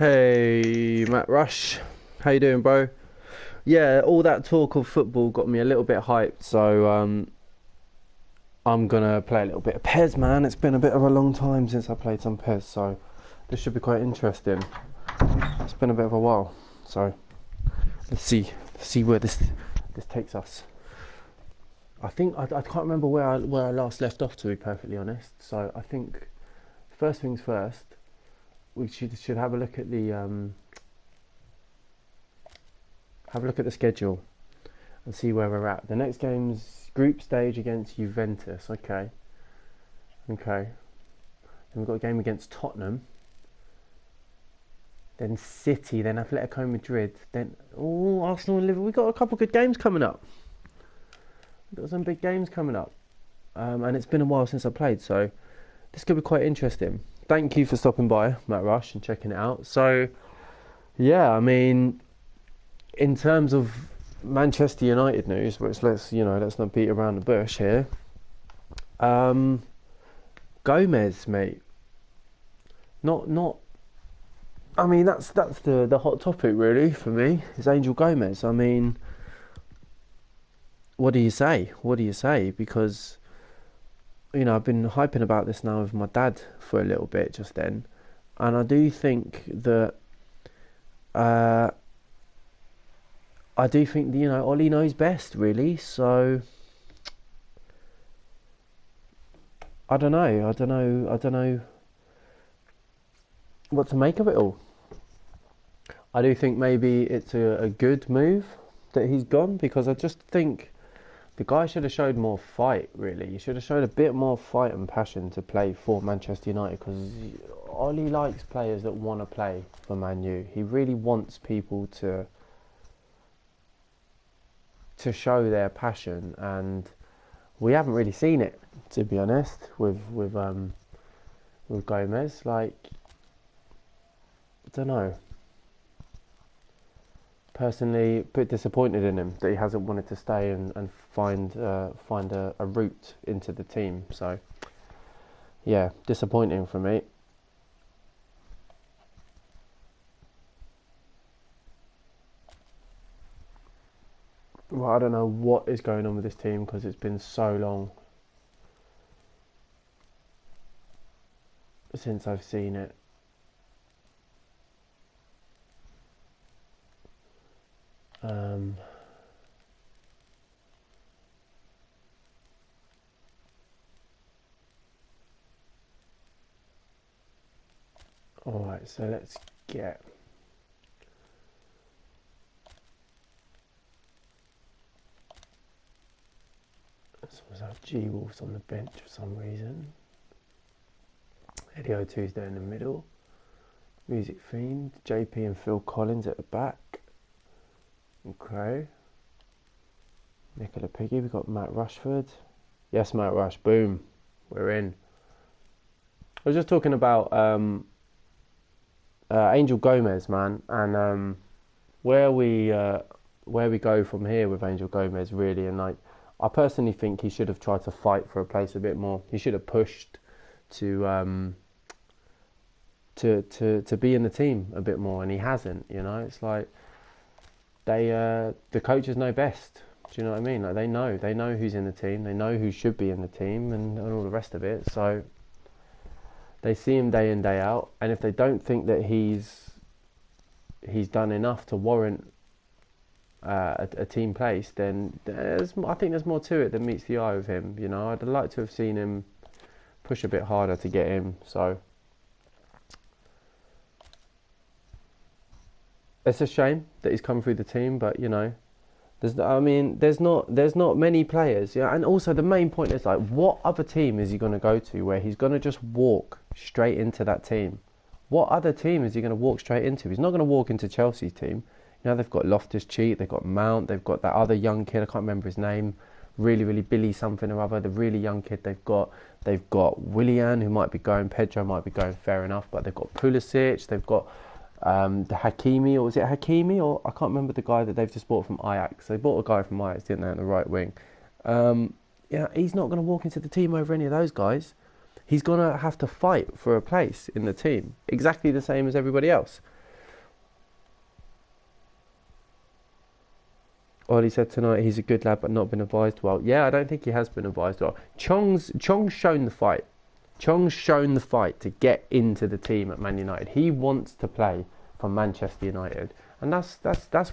Hey, Matt Rush. How you doing, bro? Yeah, all that talk of football got me a little bit hyped, so I'm gonna play a little bit of Pez, man. It's been a bit of a long time since I played some Pez, so this should be quite interesting. It's been a bit of a while, so let's see where this takes us. I think I can't remember where I last left off, to be perfectly honest. So I think first things first, we should have a look at the schedule and see where we're at. The next game's group stage against Juventus. Okay. Then we've got a game against Tottenham. Then City. Then Atletico Madrid. Then Arsenal and Liverpool. We've got a couple of good games coming up. We've got some big games coming up. And it's been a while since I played, so this could be quite interesting. Thank you for stopping by, Matt Rush, and checking it out. So, yeah, I mean, in terms of Manchester United news, which let's not beat around the bush here. Gomez, mate. Not. I mean, that's the hot topic really for me. Is Angel Gomez. I mean, what do you say? Because, I've been hyping about this now with my dad for a little bit just then, and I do think that Ollie knows best, really. So I don't know what to make of it all. I do think maybe it's a good move that he's gone, because I just think the guy should have showed more fight, really. He should have showed a bit more fight and passion to play for Manchester United, because Ollie likes players that want to play for Man U. He really wants people to show their passion, and we haven't really seen it, to be honest, with Gomez. Like, I don't know. Personally, a bit disappointed in him that he hasn't wanted to stay and find a route into the team. So, yeah, disappointing for me. Well, I don't know what is going on with this team, because it's been so long since I've seen it. Alright, so let's get G-Wolves on the bench for some reason. Eddie Tuesday in the middle. Music Fiend, JP and Phil Collins at the back. Okay. Nicola Piggy, we've got Matt Rushford. Yes, Matt Rush, boom. We're in. I was just talking about Angel Gomez, man, and where we go from here with Angel Gomez, really. And like, I personally think he should have tried to fight for a place a bit more. He should have pushed to be in the team a bit more, and he hasn't. It's like the coaches know best. Do you know what I mean? Like, they know who's in the team, they know who should be in the team, and all the rest of it. So they see him day in, day out, and if they don't think that he's done enough to warrant a team place, then I think there's more to it than meets the eye with him. I'd like to have seen him push a bit harder to get in. So it's a shame that he's come through the team, but there's not many players. Yeah, and also the main point is, like, what other team is he going to go to where he's going to just walk straight into that team? What other team is he going to walk straight into? He's not going to walk into Chelsea's team. They've got Loftus-Cheek, they've got Mount, they've got that other young kid, I can't remember his name, really Billy something or other, the really young kid they've got Willian, who might be going, Pedro might be going, fair enough, but they've got Pulisic, they've got the Hakimi, or was it Hakimi, or I can't remember the guy that they've just bought from Ajax. They bought a guy from Ajax, didn't they, on the right wing. He's not going to walk into the team over any of those guys. He's going to have to fight for a place in the team, exactly the same as everybody else. Ollie said tonight he's a good lad but not been advised well. Yeah, I don't think he has been advised well. Chong's shown the fight. Chong's shown the fight to get into the team at Man United. He wants to play for Manchester United. And that's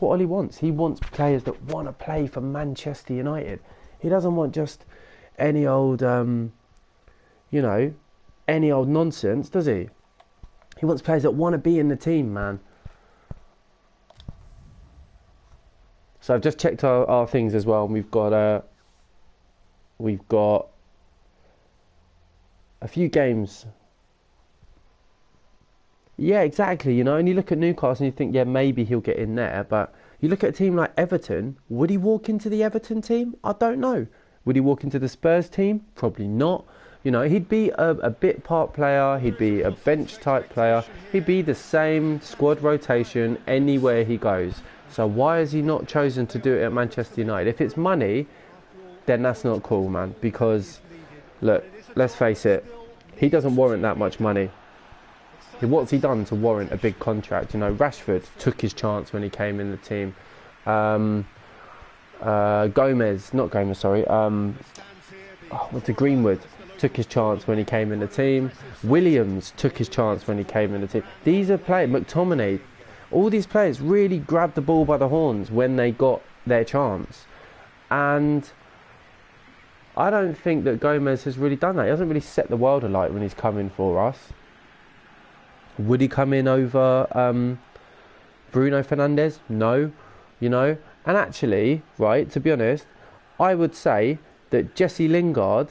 what Ollie wants. He wants players that want to play for Manchester United. He doesn't want just any old, you know, any old nonsense, does he? He wants players that want to be in the team, man. So I've just checked our things as well. And we've got a few games. Yeah, exactly. You know, and you look at Newcastle and you think, yeah, maybe he'll get in there. But you look at a team like Everton. Would he walk into the Everton team? I don't know. Would he walk into the Spurs team? Probably not. You know, he'd be a bit part player. He'd be a bench type player. He'd be the same squad rotation anywhere he goes. So why has he not chosen to do it at Manchester United? If it's money, then that's not cool, man. Because, look, let's face it, he doesn't warrant that much money. What's he done to warrant a big contract? You know, Rashford took his chance when he came in the team. Greenwood took his chance when he came in the team. Williams took his chance when he came in the team. These are players, McTominay, all these players really grabbed the ball by the horns when they got their chance. And I don't think that Gomez has really done that. He hasn't really set the world alight when he's come in for us. Would he come in over Bruno Fernandes? No, you know. And actually, right, to be honest, I would say that Jesse Lingard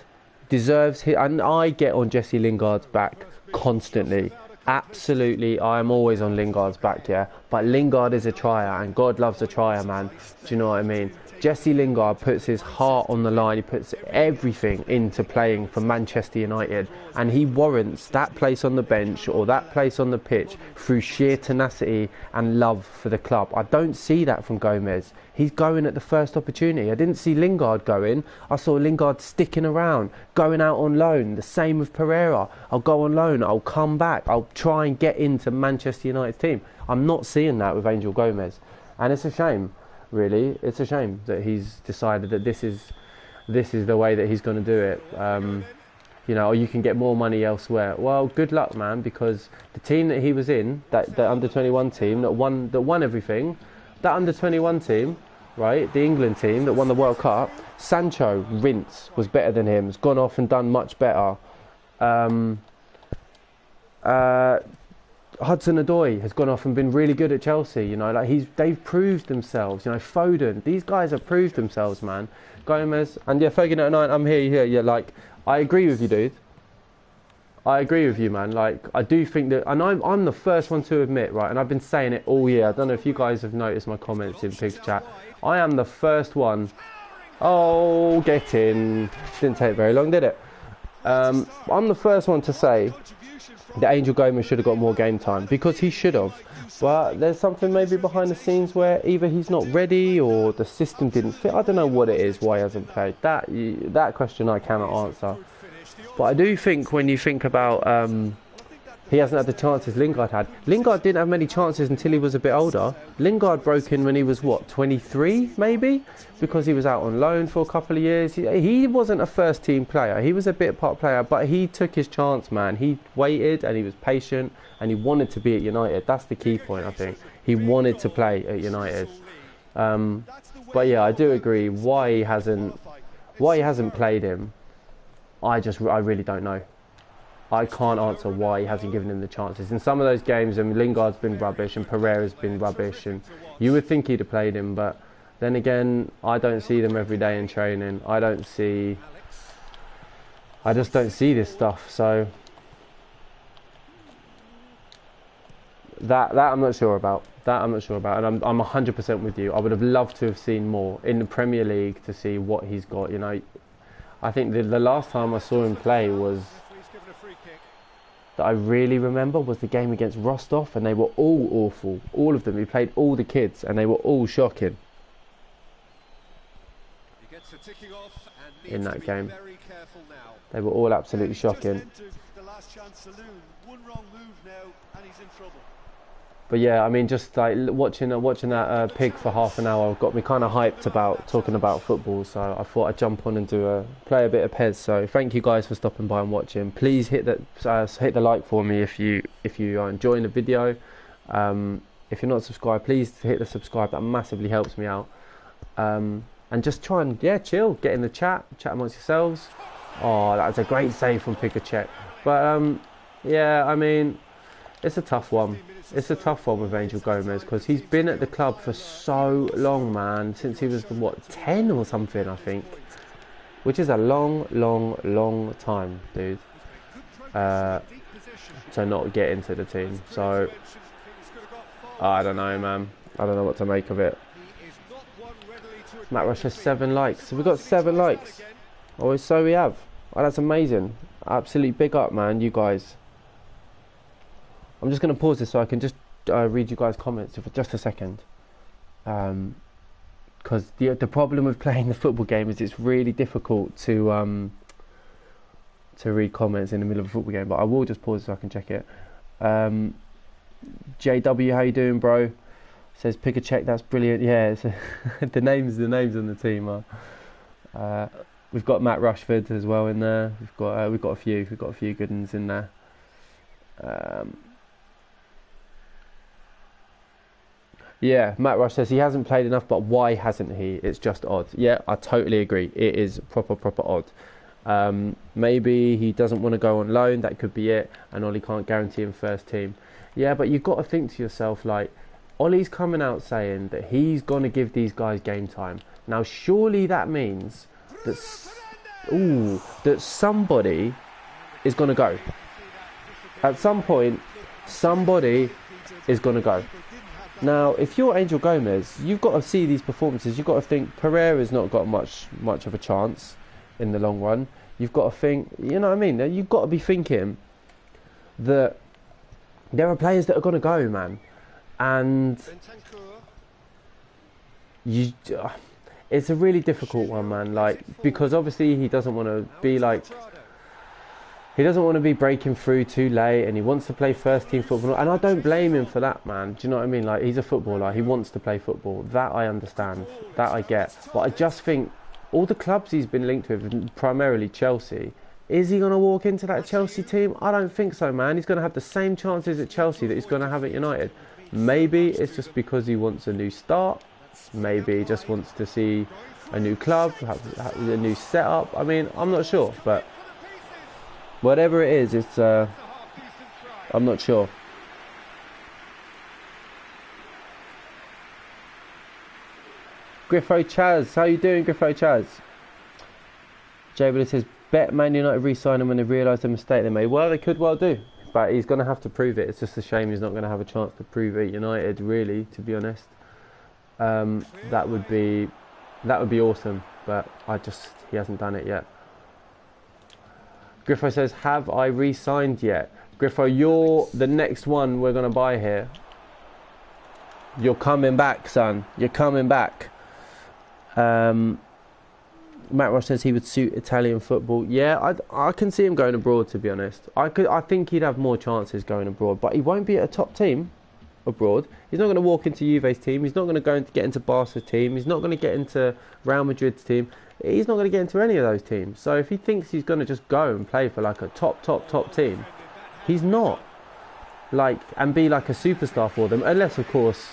deserves his... And I get on Jesse Lingard's back constantly. Absolutely, I am always on Lingard's back, yeah. But Lingard is a trier, and God loves a trier, man. Do you know what I mean? Jesse Lingard puts his heart on the line. He puts everything into playing for Manchester United, and he warrants that place on the bench or that place on the pitch through sheer tenacity and love for the club. I don't see that from Gomez. He's going at the first opportunity. I didn't see Lingard going. I saw Lingard sticking around, going out on loan. The same with Pereira. I'll go on loan. I'll come back. I'll try and get into Manchester United's team. I'm not seeing that with Angel Gomez, and it's a shame. Really, it's a shame that he's decided that this is the way that he's going to do it. You know, or you can get more money elsewhere. Well, good luck, man, because the team that he was in, that under-21 team that won everything, that under-21 team, right, the England team that won the World Cup, Sancho, rinse, was better than him. Has gone off and done much better. Hudson-Odoi has gone off and been really good at Chelsea. You know, like they've proved themselves. You know, Foden, these guys have proved themselves, man. Gomez, and yeah, Fergie99, I'm here. Yeah, like I agree with you, dude. I agree with you, man. Like I do think that, and I'm the first one to admit, right? And I've been saying it all year. I don't know if you guys have noticed my comments in Pig's chat. I am the first one. Oh, get in! Didn't take very long, did it? I'm the first one to say that Angel Gomez should have got more game time, because he should have. But there's something maybe behind the scenes where either he's not ready or the system didn't fit. I don't know what it is, why he hasn't played. That question I cannot answer. But I do think when you think about he hasn't had the chances Lingard had. Lingard didn't have many chances until he was a bit older. Lingard broke in when he was, what, 23 maybe? Because he was out on loan for a couple of years. He wasn't a first team player. He was a bit part player, but he took his chance, man. He waited and he was patient and he wanted to be at United. That's the key point, I think. He wanted to play at United. But yeah, I do agree. Why he hasn't played him, I really don't know. I can't answer why he hasn't given him the chances. In some of those games, Lingard's been rubbish and Pereira's been rubbish, and you would think he'd have played him, but then again, I don't see them every day in training. I just don't see this stuff. So that I'm not sure about. And I'm 100% with you. I would have loved to have seen more in the Premier League to see what he's got. You know, I think the last time I saw him play was, that I really remember, was the game against Rostov, and they were all awful. All of them. He played all the kids, and they were all shocking in that game. They were all absolutely shocking. But yeah, I mean, just like watching that pig for half an hour got me kind of hyped about talking about football. So I thought I'd jump on and play a bit of Pez. So thank you guys for stopping by and watching. Please hit the like for me if you are enjoying the video. If you're not subscribed, please hit the subscribe. That massively helps me out. And just try and chill, get in the chat amongst yourselves. Oh, that was a great save from Picachek. But yeah, I mean, it's a tough one. It's a tough one with Angel Gomez because he's been at the club for so long, man. Since he was, what, 10 or something, I think. Which is a long time, dude. To not get into the team. So, I don't know, man. I don't know what to make of it. Matt Rush has 7 likes. So we've got 7 likes. Oh, so we have. Oh, that's amazing. Absolutely big up, man, you guys. I'm just going to pause this so I can just read you guys' comments for just a second. Because the problem with playing the football game is it's really difficult to read comments in the middle of a football game. But I will just pause so I can check it. JW, how you doing, bro? Says pick a check. That's brilliant. Yeah, it's the names on the team are. We've got Matt Rushford as well in there. We've got a few good ones in there. Yeah, Matt Rush says he hasn't played enough, but why hasn't he? It's just odd. Yeah, I totally agree. It is proper odd. Maybe he doesn't want to go on loan. That could be it. And Ollie can't guarantee him first team. Yeah, but you've got to think to yourself, like, Ollie's coming out saying that he's going to give these guys game time. Now, surely that means that somebody is going to go. At some point, somebody is going to go. Now, if you're Angel Gomez, you've got to see these performances. You've got to think Pereira's not got much of a chance in the long run. You've got to think, you know what I mean? You've got to be thinking that there are players that are going to go, man. And it's a really difficult one, man. Like, because obviously he doesn't want to be like... He doesn't want to be breaking through too late, and he wants to play first team football. And I don't blame him for that, man. Do you know what I mean? Like, he's a footballer. He wants to play football. That I understand. That I get. But I just think all the clubs he's been linked with, primarily Chelsea, is he going to walk into that Chelsea team? I don't think so, man. He's going to have the same chances at Chelsea that he's going to have at United. Maybe it's just because he wants a new start. Maybe he just wants to see a new club, have a new setup. I mean, I'm not sure, but... whatever it is, it's I'm not sure. Griffo Chaz, how you doing, Griffo Chaz? Jay Willis says, bet Man United re-sign him when they realise the mistake they made. Well, they could well do, but he's going to have to prove it. It's just a shame he's not going to have a chance to prove it. United, really, to be honest. That would be awesome, but he hasn't done it yet. Griffo says, have I re-signed yet? Griffo, you're the next one we're going to buy here. You're coming back, son. You're coming back. Matt Ross says he would suit Italian football. Yeah, I can see him going abroad, to be honest. I think he'd have more chances going abroad, but he won't be at a top team abroad. He's not going to walk into Juve's team. He's not going to get into Barca's team. He's not going to get into Real Madrid's team. He's not going to get into any of those teams. So if he thinks he's going to just go and play for like a top team, he's not. Like, and be like a superstar for them, unless of course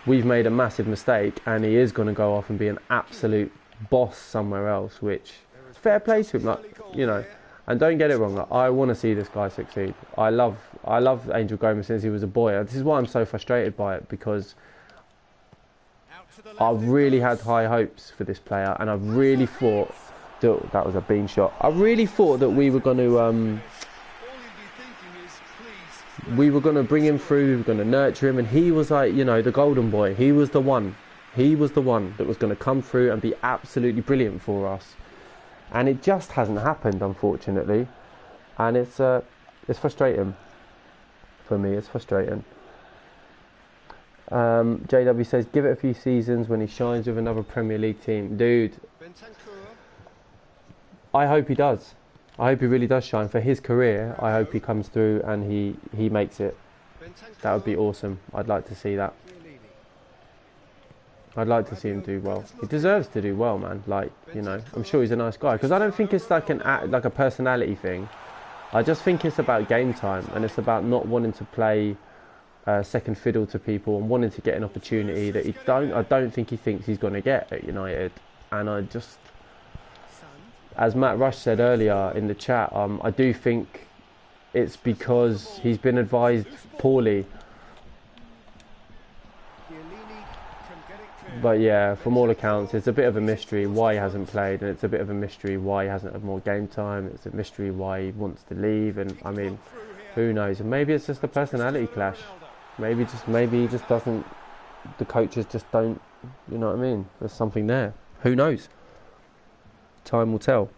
we've made a massive mistake and he is going to go off and be an absolute boss somewhere else, which fair play to him, like, you know. And don't get it wrong, like, I want to see this guy succeed. I love Angel Gomez since he was a boy. This is why I'm so frustrated by it, because I really had high hopes for this player, and I really thought that was a bean shot. I really thought that we were going to bring him through, we were going to nurture him, and he was like, you know, the golden boy. He was the one. He was the one that was going to come through and be absolutely brilliant for us. And it just hasn't happened, unfortunately. And it's frustrating. For me, it's frustrating. JW says, give it a few seasons when he shines with another Premier League team. Dude, I hope he does. I hope he really does shine. For his career, I hope he comes through and he makes it. That would be awesome. I'd like to see that. I'd like to see him do well. He deserves to do well, man. Like, you know, I'm sure he's a nice guy. Because I don't think it's like a personality thing. I just think it's about game time, and it's about not wanting to play second fiddle to people and wanting to get an opportunity that I don't think he thinks he's going to get at United. And I just, as Matt Rush said earlier in the chat, I do think it's because he's been advised poorly. But yeah, from all accounts, it's a bit of a mystery why he hasn't played, and it's a bit of a mystery why he hasn't had more game time. It's a mystery why he wants to leave, and I mean, who knows? And maybe it's just a personality clash. Maybe he just doesn't. The coaches just don't. You know what I mean? There's something there. Who knows? Time will tell.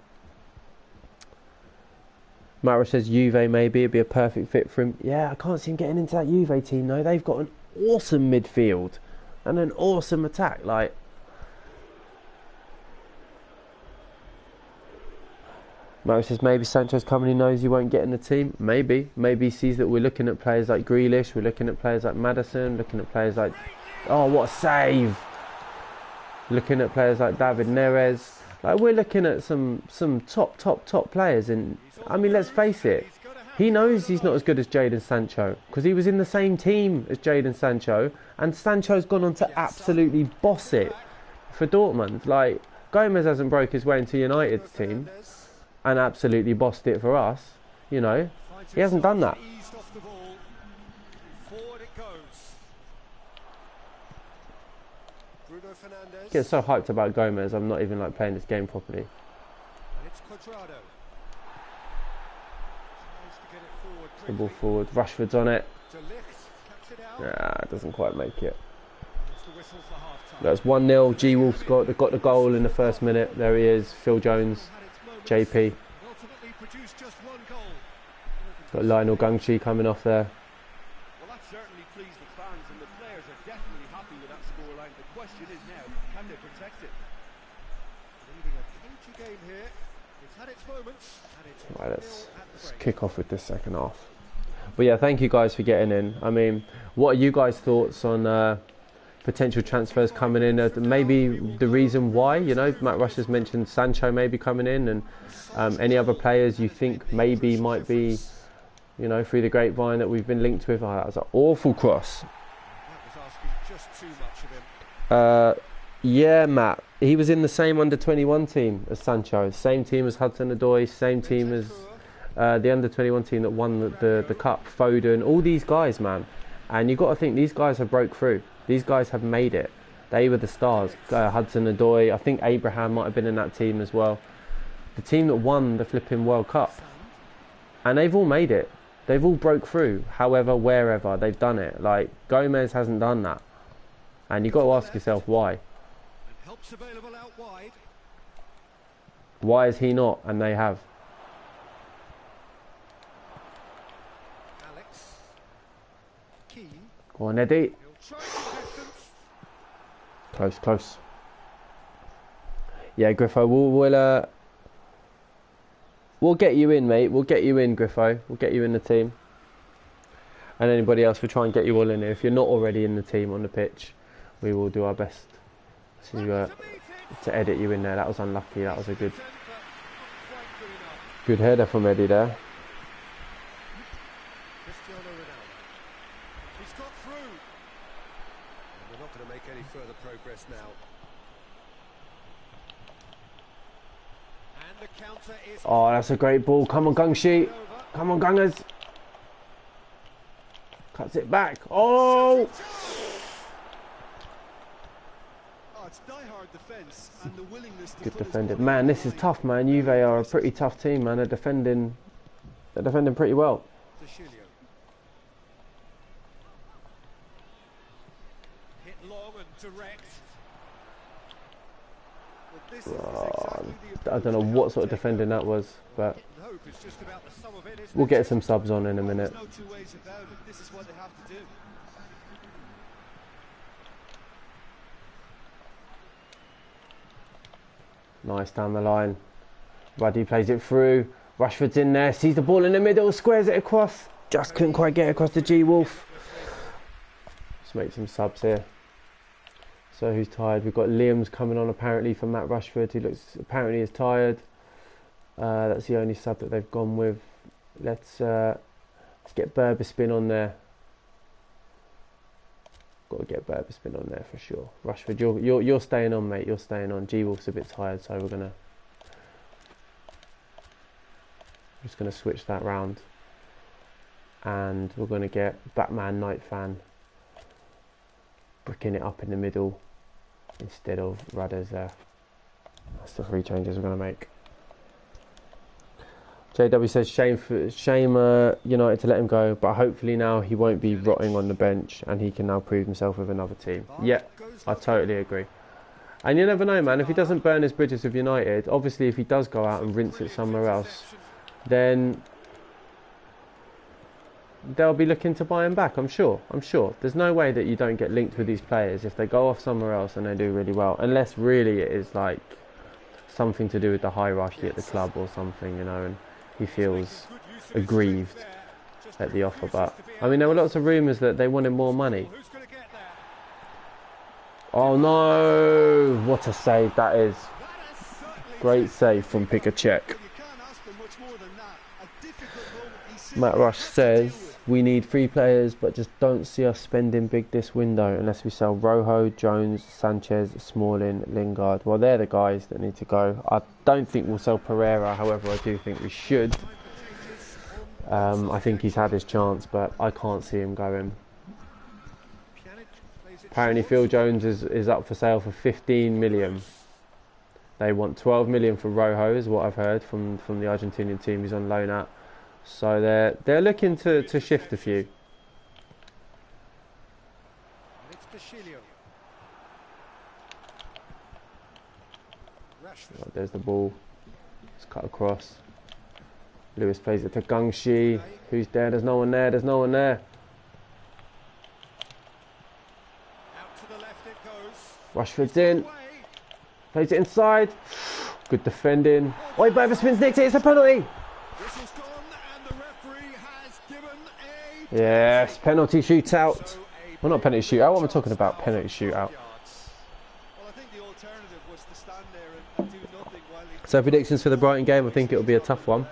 Mara says Juve, maybe it'd be a perfect fit for him. Yeah, I can't see him getting into that Juve team though. They've got an awesome midfield and an awesome attack. Like, Mara says maybe Sancho's coming. He knows he won't get in the team. Maybe he sees that we're looking at players like Grealish. We're looking at players like Maddison. Looking at players like, oh, what a save! Looking at players like David Neres. Like, we're looking at some top players, and I mean, let's face it, he knows he's not as good as Jadon Sancho because he was in the same team as Jadon Sancho, and Sancho's gone on to absolutely boss it for Dortmund. Like, Gomez hasn't broke his way into United's team and absolutely bossed it for us, you know. He hasn't done that. I get so hyped about Gomez, I'm not even like playing this game properly. The ball forward, Rashford's on it. Doesn't quite make it. That's 1-0. G-Wolf's got the goal in the first minute. There he is, Phil Jones, JP. Got Lionel Gungchi coming off there. Well, that certainly pleased the fans, and the players are definitely happy with that scoreline. The question is now, can they protect it? Leading a cagey game here. It's had its moments, and it's right, let's kick off with this second half. But yeah, thank you guys for getting in. I mean, what are you guys' thoughts on potential transfers coming in? Maybe the reason why, you know, Matt Rush has mentioned Sancho maybe coming in, and any other players you think maybe might be, you know, through the grapevine that we've been linked with. Oh, that was an awful cross. That was asking just too much of him. Yeah, Matt. He was in the same under-21 team as Sancho. Same team as Hudson-Odoi. Same team as the under-21 team that won the cup. Foden. All these guys, man. And you've got to think these guys have broke through. These guys have made it. They were the stars. Hudson-Odoi. I think Abraham might have been in that team as well. The team that won the flipping World Cup. And they've all made it. They've all broke through, however, wherever, they've done it. Like, Gomez hasn't done that. And you've got to ask yourself why. Why is he not, and they have? Go on, Eddie. Close. Yeah, Griffo, we'll get you in, mate. We'll get you in, Griffo. We'll get you in the team. And anybody else, we'll try and get you all in here. If you're not already in the team on the pitch, we will do our best to edit you in there. That was unlucky. That was a good header from Eddie there. He's got through. We're not going to make any further progress now. And the counter is... Oh, that's a great ball. Come on, Gungshi. Come on, Gungers. Cuts it back. Oh! It's die-hard defense and the willingness to good defended. Man, this is tough, man. Juve are a pretty tough team, man. They're defending pretty well. Hit long and direct. I don't know what sort of defending that was, but we'll get some subs on in a minute. This is what they have to do. Nice down the line. Ruddy plays it through. Rashford's in there, sees the ball in the middle, squares it across. Just couldn't quite get across the G-Wolf. make some subs here. So who's tired? We've got Liam's coming on apparently for Matt Rushford, who looks apparently is tired. That's the only sub that they've gone with. Let's get Berberspin on there. Got to get Berberspin on there for sure. Rushford, you're staying on, mate. You're staying on. G-Wolf's a bit tired, so we're just gonna switch that round, and we're gonna get Batman Night Fan bricking it up in the middle instead of Rudders there. That's the 3 changes we're gonna make. JW says shame United to let him go, but hopefully now he won't be rotting on the bench and he can now prove himself with another team. Yeah, I totally agree. And you never know, man, if he doesn't burn his bridges with United, obviously if he does go out and rinse it somewhere else, then they'll be looking to buy him back, I'm sure. There's no way that you don't get linked with these players if they go off somewhere else and they do really well, unless really it is like something to do with the hierarchy at the club or something, you know, and he feels aggrieved at the offer. But I mean, there were lots of rumours that they wanted more money. Oh no, what a save that is. Great save from Pick a Check. Matt Rush says we need 3 players, but just don't see us spending big this window unless we sell Rojo, Jones, Sanchez, Smalling, Lingard. Well, they're the guys that need to go. I don't think we'll sell Pereira, however I do think we should. I think he's had his chance, but I can't see him going. Apparently Phil Jones is up for sale for 15 million. They want 12 million for Rojo, is what I've heard from the Argentinian team he's on loan at. So they're looking to shift a few. Oh, there's the ball. It's cut across. Lewes plays it to Gungshi. Who's there? There's no one there. There's no one there. Rushford's in. Plays it inside. Good defending. Oi, Berberspin's nicked it. It's a penalty. Yes, penalty shootout. Well, not penalty shootout. What am I talking about? Penalty shootout. So predictions for the Brighton game. I think it'll be a tough one.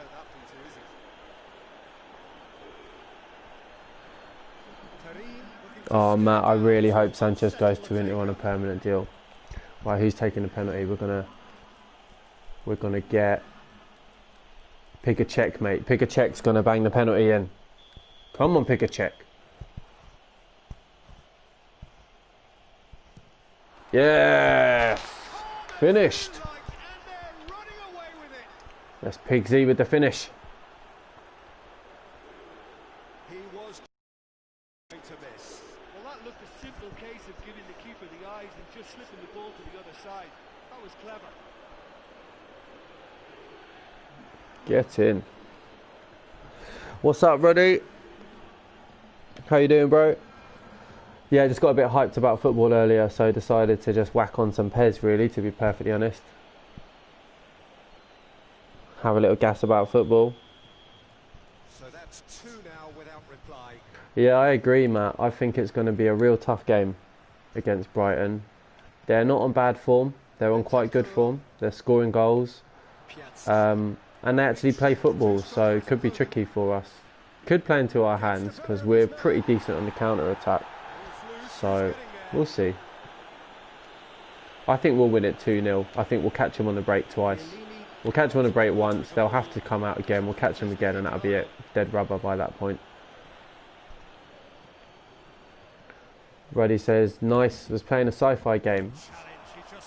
Oh, Matt, I really hope Sanchez goes to Inter on a permanent deal. Right, who's taking the penalty? We're gonna get Pick a Check, mate. Pick a Check's gonna bang the penalty in. Come on, Pick a Check. Yeah, finished. That's Pigsy with the finish. He was going to miss. Well, that looked a simple case of giving the keeper the eyes and just slipping the ball to the other side. That was clever. Get in. What's up, Ruddy? How you doing, bro? Yeah, just got a bit hyped about football earlier, so decided to just whack on some Pez, really, to be perfectly honest. Have a little gas about football. So that's 2 now without reply. Yeah, I agree, Matt. I think it's going to be a real tough game against Brighton. They're not on bad form. They're on quite good form. They're scoring goals. And they actually play football, so it could be tricky for us. Could play into our hands because we're pretty decent on the counter-attack. So, we'll see. I think we'll win it 2-0. I think we'll catch them on the break twice. We'll catch them on the break once. They'll have to come out again. We'll catch them again and that'll be it. Dead rubber by that point. Ruddy says, nice. Was playing a sci-fi game.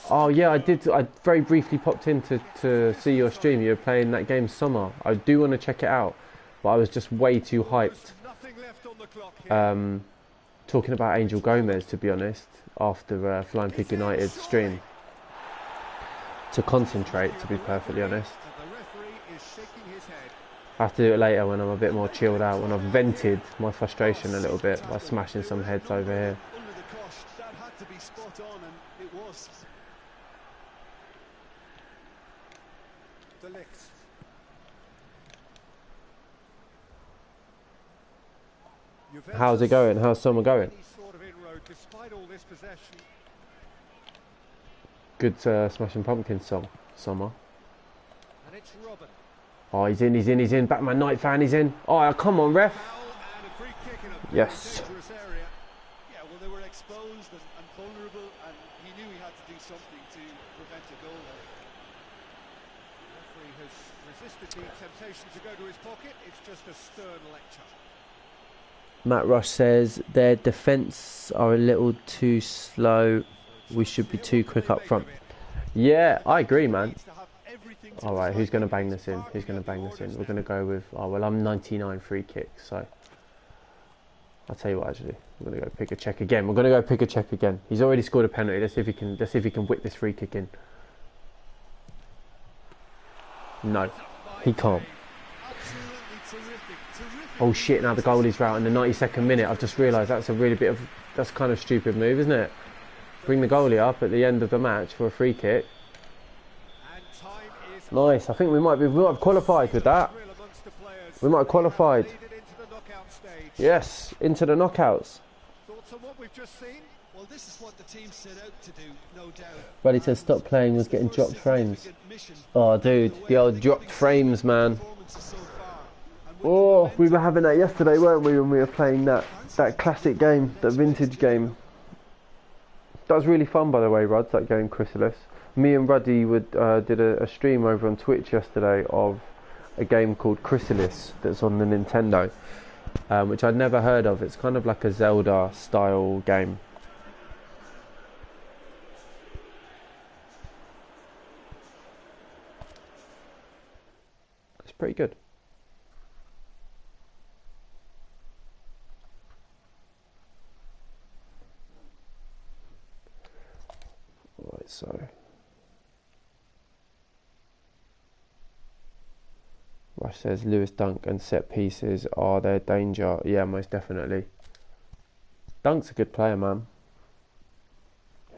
Oh yeah, I did. I very briefly popped in to see your stream. You were playing that game Summer. I do want to check it out, but I was just way too hyped. Talking about Angel Gomez, to be honest, after Flying Pig United stream, to concentrate, to be perfectly honest. I have to do it later when I'm a bit more chilled out, when I've vented my frustration a little bit by smashing some heads over here. How's it going? How's summer going? despite all this possession. Good Smashing Pumpkins song, Summer. And it's Robin. Oh, he's in. Batman Night fan, he's in. Oh, come on, ref. And a free kick in a Yes. dangerous area. Yeah, well, they were exposed and vulnerable, and he knew he had to do something to prevent a goal there. The referee has resisted the temptation to go to his pocket. It's just a stern lecture. Matt Rush says their defence are a little too slow. We should be too quick up front. Yeah, I agree, man. Alright, who's going to bang this in? We're going to go with... Oh, well, I'm 99 free kicks, so... I'll tell you what, actually. I'm going to go pick a check again. He's already scored a penalty. Let's see if he can whip this free kick in. No, he can't. Oh, shit, now the goalie's out in the 92nd minute. I've just realised that's that's kind of stupid move, isn't it? Bring the goalie up at the end of the match for a free kick. Nice. I think we might have qualified with that. We might have qualified. Yes, into the knockouts. Thoughts on what we've just seen? Well, this is what the team set out to do, no doubt. Buddy says stop playing was getting dropped frames. Oh, dude, the old dropped frames, man. Oh, we were having that yesterday, weren't we, when we were playing that classic game, that vintage game. That was really fun, by the way, Rod, that game, Chrysalis. Me and Ruddy did a stream over on Twitch yesterday of a game called Chrysalis that's on the Nintendo, which I'd never heard of. It's kind of like a Zelda-style game. It's pretty good. Right, so Rush says Lewes dunk and set pieces are their danger. Yeah, most definitely. Dunk's a good player, man.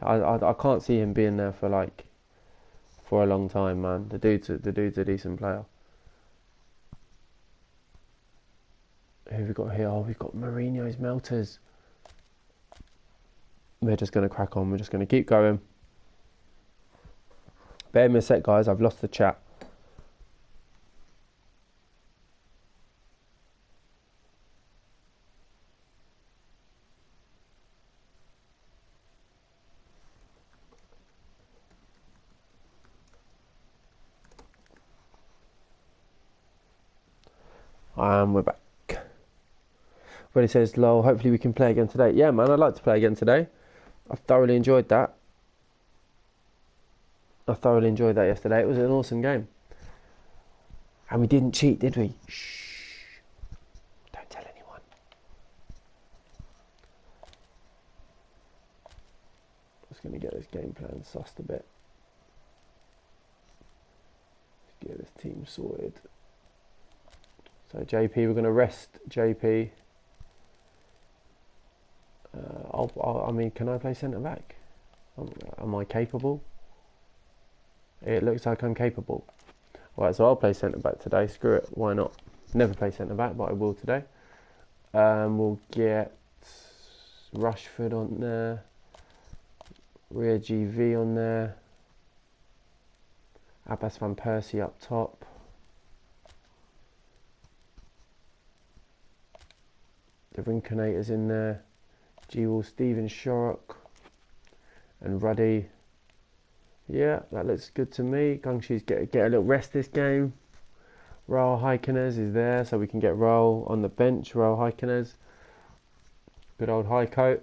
I can't see him being there for a long time, man. The dude's a decent player. Who have we got here? Oh, we've got Mourinho's Melters. We're just going to crack on. We're just going to keep going. Bear me a sec, guys. I've lost the chat. We're back. But he says, lol, hopefully we can play again today. Yeah, man, I'd like to play again today. I've thoroughly enjoyed that. Yesterday. It was an awesome game. And we didn't cheat, did we? Shh. Don't tell anyone. Just going to get this game plan sussed a bit. Let's get this team sorted. So JP, we're going to rest JP. I mean, can I play centre back? Am I capable? It looks like I'm capable. Right, so I'll play centre back today. Screw it, why not? Never play centre back, but I will today. We'll get Rashford on there, Ria GV on there, Abbas van Persie up top. The Rinconators in there, G-Wall, Steven Shorrock and Ruddy. Yeah, that looks good to me. Gungshi's get a little rest this game. Raul Heikeners is there, so we can get Raul on the bench. Raul Heikeners. Good old Heiko.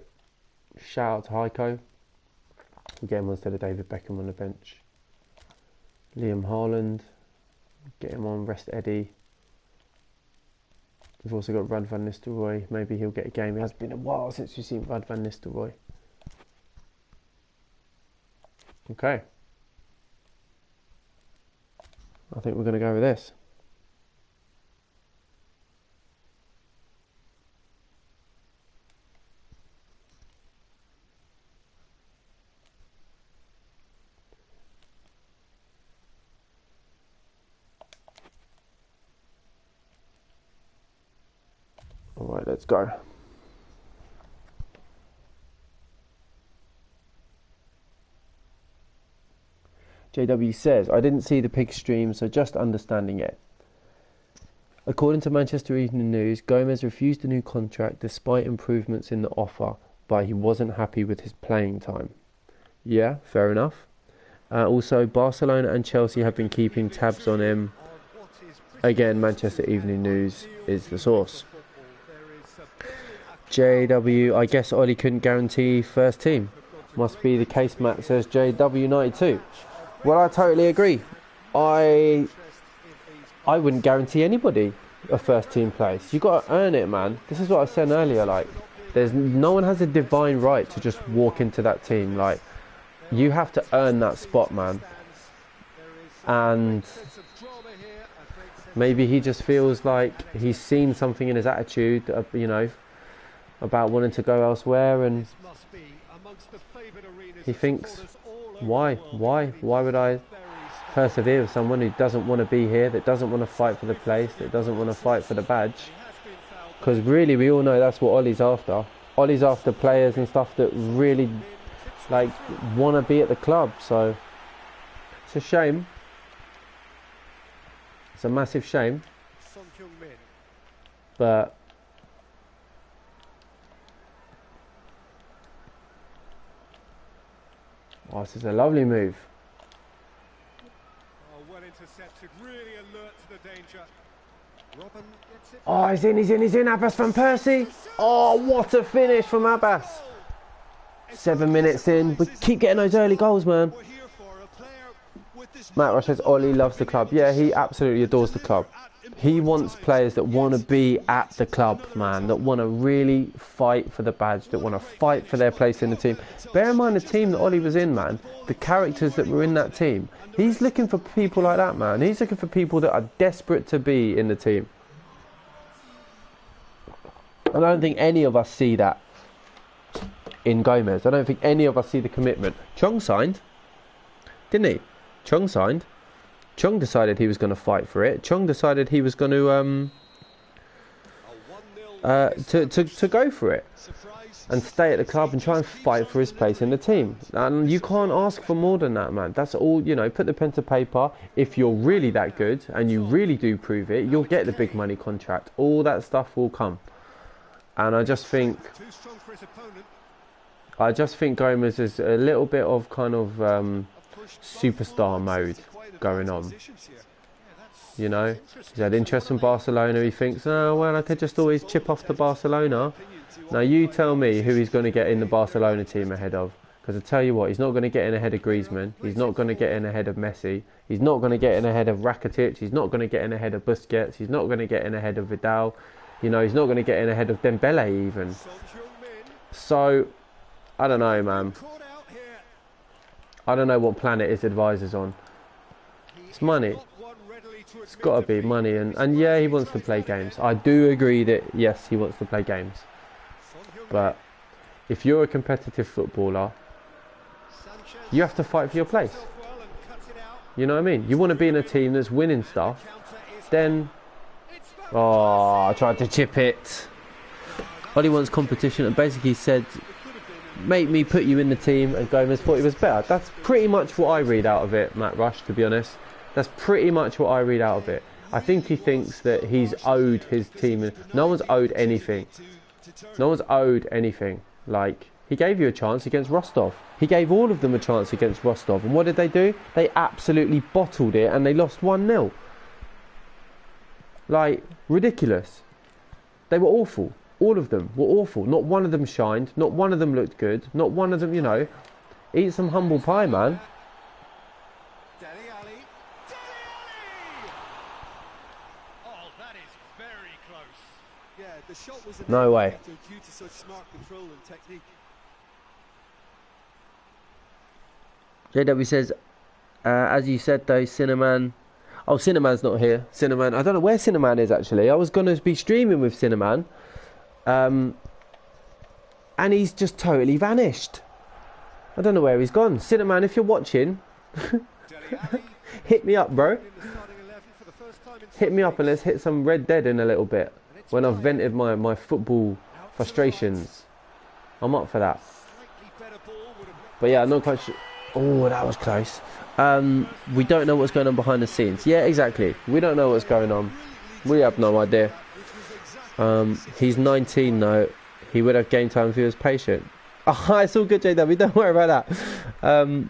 Shout out to Heiko. We get him instead of David Beckham on the bench. Liam Haaland. Get him on, rest Eddie. We've also got Ruud van Nistelrooy. Maybe he'll get a game. It has been a while since we've seen Ruud van Nistelrooy. Okay. I think we're going to go with this. All right, let's go. JW says, I didn't see the pig stream, so just understanding it. According to Manchester Evening News, Gomez refused a new contract despite improvements in the offer, but he wasn't happy with his playing time. Yeah, fair enough. Also, Barcelona and Chelsea have been keeping tabs on him. Again, Manchester Evening News is the source. JW, I guess Ollie couldn't guarantee first team. Must be the case, Matt says JW92. Well, I totally agree. I wouldn't guarantee anybody a first team place. You got to earn it, man. This is what I said earlier. Like, no one has a divine right to just walk into that team. Like, you have to earn that spot, man. And maybe he just feels like he's seen something in his attitude, you know, about wanting to go elsewhere, and he thinks, why would I persevere with someone who doesn't want to be here, that doesn't want to fight for the place, that doesn't want to fight for the badge? Because really, we all know that's what Ollie's after. Ollie's after players and stuff that really, like, want to be at the club. So it's a shame. It's a massive shame. But oh, this is a lovely move. Oh, well intercepted, really alert to the danger. Robin gets it. Oh, he's in. Abbas van Persie. Oh, what a finish from Abbas. 7 minutes in. We keep getting those early goals, man. Matt Rush says Ollie loves the club. Yeah, he absolutely adores the club. He wants players that want to be at the club, man, that want to really fight for the badge, that want to fight for their place in the team. Bear in mind the team that Ollie was in, man, the characters that were in that team. He's looking for people like that, man. He's looking for people that are desperate to be in the team. And I don't think any of us see that in Gomez. I don't think any of us see the commitment. Chong signed, didn't he? Chong signed. Chong decided he was going to fight for it. Chong decided he was going to go for it and stay at the club and try and fight for his place in the team. And you can't ask for more than that, man. That's all, you know. Put the pen to paper. If you're really that good and you really do prove it, you'll get the big money contract. All that stuff will come. And I just think Gomez is a little bit of kind of superstar mode going on. You know, he's had interest in Barcelona. He thinks, oh well, I could just always chip off to Barcelona. Now you tell me who he's going to get in the Barcelona team ahead of, because I tell you what, he's not going to get in ahead of Griezmann, he's not going to get in ahead of Messi, he's not going to get in ahead of Rakitic, he's not going to get in ahead of Busquets, he's not going to get in ahead of Vidal, you know, he's not going to get in ahead of Dembele even. So I don't know, man. I don't know what planet his advisor's on. It's money. It's got to be money. And yeah, he wants to play games. I do agree that, yes, he wants to play games. But if you're a competitive footballer, you have to fight for your place. You know what I mean? You want to be in a team that's winning stuff. Then, oh, I tried to chip it. Ollie wants competition and basically said, make me put you in the team, and Gomez thought he was better. That's pretty much what I read out of it, Matt Rush, to be honest. That's pretty much what I read out of it. I think he thinks that he's owed his team. No one's owed anything. No one's owed anything. Like, he gave you a chance against Rostov. He gave all of them a chance against Rostov. And what did they do? They absolutely bottled it and they lost 1-0. Like, ridiculous. They were awful. All of them were awful. Not one of them shined. Not one of them looked good. Not one of them, you know. Eat some humble pie, man. No way. JW says, as you said though, Cinnamon. Oh, Cinnamon not here. Cinnamon. I don't know where Cinnamon is actually. I was going to be streaming with Cinnamon. And he's just totally vanished. I don't know where he's gone. Cinnamon, if you're watching, hit me up, bro. Hit me up and let's hit some Red Dead in a little bit. When I've vented my football frustrations. I'm up for that. But yeah, I'm not quite sure. Oh, that was close. We don't know what's going on behind the scenes. Yeah, exactly. We don't know what's going on. We have no idea. He's 19 though. He would have game time if he was patient. Oh, it's all good, JW. Don't worry about that.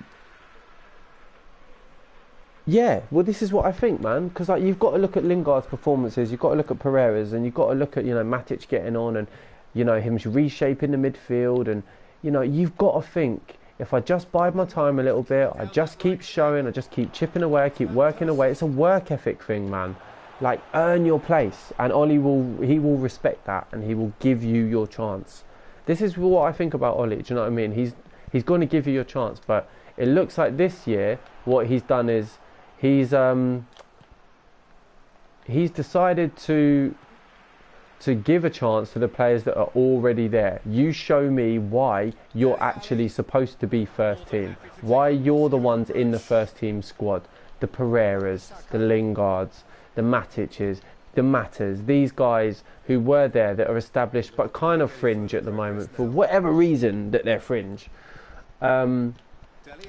Yeah, well, this is what I think, man. Because like, you've got to look at Lingard's performances. You've got to look at Pereira's, and you've got to look at, you know, Matic getting on, and, you know, him reshaping the midfield, and, you know, you've got to think, if I just bide my time a little bit, I just keep showing, I just keep chipping away, I keep working away. It's a work ethic thing, man. Like, earn your place, and Ollie will respect that, and he will give you your chance. This is what I think about Ollie. Do you know what I mean? He's going to give you your chance, but it looks like this year what he's done is he's decided to give a chance to the players that are already there. You show me why you're actually supposed to be first team, why you're the ones in the first team squad. The Pereiras, the Lingards, the Matiches, the Matters, these guys who were there that are established but kind of fringe at the moment for whatever reason that they're fringe.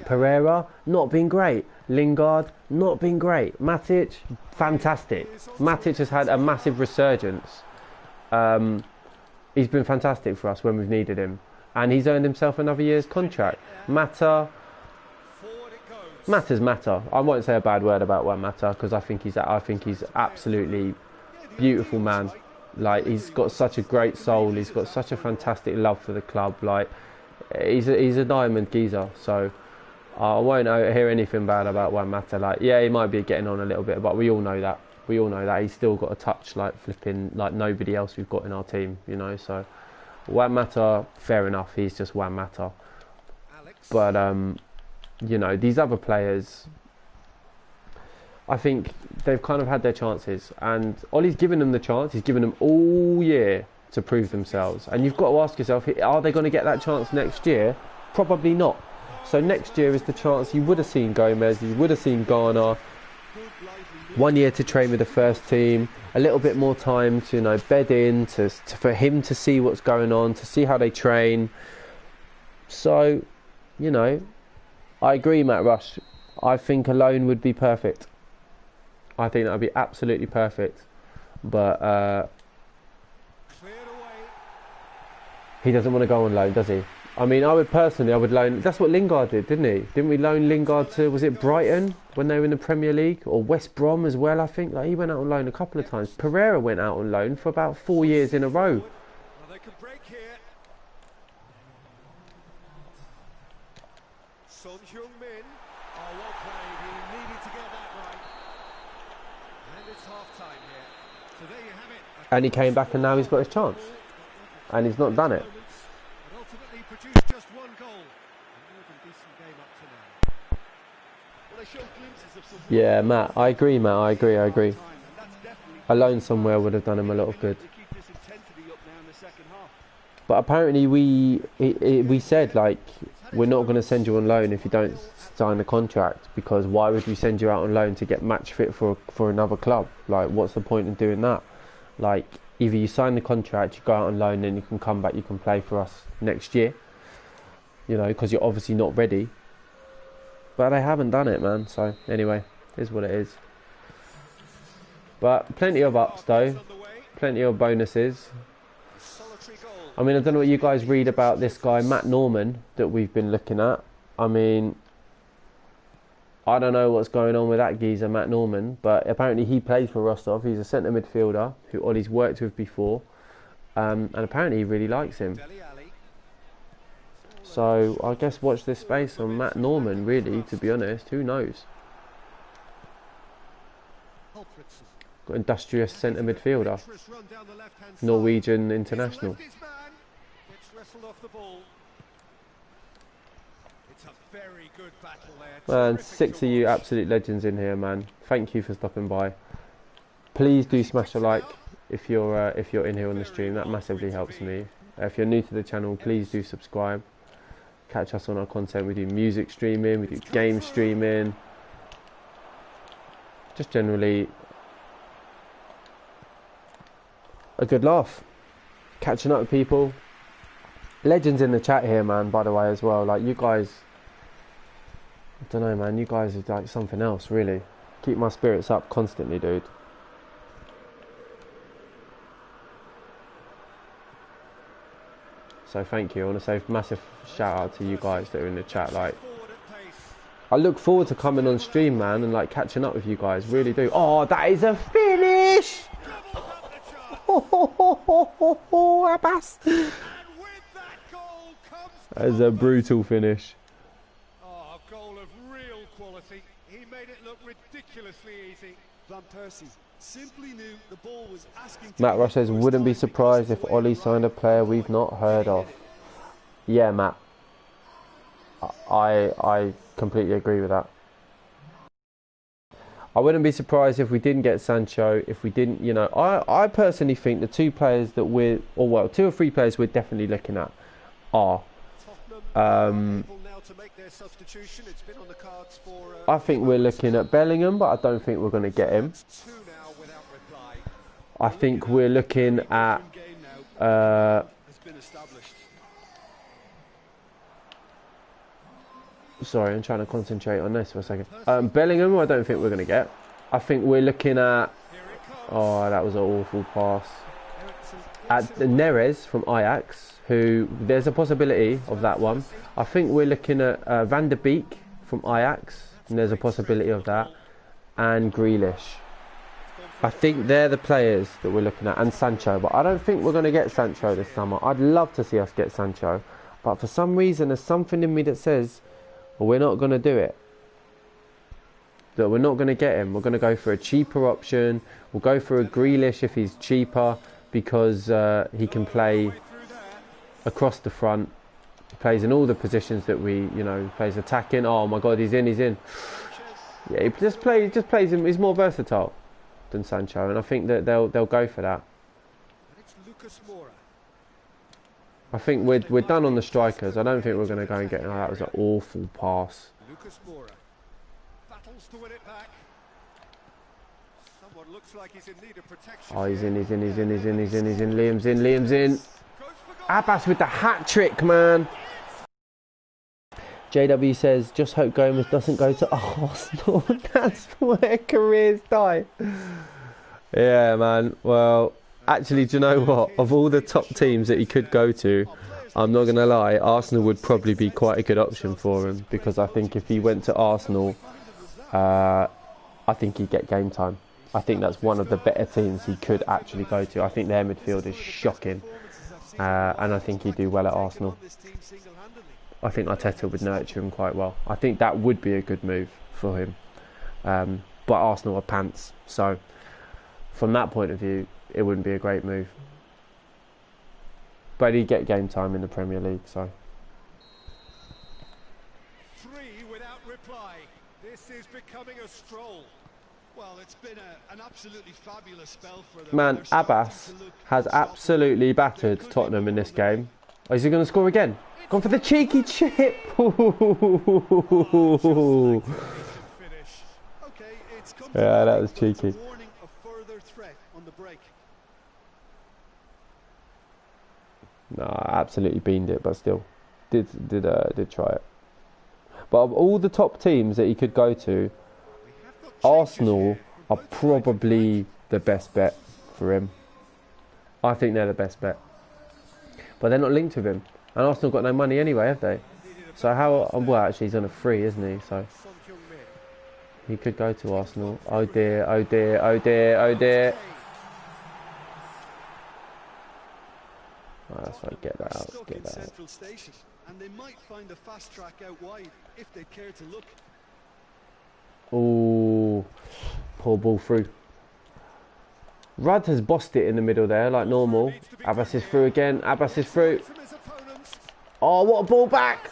Pereira, not been great. Lingard, not been great. Matic, fantastic. Matic has had a massive resurgence. He's been fantastic for us when we've needed him, and he's earned himself another year's contract. Matter. I won't say a bad word about Juan Mata, because I think he's absolutely beautiful man. Like, he's got such a great soul. He's got such a fantastic love for the club. Like, he's a diamond geezer. So I won't hear anything bad about Juan Mata. Like, yeah, he might be getting on a little bit, but we all know that. We all know that he's still got a touch like flipping like nobody else we've got in our team, you know. So Juan Mata, fair enough, he's just Juan Mata. But you know, these other players, I think they've kind of had their chances, and Ollie's given them the chance. He's given them all year to prove themselves, and you've got to ask yourself, are they going to get that chance next year? Probably not. So next year is the chance. You would have seen Gomez, you would have seen Garner. 1 year to train with the first team, a little bit more time to, you know, bed in, for him to see what's going on, to see how they train. So, you know, I agree, Matt Rush. I think a loan would be perfect. I think that would be absolutely perfect. But he doesn't want to go on loan, does he? I mean, I would loan. That's what Lingard did, didn't he? Didn't we loan Lingard to, was it Brighton when they were in the Premier League, or West Brom as well? I think like he went out on loan a couple of times. Pereira went out on loan for about 4 years in a row. Well, they could break here. Son Heung-min. Oh, well played. He needed to get that right. And it's half-time here. So there you have it. And he came back, and now he's got his chance, and he's not done it. Produced just one goal. Decent game up to now. Well, they show glimpses of some. Yeah, Matt, I agree, Matt. I agree. A loan somewhere would have done him a lot of good. But apparently we said, like, we're not going to send you on loan if you don't sign the contract, because why would we send you out on loan to get match fit for another club? Like, what's the point in doing that? Like, either you sign the contract, you go out on loan, then you can come back, you can play for us next year, you know, because you're obviously not ready. But they haven't done it, man. So anyway, here's what it is. But plenty of ups though, plenty of bonuses. I mean, I don't know what you guys read about this guy Matt Norman that we've been looking at. I mean, I don't know what's going on with that geezer Matt Norman, but apparently he plays for Rostov. He's a centre midfielder who Ollie's worked with before, and apparently he really likes him. So I guess watch this space on Matt Norman, really, to be honest. Who knows? Got industrious centre midfielder, Norwegian international. Man, 6 of you absolute legends in here, man. Thank you for stopping by. Please do smash a like if you're in here on the stream. That massively helps me. If you're new to the channel, please do subscribe. Catch us on our content. We do music streaming, we do game streaming. Just generally a good laugh. Catching up with people. Legends in the chat here, man, by the way, as well. Like, you guys I don't know, man. You guys are like something else, really. Keep my spirits up constantly, dude. So thank you. I want to say massive shout out to you guys that are in the chat. Like, I look forward to coming on stream, man, and like catching up with you guys. Really do. Oh, that is a finish! Oh, Abbas! That is a brutal finish. Oh, a goal of real quality. He made it look ridiculously easy. Van Persie simply knew the ball was asking. Matt Rush says, wouldn't be surprised if Ollie signed a player we've not heard of. Yeah, Matt. I completely agree with that. I wouldn't be surprised if we didn't get Sancho, if we didn't, you know, I personally think the two players that we're, or well, two or three players we're definitely looking at are, I think we're looking at Bellingham, but I don't think we're going to get him. I think we're looking at, sorry, I'm trying to concentrate on this for a second. Bellingham, I don't think we're going to get. I think we're looking at... Oh, that was an awful pass. At Neres from Ajax, who... There's a possibility of that one. I think we're looking at Van der Beek from Ajax, and there's a possibility of that. And Grealish. I think they're the players that we're looking at. And Sancho. But I don't think we're going to get Sancho this summer. I'd love to see us get Sancho. But for some reason, there's something in me that says... Well, we're not going to do it. That we're not going to get him. We're going to go for a cheaper option. We'll go for a Grealish if he's cheaper, because he can play across the front. He plays in all the positions that we, you know, plays attacking. Oh my God, he's in. Yeah, he just plays him. He's more versatile than Sancho, and I think that they'll go for that. I think we're done on the strikers. I don't think we're going to go and get... Oh, that was an awful pass. Oh, he's in. Liam's in. Abbas with the hat-trick, man. JW says, just hope Gomez doesn't go to Arsenal. That's where careers die. Yeah, man. Well... Actually, do you know what? Of all the top teams that he could go to, I'm not going to lie, Arsenal would probably be quite a good option for him. Because I think if he went to Arsenal, I think he'd get game time. I think that's one of the better teams he could actually go to. I think their midfield is shocking. And I think he'd do well at Arsenal. I think Arteta would nurture him quite well. I think that would be a good move for him. But Arsenal are pants. So, from that point of view, it wouldn't be a great move. But he'd get game time in the Premier League, so. 3 without reply. This is becoming a stroll. Well, it's been an absolutely fabulous spell for them. Man, Abbas has absolutely battered Tottenham in this game. Oh, is he going to score again? Gone for the cheeky chip. Yeah, that was cheeky. No, I absolutely beamed it, but still did try it. But of all the top teams that he could go to, Arsenal are probably the best bet for him. I think they're the best bet. But they're not linked with him. And Arsenal got no money anyway, have they? So how... Well, actually, he's on a free, isn't he? So he could go to Arsenal. Oh dear, oh dear, oh dear, oh dear. Oh, that's right, get that out, get that out. And they might find a fast track out wide if they care to look. Oh, poor ball through. Rudd has bossed it in the middle there, like normal. Abbas is through again, Abbas is through. Oh, what a ball back!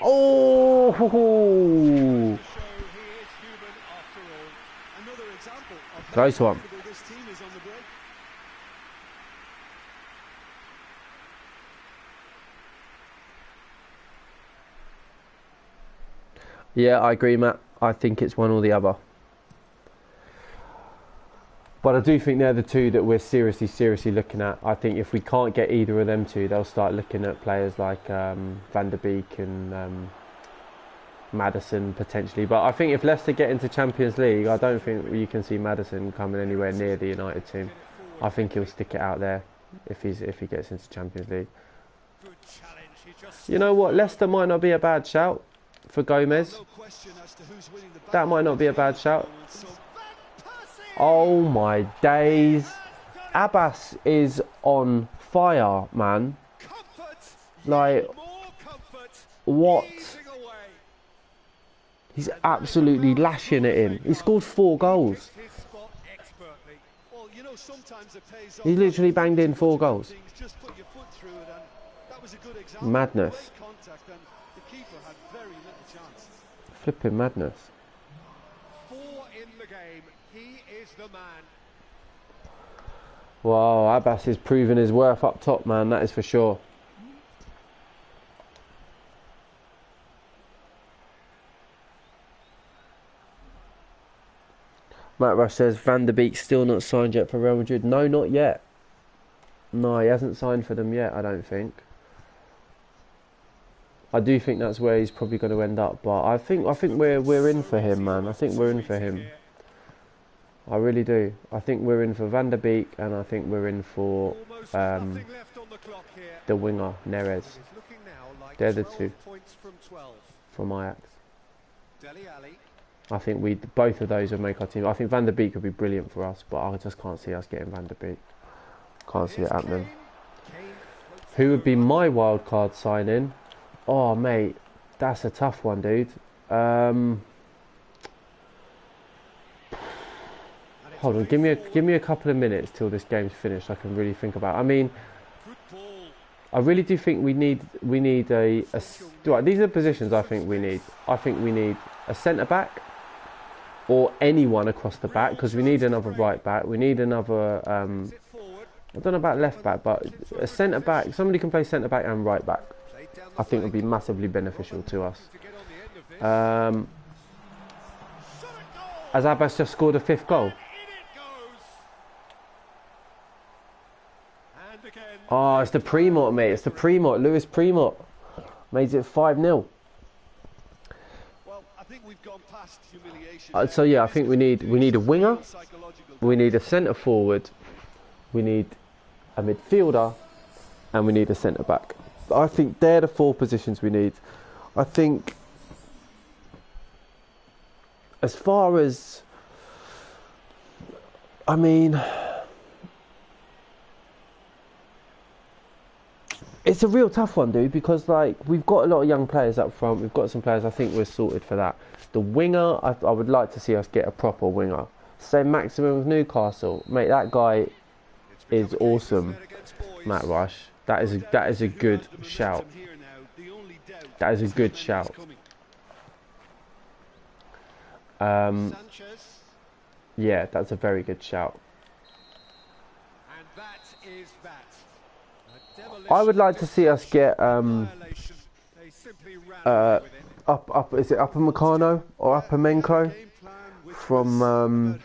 Oh! Close one. Yeah, I agree, Matt. I think it's one or the other. But I do think they're the two that we're seriously looking at. I think if we can't get either of them two, they'll start looking at players like Van der Beek and Maddison potentially. But I think if Leicester get into Champions League, I don't think you can see Maddison coming anywhere near the United team. I think he'll stick it out there if he gets into Champions League. You know what? Leicester might not be a bad shout for Gomez. That might not be a bad shout. Oh my days. Abbas is on fire, man. Like, what? He's absolutely lashing it in. He scored 4 goals. He literally banged in 4 goals. Madness. Flipping madness. 4 in the game. He is the man. Wow, Abbas is proving his worth up top, man. That is for sure. Matt Rush says Van der Beek still not signed yet for Real Madrid. No, not yet. No, he hasn't signed for them yet, I don't think. I do think that's where he's probably going to end up, but I think we're in for him, man. I think we're in for him. I really do. I think we're in for Van der Beek, and I think we're in for the winger, Neres. They're the 2 from Ajax. I think both of those will make our team. I think Van der Beek would be brilliant for us, but I just can't see us getting Van der Beek. Can't see it happening. Who would be my wild card signing? Oh, mate, that's a tough one, dude. Hold on, give me a couple of minutes till this game's finished. I can really think about it. I mean, I really do think we need a right, these are the positions I think we need. I think we need a centre back or anyone across the back, because we need another right back. We need another I don't know about left back, but a centre back. Somebody can play centre back and right back. I think would be massively beneficial to us. Has Abbas just scored a 5th goal? Oh, it's the Premort, mate. It's the Premort. Lewes Premort made it 5-0. Well, I think we've gone past humiliation. So yeah, I think we need a winger. We need a centre forward. We need a midfielder, and we need a centre back. I think they're the 4 positions we need. I think as far as, I mean, it's a real tough one, dude, because like we've got a lot of young players up front. We've got some players. I think we're sorted for that. The winger, I would like to see us get a proper winger. Same Maximum with Newcastle, mate. That guy is awesome. Matt Rush. That is a good shout. That is a good shout. Yeah, that's a very good shout. I would like to see us get is it Upper Meccano or Upper Menko from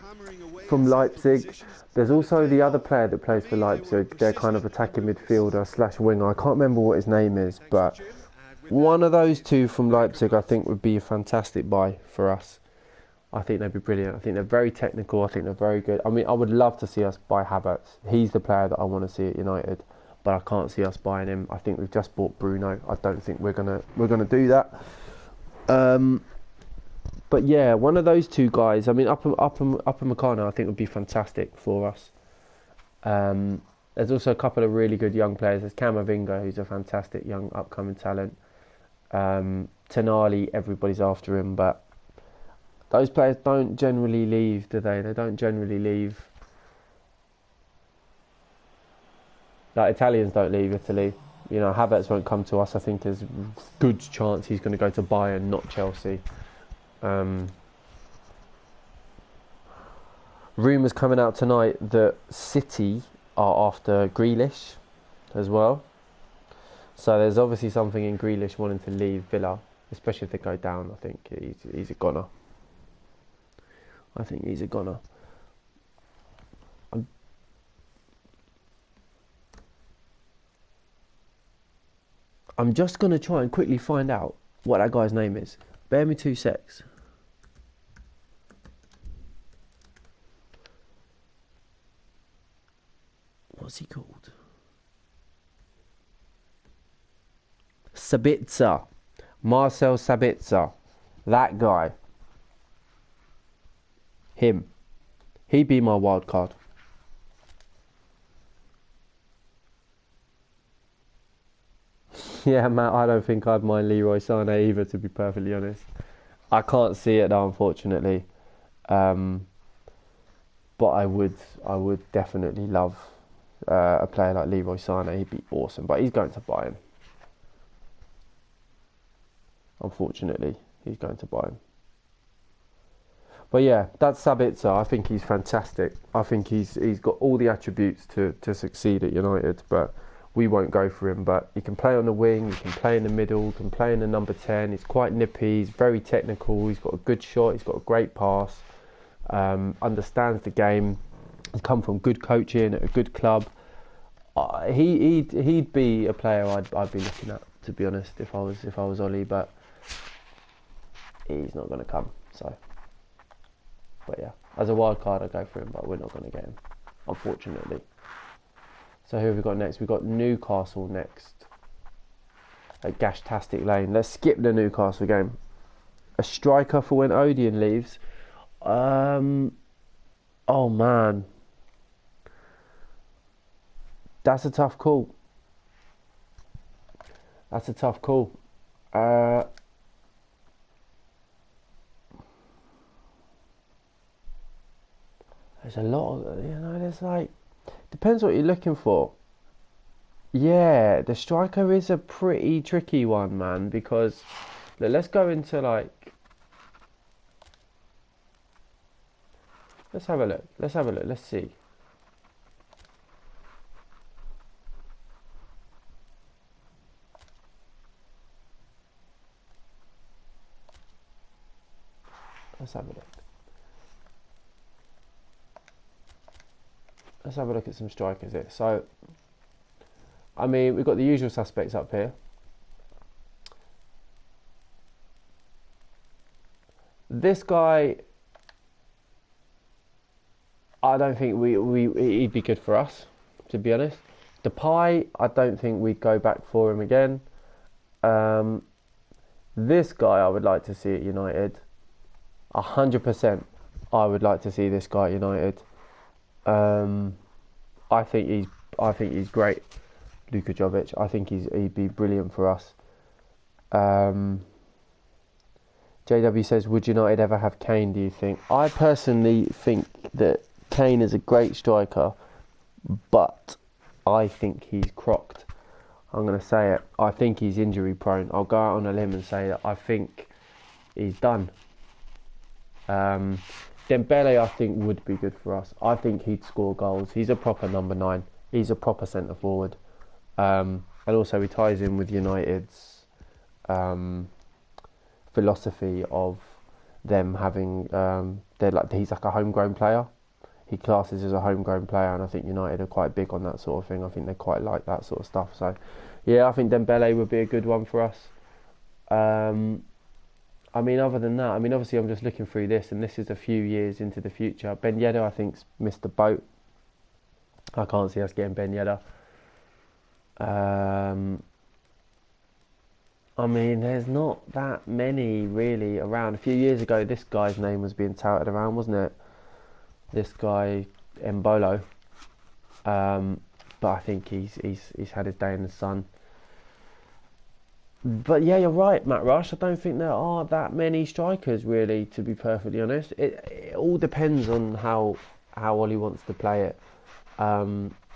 Leipzig. There's also the other player that plays for Leipzig. They're kind of attacking midfielder / winger. I can't remember what his name is, but one of those 2 from Leipzig I think would be a fantastic buy for us. I think they'd be brilliant. I think they're very technical. I think they're very good. I mean, I would love to see us buy Havertz. He's the player that I want to see at United, but I can't see us buying him. I think we've just bought Bruno. I don't think we're gonna do that. But yeah, one of those 2 guys. I mean, Upper Meccano, I think would be fantastic for us. There's also a couple of really good young players. There's Camavinga, who's a fantastic young upcoming talent. Tonali, everybody's after him, but those players don't generally leave, do they? They don't generally leave. Like Italians don't leave Italy. You know, Havertz won't come to us. I think there's a good chance he's going to go to Bayern, not Chelsea. Rumours coming out tonight that City are after Grealish as well. So there's obviously something in Grealish wanting to leave Villa, especially if they go down. I think he's a goner. I think he's a goner. I'm just going to try and quickly find out what that guy's name is. Bear me 2 secs. What's he called? Sabitzer. Marcel Sabitzer. That guy. Him. He'd be my wild card. Yeah, Matt, I don't think I'd mind Leroy Sané either, to be perfectly honest. I can't see it though, unfortunately. But I would definitely love a player like Leroy Sané. He'd be awesome, but he's going to Bayern. Unfortunately, he's going to Bayern. But yeah, that's Sabitzer. I think he's fantastic. I think he's got all the attributes to succeed at United, but we won't go for him. But he can play on the wing, he can play in the middle, he can play in the number 10. He's quite nippy, he's very technical, he's got a good shot, he's got a great pass, understands the game. He's come from good coaching at a good club. He'd be a player I'd be looking at, to be honest, if I was Ollie, but he's not going to come. So, but yeah, as a wild card, I'd go for him, but we're not going to get him, unfortunately. So who have we got next? We've got Newcastle next at Gashtastic Lane. Let's skip the Newcastle game. A striker for when Odeon leaves. Oh man, that's a tough call. There's a lot of, there's like, depends what you're looking for. Yeah, the striker is a pretty tricky one, man, because let's go into like, let's have a look, let's see. Let's have a look. Let's have a look at some strikers here. So, I mean, we've got the usual suspects up here. This guy, I don't think he'd be good for us, to be honest. Depay, I don't think we'd go back for him again. This guy I would like to see at United. 100% I would like to see this guy at United. I think he's great, Luka Jovic. I think he'd be brilliant for us. JW says, would United ever have Kane, do you think? I personally think that Kane is a great striker, but I think he's crocked. I'm going to say it. I think he's injury prone. I'll go out on a limb and say that I think he's done. Dembele, I think, would be good for us. I think he'd score goals. He's a proper number 9. He's a proper centre forward. And also he ties in with United's philosophy of them having, he's like a homegrown player. He classes as a homegrown player, and I think United are quite big on that sort of thing. I think they quite like that sort of stuff. So, yeah, I think Dembele would be a good one for us. I mean, other than that, I mean, obviously I'm just looking through this, and this is a few years into the future. Ben Yedder, I think's missed the boat. I can't see us getting Ben Yedder. I mean, there's not that many really around. A few years ago, this guy's name was being touted around, wasn't it? This guy, Mbolo. But I think he's had his day in the sun. But yeah, you're right, Matt Rush. I don't think there are that many strikers, really, to be perfectly honest. It all depends on how Ollie wants to play it.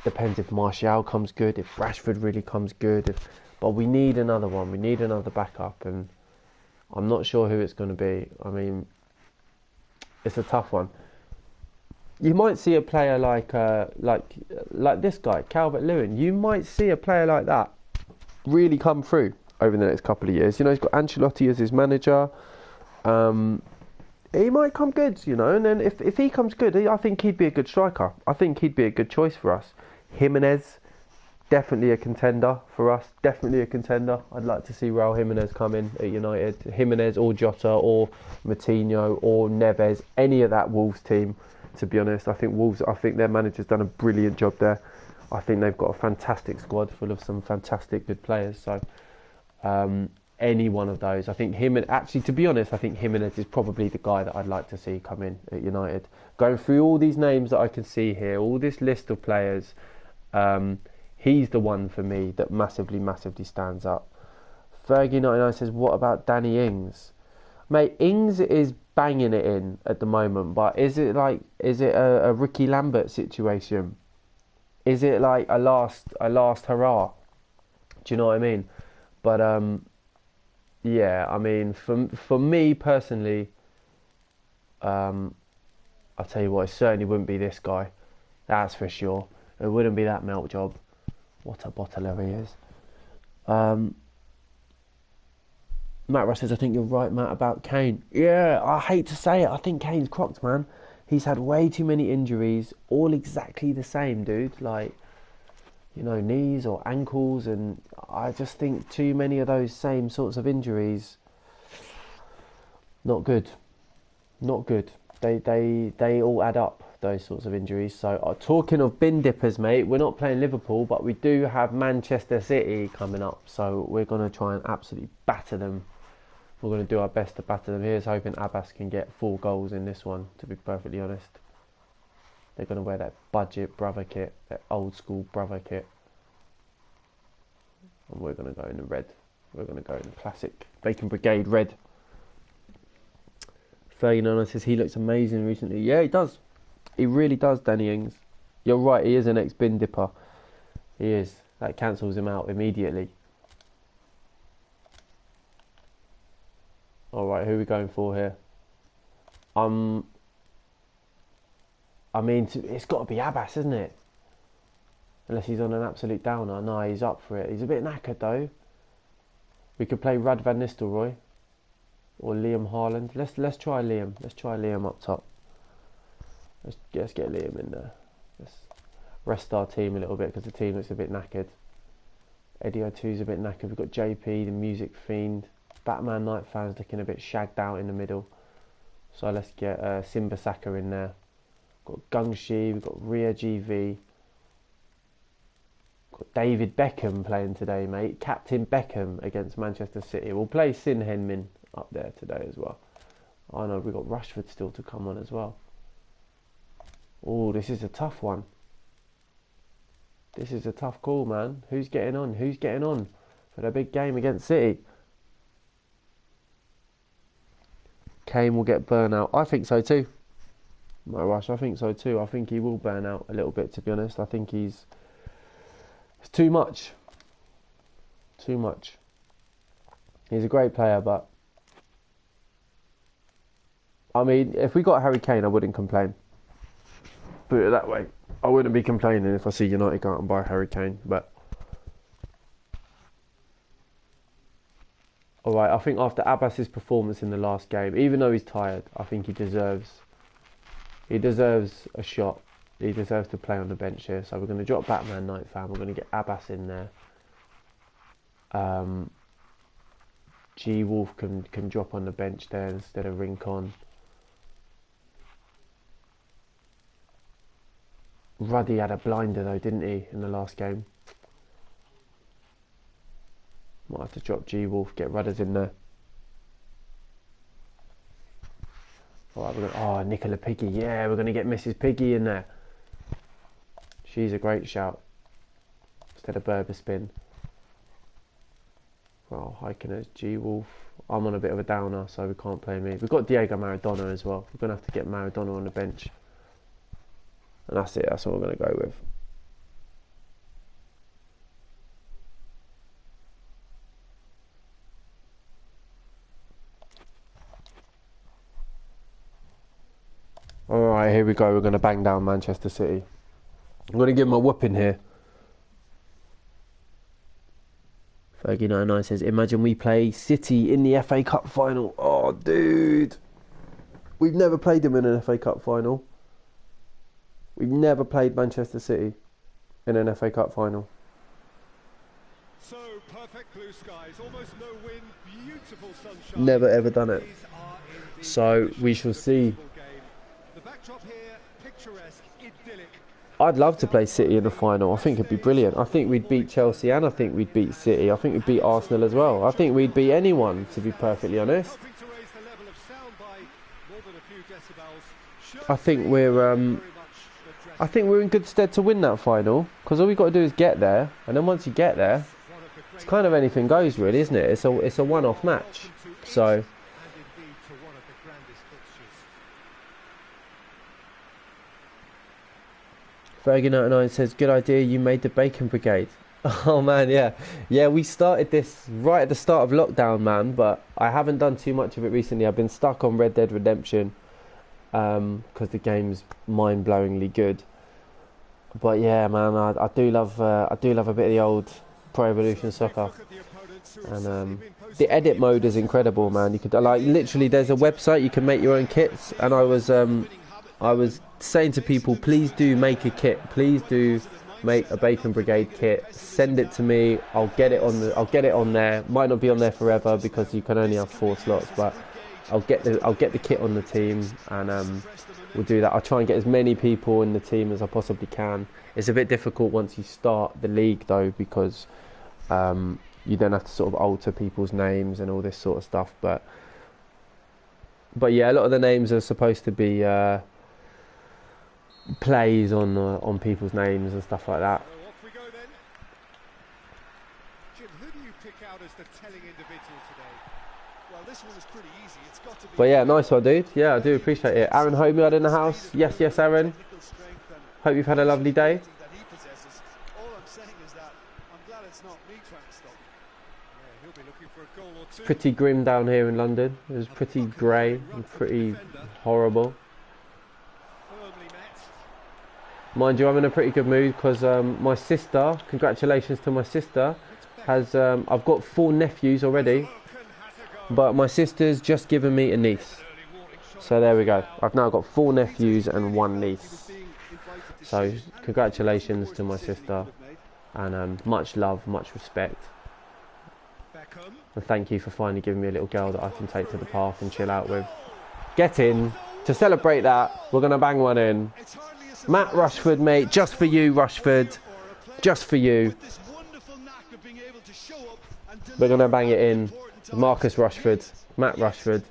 Depends if Martial comes good, if Rashford really comes good. But we need another one. We need another backup, and I'm not sure who it's going to be. I mean, it's a tough one. You might see a player like this guy, Calvert-Lewin. You might see a player like that really come through over the next couple of years. You know, he's got Ancelotti as his manager. He might come good, you know, and then if he comes good, I think he'd be a good striker. I think he'd be a good choice for us. Jimenez, definitely a contender for us. Definitely a contender. I'd like to see Raul Jimenez come in at United. Jimenez or Jota or Moutinho or Neves. Any of that Wolves team, to be honest. I think their manager's done a brilliant job there. I think they've got a fantastic squad full of some fantastic good players. So any one of those. I think actually, to be honest, I think Jimenez is probably the guy that I'd like to see come in at United. Going through all these names that I can see here, all this list of players, he's the one for me that massively massively stands up. Fergie99 says, what about Danny Ings? Mate, Ings is banging it in at the moment, but is it a Ricky Lambert situation? Is it like a last hurrah? Do you know what I mean? But yeah, I mean, for me personally, I'll tell you what, it certainly wouldn't be this guy. That's for sure. It wouldn't be that melt job. What a bottler he is. Matt Russ says, I think you're right, Matt, about Kane. Yeah, I hate to say it. I think Kane's crocked, man. He's had way too many injuries, all exactly the same, dude. Like, you know, knees or ankles, and I just think too many of those same sorts of injuries, not good. Not good. They all add up, those sorts of injuries. So talking of bin dippers, mate, we're not playing Liverpool, but we do have Manchester City coming up, so we're going to try and absolutely batter them. We're going to do our best to batter them. Here's hoping Abbas can get 4 goals in this one, to be perfectly honest. They're going to wear that budget brother kit, that old school brother kit. And we're going to go in the red. We're going to go in the classic Bacon Brigade red. 39 says he looks amazing recently. Yeah, he does. He really does, Danny Ings. You're right, he is an ex-bin dipper. He is. That cancels him out immediately. Alright, who are we going for here? I mean, it's got to be Abbas, isn't it? Unless he's on an absolute downer. No, he's up for it. He's a bit knackered, though. We could play Rad van Nistelrooy. Or Liam Haaland. Let's try Liam. Let's try Liam up top. Let's get Liam in there. Let's rest our team a little bit because the team looks a bit knackered. Eddie O2's a bit knackered. We've got JP, the music fiend. Batman Night fans looking a bit shagged out in the middle. So let's get Simba Saka in there. We've got Gungshi, we've got Ria GV. Got David Beckham playing today, mate. Captain Beckham against Manchester City. We'll play Sin Henmin up there today as well. I know we've got Rashford still to come on as well. Oh, this is a tough one. This is a tough call, man. Who's getting on? Who's getting on for the big game against City? Kane will get burnout. I think so too. No rush. I think so too. I think he will burn out a little bit, to be honest. I think it's too much. Too much. He's a great player, but I mean, if we got Harry Kane, I wouldn't complain. Put it that way. I wouldn't be complaining if I see United go out and buy Harry Kane, but alright, I think after Abbas's performance in the last game, even though he's tired, I think he deserves a shot. He deserves to play on the bench here. So we're going to drop Batman Night Fan. We're going to get Abbas in there. G Wolf can drop on the bench there instead of Rincon. Ruddy had a blinder though, didn't he, in the last game? Might have to drop G Wolf, get Rudders in there. Alright, Nicola Piggy. Yeah, we're going to get Mrs. Piggy in there. She's a great shout. Instead of Berber Spin. Well, hiking as G Wolf. I'm on a bit of a downer, so we can't play me. We've got Diego Maradona as well. We're going to have to get Maradona on the bench. And that's it. That's what we're going to go with. Alright, here we go. We're going to bang down Manchester City. I'm going to give them a whooping here. Fergie99 says, imagine we play City in the FA Cup final. Oh, dude. We've never played them in an FA Cup final. We've never played Manchester City in an FA Cup final. So perfect blue skies, almost no wind, beautiful sunshine. Never ever done it. So we shall see. The backdrop here, picturesque, idyllic. I'd love to play City in the final. I think it'd be brilliant. I think we'd beat Chelsea and I think we'd beat City. I think we'd beat Arsenal as well. I think we'd beat anyone, to be perfectly honest. I think we're in good stead to win that final, because all we've got to do is get there, and then once you get there, it's kind of anything goes, really, isn't it? It's a one-off match. So Fergie99 says, good idea, you made the Bacon Brigade. Oh man, yeah, we started this right at the start of lockdown, man, but I haven't done too much of it recently. I've been stuck on Red Dead Redemption because the game's mind-blowingly good. But yeah, man, I do love a bit of the old Pro Evolution Soccer, and the edit mode is incredible, man. You could literally, there's a website you can make your own kits, and I was saying to people, please do make a kit, please do make a Bacon Brigade kit, send it to me, I'll get it on there. Might not be on there forever because you can only have 4 slots, but I'll get the kit on the team, and we'll do that. I'll try and get as many people in the team as I possibly can. It's a bit difficult once you start the league though, because you then have to sort of alter people's names and all this sort of stuff, but yeah, a lot of the names are supposed to be plays on people's names and stuff like that. So off we go then. Jim, who do you pick out as the telling individual today? Well, this one is pretty easy. It's got to be. But yeah, nice one, dude. Yeah, I do appreciate it. Aaron Homeyard in the house. Yes, Aaron. Hope you've had a lovely day. All I'm saying is that I'm glad it's not me trying to stop. Yeah, he'll be looking for a goal or two. Pretty grim down here in London. It was pretty grey and pretty horrible. Mind you, I'm in a pretty good mood because my sister, congratulations to my sister, has I've got 4 nephews already, but my sister's just given me a niece. So there we go. I've now got 4 nephews and 1 niece. So congratulations to my sister, and much love, much respect. And thank you for finally giving me a little girl that I can take to the park and chill out with. Get in. To celebrate that, we're going to bang one in. Matt Rushford, mate, just for you, Rushford. Just for you. We're going to bang it in. Marcus Rashford, Matt Rushford.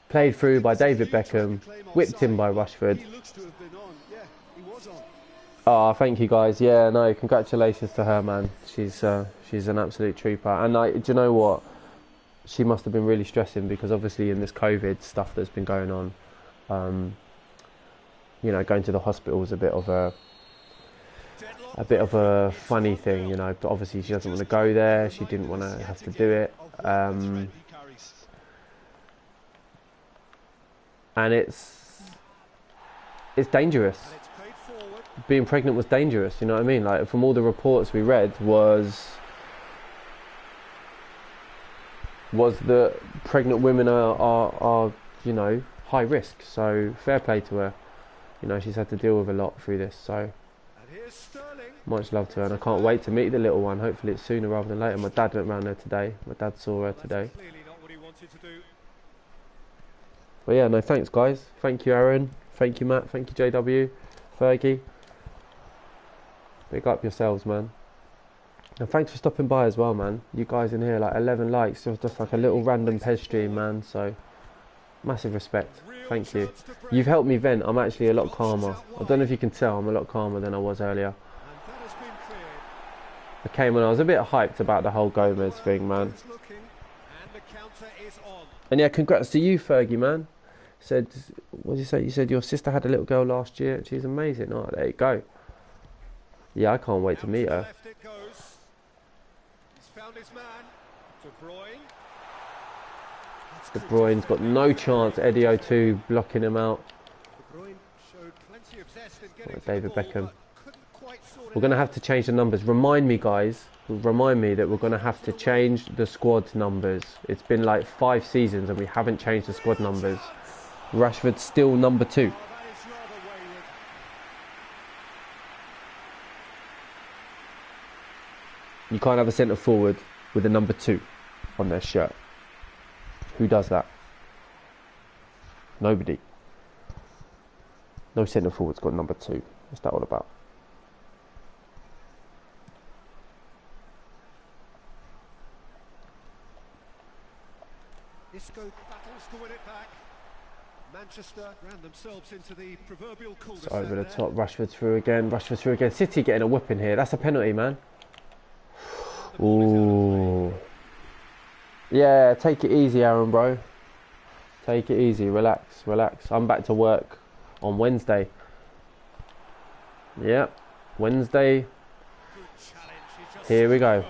Played through by David Beckham. Whipped in by Rushford. Oh, thank you guys. Yeah, no, congratulations to her, man. She's an absolute trooper. And do you know what? She must have been really stressing, because obviously in this COVID stuff that's been going on, you know, going to the hospital is a bit of a funny thing, you know. But obviously she doesn't want to go there. She didn't want to have to do it, and it's dangerous. Being pregnant was dangerous, you know what I mean? Like, from all the reports we read, was that pregnant women are you know, high risk. So fair play to her. You know, she's had to deal with a lot through this, so much love to her, and I can't wait to meet the little one. Hopefully it's sooner rather than later. My dad went round there today. My dad saw her today. But yeah, no, thanks guys. Thank you, Aaron. Thank you, Matt. Thank you, JW. Fergie. Big up yourselves, man. And thanks for stopping by as well, man. You guys in here, like 11 likes. It was just like a little random Pez stream, man. So massive respect. Thank you. You've helped me vent. I'm actually a lot calmer. I don't know if you can tell, I'm a lot calmer than I was earlier. I came on, I was a bit hyped about the whole Gomez thing, man. And yeah, congrats to you, Fergie, man. Said, what did you say? You said your sister had a little girl last year. She's amazing. Oh, there you go. Yeah, I can't wait to meet her. De Bruyne's got no chance. Eddie O2 blocking him out. David Beckham. We're going to have to change the numbers. Remind me, guys. Remind me that we're going to have to change the squad numbers. It's been like 5 seasons and we haven't changed the squad numbers. Rashford's still number 2. You can't have a centre forward with a number 2 on their shirt. Who does that? Nobody. No centre forward's got number 2. What's that all about? Isco battles to win it back. Manchester ran themselves into the proverbial cul-de-sac. Over the top, Rashford through again, Rashford through again. City getting a whipping here. That's a penalty, man. Ooh. Yeah, take it easy, Aaron, bro. Take it easy, relax, relax. I'm back to work on Wednesday. Yep, Wednesday. Here we go.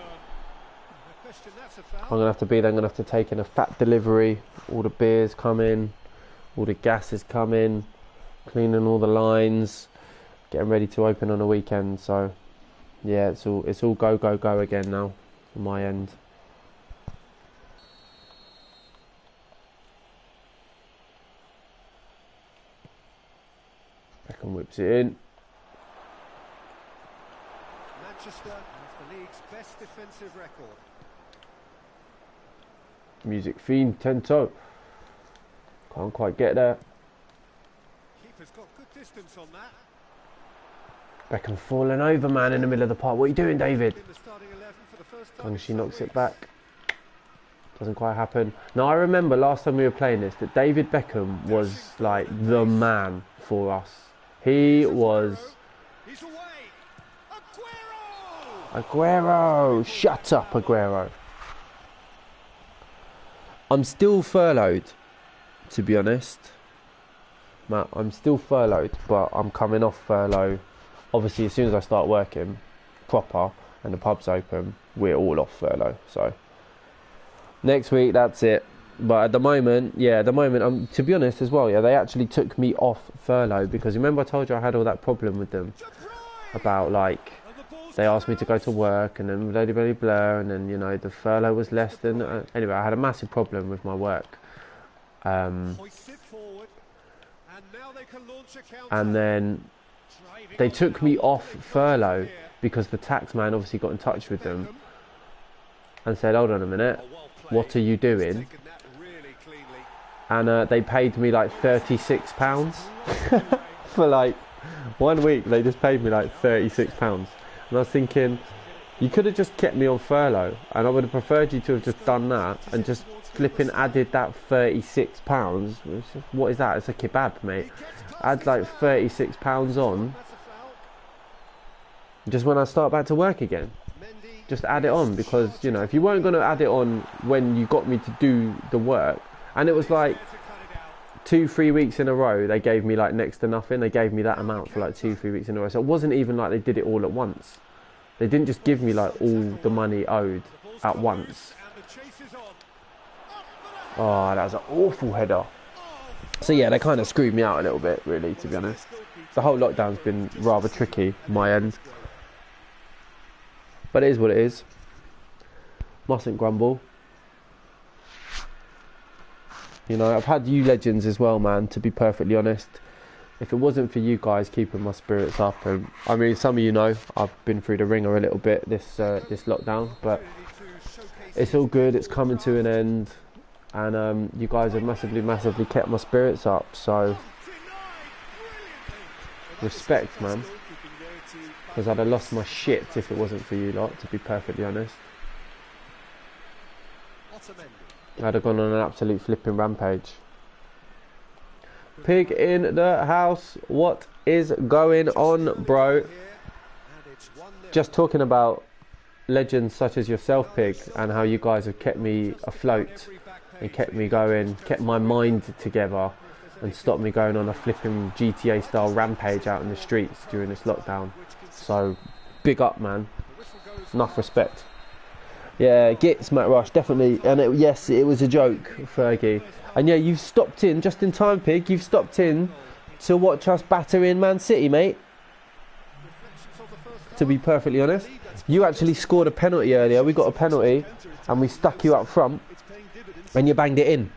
I'm going to have to be there. I'm going to have to take in a fat delivery. All the beers come in. All the gas is coming. Cleaning all the lines. Getting ready to open on a weekend. So, yeah, it's all go, go, go again now on my end. Beckham whips it in. Manchester has the league's best defensive record. Music fiend, 10-toe. Can't quite get there. Keeper's got good distance on that. Beckham falling over, man, in the middle of the park. What are you doing, David? In the starting 11 for the first time. And she knocks it back. Doesn't quite happen. Now, I remember last time we were playing this that David Beckham was like the man for us. He was. He's away. Aguero! Aguero! Shut up, Aguero. I'm still furloughed, to be honest. Matt, I'm still furloughed, but I'm coming off furlough. Obviously, as soon as I start working proper and the pub's open, we're all off furlough. So next week, that's it. But at the moment, to be honest as well, yeah, they actually took me off furlough because remember I told you I had all that problem with them about like they asked me to go to work and then blah blah blah, and then you know the furlough was less than anyway. I had a massive problem with my work, and then they took me off furlough because the tax man obviously got in touch with them and said, "Hold on a minute, what are you doing?" And they paid me like £36 for like 1 week. They just paid me like £36. And I was thinking, you could have just kept me on furlough, and I would have preferred you to have just done that and just flipping added that £36. What is that? It's a kebab, mate. Add like £36 on just when I start back to work again. Just add it on, because you know if you weren't going to add it on when you got me to do the work, and it was like 2-3 weeks in a row they gave me like next to nothing. They gave me that amount for like 2-3 weeks in a row, so it wasn't even like they did it all at once. They didn't just give me like all the money owed at once. Oh, that was an awful header. So yeah, they kind of screwed me out a little bit, really, to be honest. The whole lockdown's been rather tricky on my end, but it is what it is. Mustn't grumble. You know, I've had you legends as well, man, to be perfectly honest. If it wasn't for you guys keeping my spirits up, and I mean, some of you know, I've been through the ringer a little bit this lockdown, but it's all good, it's coming to an end, and you guys have massively kept my spirits up, so respect, man, because I'd have lost my shit if it wasn't for you lot, to be perfectly honest. I'd have gone on an absolute flipping rampage. Pig in the house, what is going on, bro? Just talking about legends such as yourself, Pig, and how you guys have kept me afloat and kept me going, kept my mind together, and stopped me going on a flipping GTA style rampage out in the streets during this lockdown. So big up, man. Enough respect. Yeah, gits, Matt Rush, definitely. And yes, it was a joke, Fergie. And yeah, you've stopped in just in time, Pig. You've stopped in to watch us batter in Man City, mate. To be perfectly honest, you actually scored a penalty earlier. We got a penalty and we stuck you up front and you banged it in.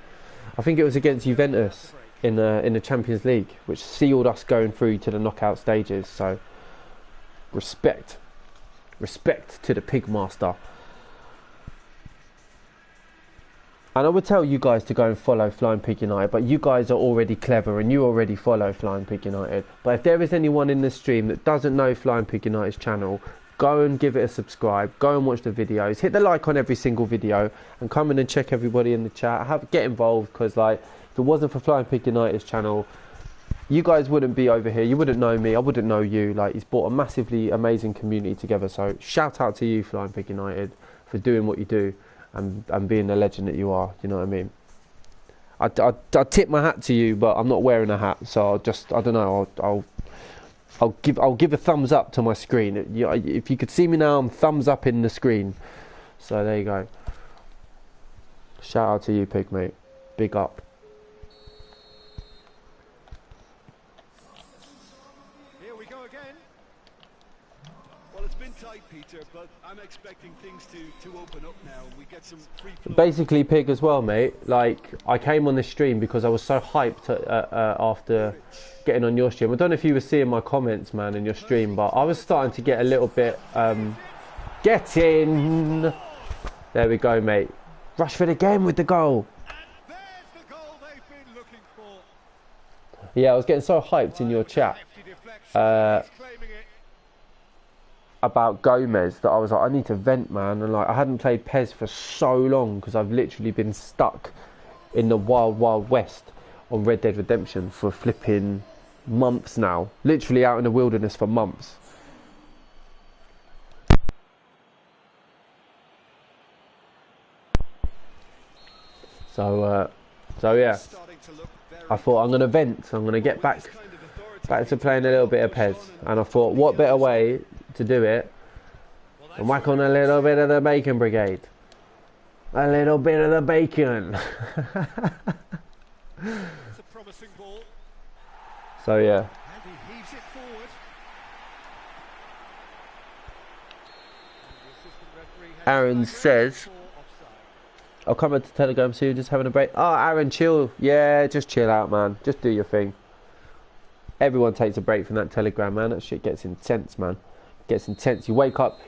I think it was against Juventus in the Champions League, which sealed us going through to the knockout stages. So respect. Respect to the Pigmaster. And I would tell you guys to go and follow Flying Pig United, but you guys are already clever and you already follow Flying Pig United. But if there is anyone in the stream that doesn't know Flying Pig United's channel, go and give it a subscribe, go and watch the videos, hit the like on every single video, and come in and check everybody in the chat. Get involved, because like, if it wasn't for Flying Pig United's channel, you guys wouldn't be over here, you wouldn't know me, I wouldn't know you. Like, he's brought a massively amazing community together, so shout out to you, Flying Pig United, for doing what you do and being the legend that you are, you know what I mean? I tip my hat to you, but I'm not wearing a hat, so I don't know, I'll give a thumbs up to my screen. If you could see me now, I'm thumbs up in the screen. So there you go. Shout out to you, Pig, mate. Big up. Here we go again. Well, it's been tight, Peter, but I'm expecting things to open up now. We get some free flow. Basically, Pig, as well, mate. Like, I came on this stream because I was so hyped after getting on your stream. I don't know if you were seeing my comments, man, in your stream, but I was starting to get a little bit get in. There we go, mate. Rushford again with the goal. And there's the goal they've been looking for. Yeah, I was getting so hyped in your chat about Gomez that I was like, I need to vent, man. And like, I hadn't played PES for so long because I've literally been stuck in the wild west on Red Dead Redemption for flipping months now, literally out in the wilderness for months. So yeah, I thought I'm gonna vent. I'm gonna get back to playing a little bit of PES, and I thought, what better way to do it and whack on a little bit of the bacon brigade, a little bit of the bacon. It's a promising ball. So yeah. And he heaves it forward. Aaron says, I'll come into Telegram soon, just having a break. Oh, Aaron, chill. Yeah, just chill out, man. Just do your thing. Everyone takes a break from that Telegram, man. That shit gets intense, man. Gets intense. You wake up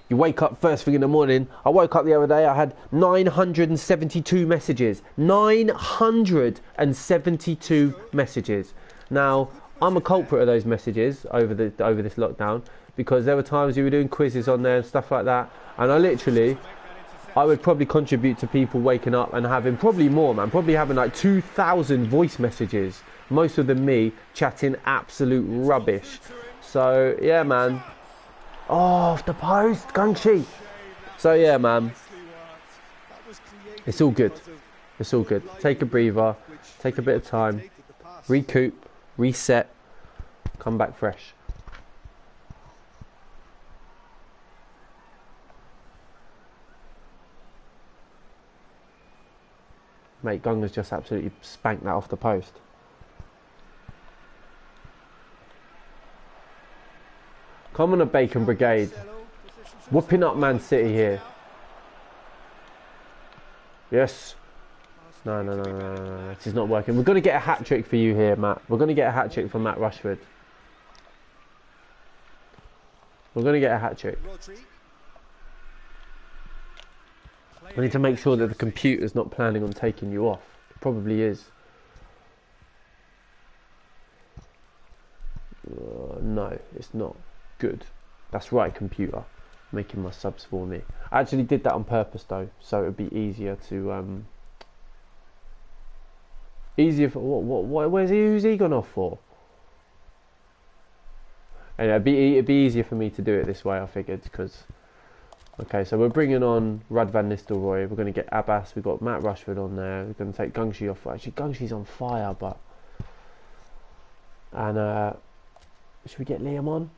first thing in the morning. I woke up the other day, I had 972 messages. 972 messages. Now, I'm a culprit of those messages over this lockdown, because there were times you were doing quizzes on there and stuff like that, and I would probably contribute to people waking up and having probably more, man, probably having like 2,000 voice messages, most of them me chatting absolute rubbish. So yeah, man. Oh, off the post, Gunshi. So yeah, man, it's all good. It's all good. Take a breather, take a bit of time, recoup, reset, come back fresh. Mate, Gunga's just absolutely spanked that off the post. Come on, a Bacon Brigade. Whooping up Man City here. Yes. No. This is not working. We're going to get a hat-trick for you here, Matt. We're going to get a hat-trick for Matt Rushford. We're going to get a hat-trick. We need to make sure that the computer's not planning on taking you off. It probably is. No, it's not. Good. That's right, computer. Making my subs for me. I actually did that on purpose though, so it would be easier to easier for who's he gone off for? Anyway, it'd be easier for me to do it this way, I figured, because okay, so we're bringing on Ruud van Nistelrooy, we're going to get Abbas, we've got Matt Rushford on there, we're going to take Gungshi off. Actually, Gungshi's on fire, but and should we get Liam on?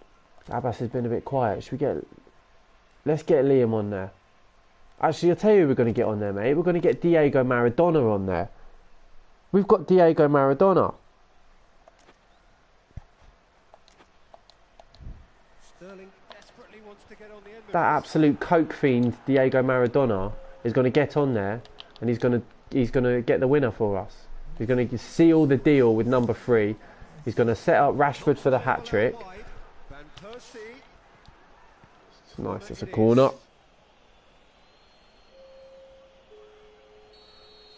Abbas has been a bit quiet. Let's get Liam on there. Actually, I'll tell you who we're going to get on there, mate. We're going to get Diego Maradona on there. We've got Diego Maradona. Sterling desperately wants to get on the end of That absolute coke fiend Diego Maradona is going to get on there, and he's going to get the winner for us. He's going to seal the deal with number 3. He's going to set up Rashford for the hat trick. It's nice, it's a corner.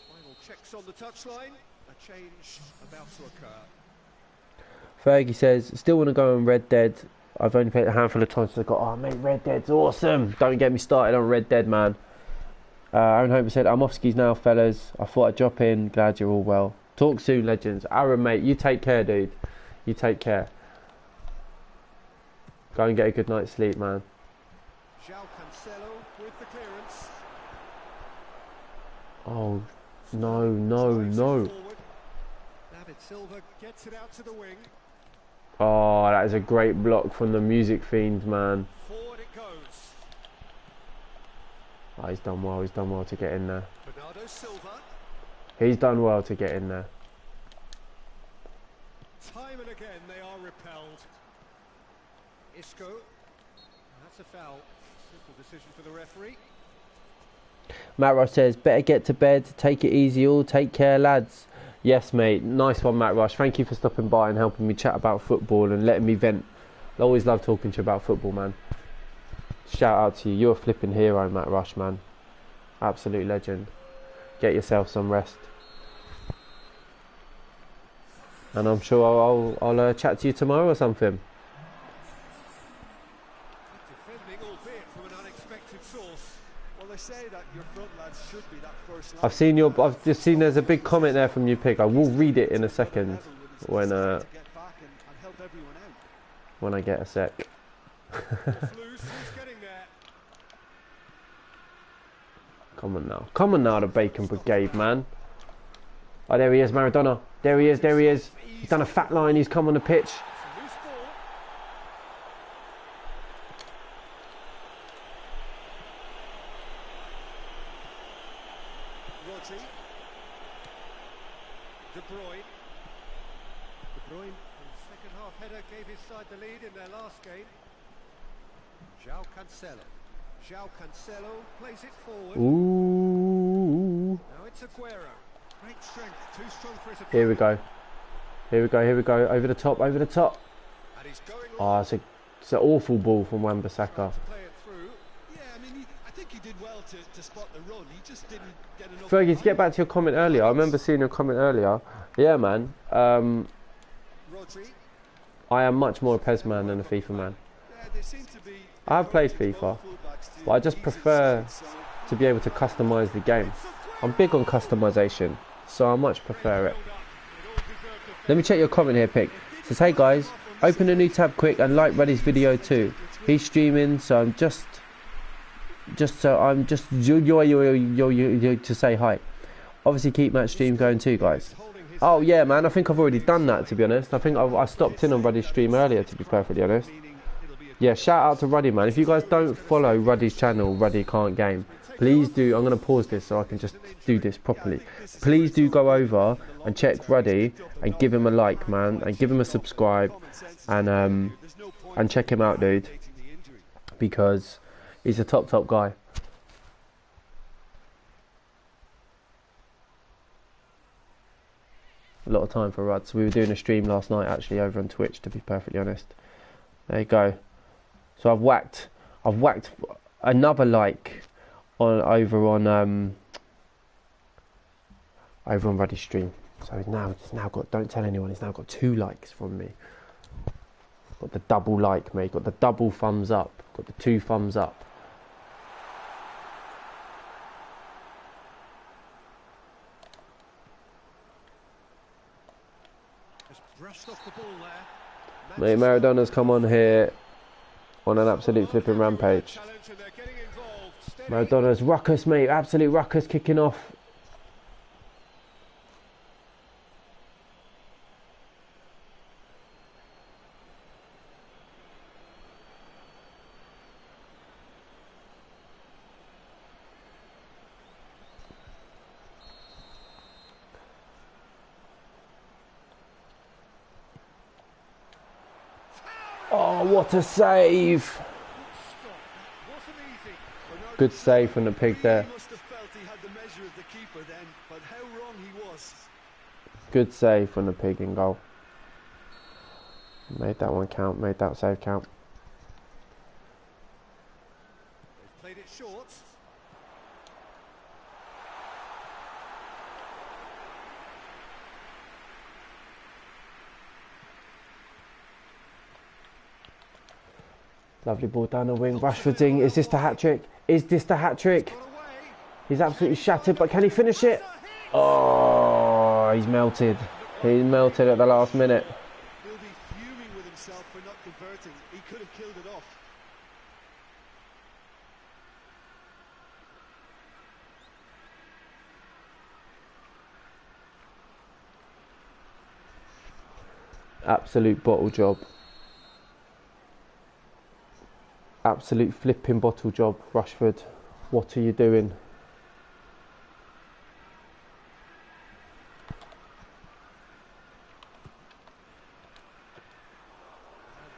Final checks on the touchline. A change about to occur. Fergie says, still want to go on Red Dead. I've only played a handful of times, so I got, oh mate, Red Dead's awesome. Don't get me started on Red Dead, man. Aaron Hope said, I'm off skis now, fellas. I thought I'd drop in. Glad you're all well. Talk soon, legends. Aaron, mate, you take care, dude. You take care. Go and get a good night's sleep, man. Oh, no, no, no. Oh, that is a great block from the music fiends, man. Oh, he's done well to get in there. He's done well to get in there. Time and again they are repelled. Isco, that's a foul. Simple decision for the referee. Matt Rush says, better get to bed, take it easy all, take care lads. Yes mate, nice one Matt Rush. Thank you for stopping by and helping me chat about football and letting me vent. I always love talking to you about football, man. Shout out to you, you're a flipping hero, Matt Rush, man. Absolute legend. Get yourself some rest. And I'm sure I'll chat to you tomorrow or something. Defending, albeit from an unexpected source. Well, they say that your front lads should be that first line. I've just seen there's a big comment there from you, Pig. I will read it in a second when I get a sec. Come on now, the Bacon Brigade, man. Oh, there he is, Maradona. There he is. He's done a fat line, he's come on the pitch. Rodri. De Bruyne. Second half header gave his side the lead in their last game. João Cancelo plays it forward. Ooh. Now it's Aguero. Great strength, too strong for his opponent. Here we go. Over the top. And he's going Oh, it's an awful ball from Wan-Bissaka. to play it through. Yeah, I mean, I think he did well to spot the run. He just didn't get enough. Fergie, to get back to your comment earlier, I remember seeing your comment earlier. Yeah, man. Rodri. I am much more a PES man than a FIFA man. Yeah, they seem to be. I have played FIFA, but I just prefer to be able to customise the game. I'm big on customisation, so I much prefer it. Let me check your comment here, Pick. It says, hey guys, open a new tab quick and like Ruddy's video too. He's streaming, so I'm just to say hi. Obviously keep Matt's stream going too, guys. Oh yeah, man, I think I've already done that, to be honest. I think I stopped in on Ruddy's stream earlier, to be perfectly honest. Yeah, shout out to Ruddy, man. If you guys don't follow Ruddy's channel, Ruddy Can't Game, please do. I'm going to pause this so I can just do this properly. Please do go over and check Ruddy and give him a like, man, and give him a subscribe, and check him out, dude, because he's a top guy. A lot of time for Rud. So we were doing a stream last night actually over on Twitch, to be perfectly honest. There you go. So I've whacked another like over on Ruddy's stream. So he's now got, don't tell anyone, he's now got 2 likes from me. Got the double like, mate. Got the double thumbs up. Got the 2 thumbs up. Just brushed off the ball there. Mate, Maradona's come on here on an absolute flipping rampage. Maradona's ruckus, mate. Absolute ruckus kicking off. Oh, what a save! Good save from the Pig there. He must have felt he had the measure of the keeper then, but how wrong he was. Good save from the Pig in goal. Made that one count, made that save count. short. Lovely ball down the wing. Rashford's in. Is this the hat-trick? Is this the hat-trick? He's absolutely shattered, but can he finish it? Oh, he's melted. He's melted at the last minute. He'll be fuming with himself for not converting. He could have killed it off. Absolute bottle job. Absolute flipping bottle job, Rashford. What are you doing? And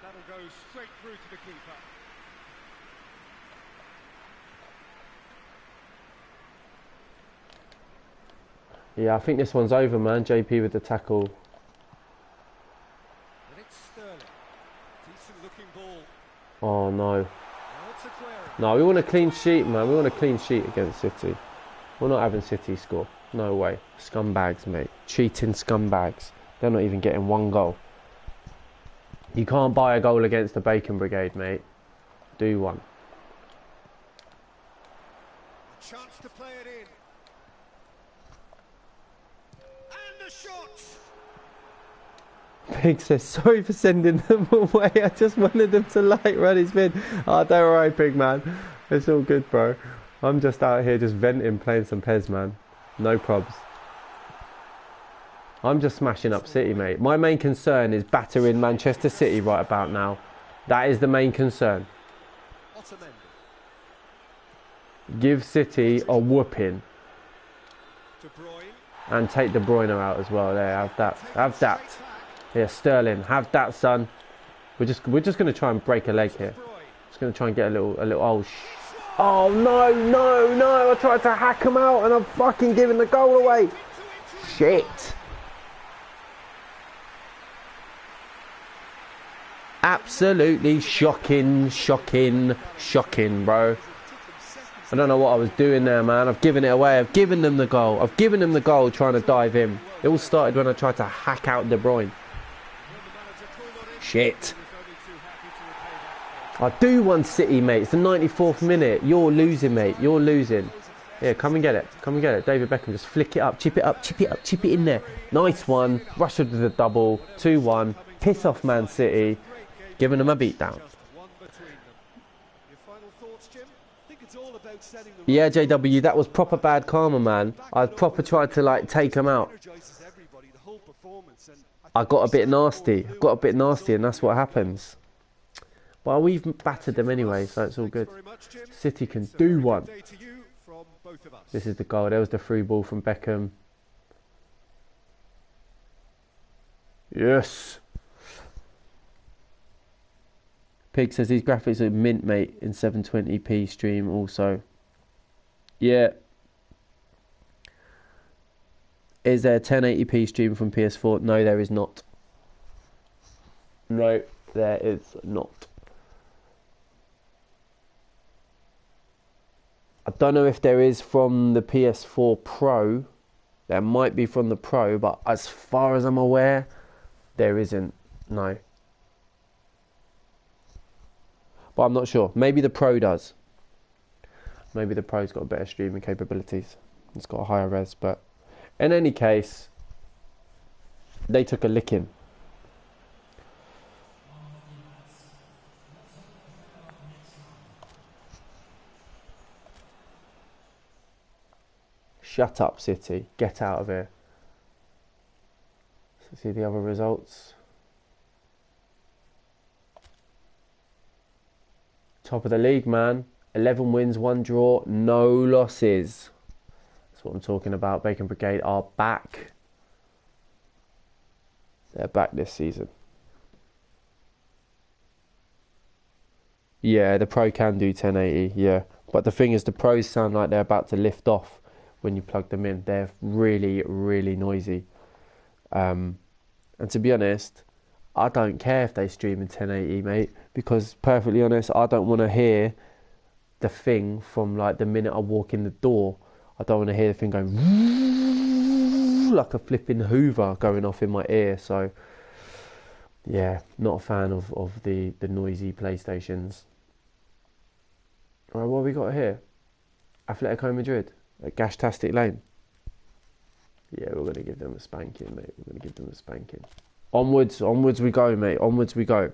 that'll go straight through to the keeper. Yeah, I think this one's over, man. JP with the tackle. And it's Sterling. Decent looking ball. Oh, no. Now it's Aguero. No, we want a clean sheet, man. We want a clean sheet against City. We're not having City score. No way. Scumbags, mate. Cheating scumbags. They're not even getting one goal. You can't buy a goal against the Bacon Brigade, mate. Do one. A chance to play it in. And the shot! Pig says, sorry for sending them away. I just wanted them to run his vid. Oh, don't worry, Pig, man. It's all good, bro. I'm just out here just venting, playing some Pez, man. No probs. I'm just smashing up City, mate. My main concern is battering Manchester City right about now. That is the main concern. Give City a whooping. De Bruyne. And take De Bruyne out as well. There, have that. Have that. Yeah, Sterling, have that, son. We're just going to try and break a leg here. Just going to try and get a little. Oh no, no, no! I tried to hack him out, and I'm fucking giving the goal away. Shit. Absolutely shocking, bro. I don't know what I was doing there, man. I've given it away. I've given them the goal. I've given them the goal trying to dive in. It all started when I tried to hack out De Bruyne. Shit. I do one City, mate. It's the 94th minute. You're losing, mate. You're losing. Yeah, come and get it. Come and get it. David Beckham, just flick it up. Chip it up. Chip it up. Chip it in there. Nice one. Rashford with a double. 2-1. Piss off Man City. Giving them a beatdown. Yeah, JW, that was proper bad karma, man. I proper tried to, take him out. I got a bit nasty. And that's what happens. Well, we've battered them anyway, so it's all good. City can do one. This is the goal. There was the through ball from Beckham. Yes. Pig says these graphics are mint, mate, in 720p stream also. Yeah. Is there a 1080p stream from PS4? No, there is not. No, there is not. I don't know if there is from the PS4 Pro. There might be from the Pro, but as far as I'm aware, there isn't. No. But I'm not sure. Maybe the Pro does. Maybe the Pro's got better streaming capabilities. It's got a higher res, but in any case, they took a licking. Shut up, City. Get out of here. Let's see the other results. Top of the league, man. 11 wins, 1 draw, no losses. That's what I'm talking about. Bacon Brigade are back. They're back this season. Yeah, the Pro can do 1080, yeah. But the thing is, the Pros sound like they're about to lift off when you plug them in. They're really, really noisy. And to be honest, I don't care if they stream in 1080, mate. Because, perfectly honest, I don't want to hear the thing from like the minute I walk in the door. I don't want to hear the thing going like a flipping Hoover going off in my ear. So yeah, not a fan of the noisy PlayStations. Alright, what have we got here? Atletico Madrid at Gashtastic Lane. Yeah, we're going to give them a spanking, mate. We're going to give them a spanking. Onwards we go, mate. Onwards we go.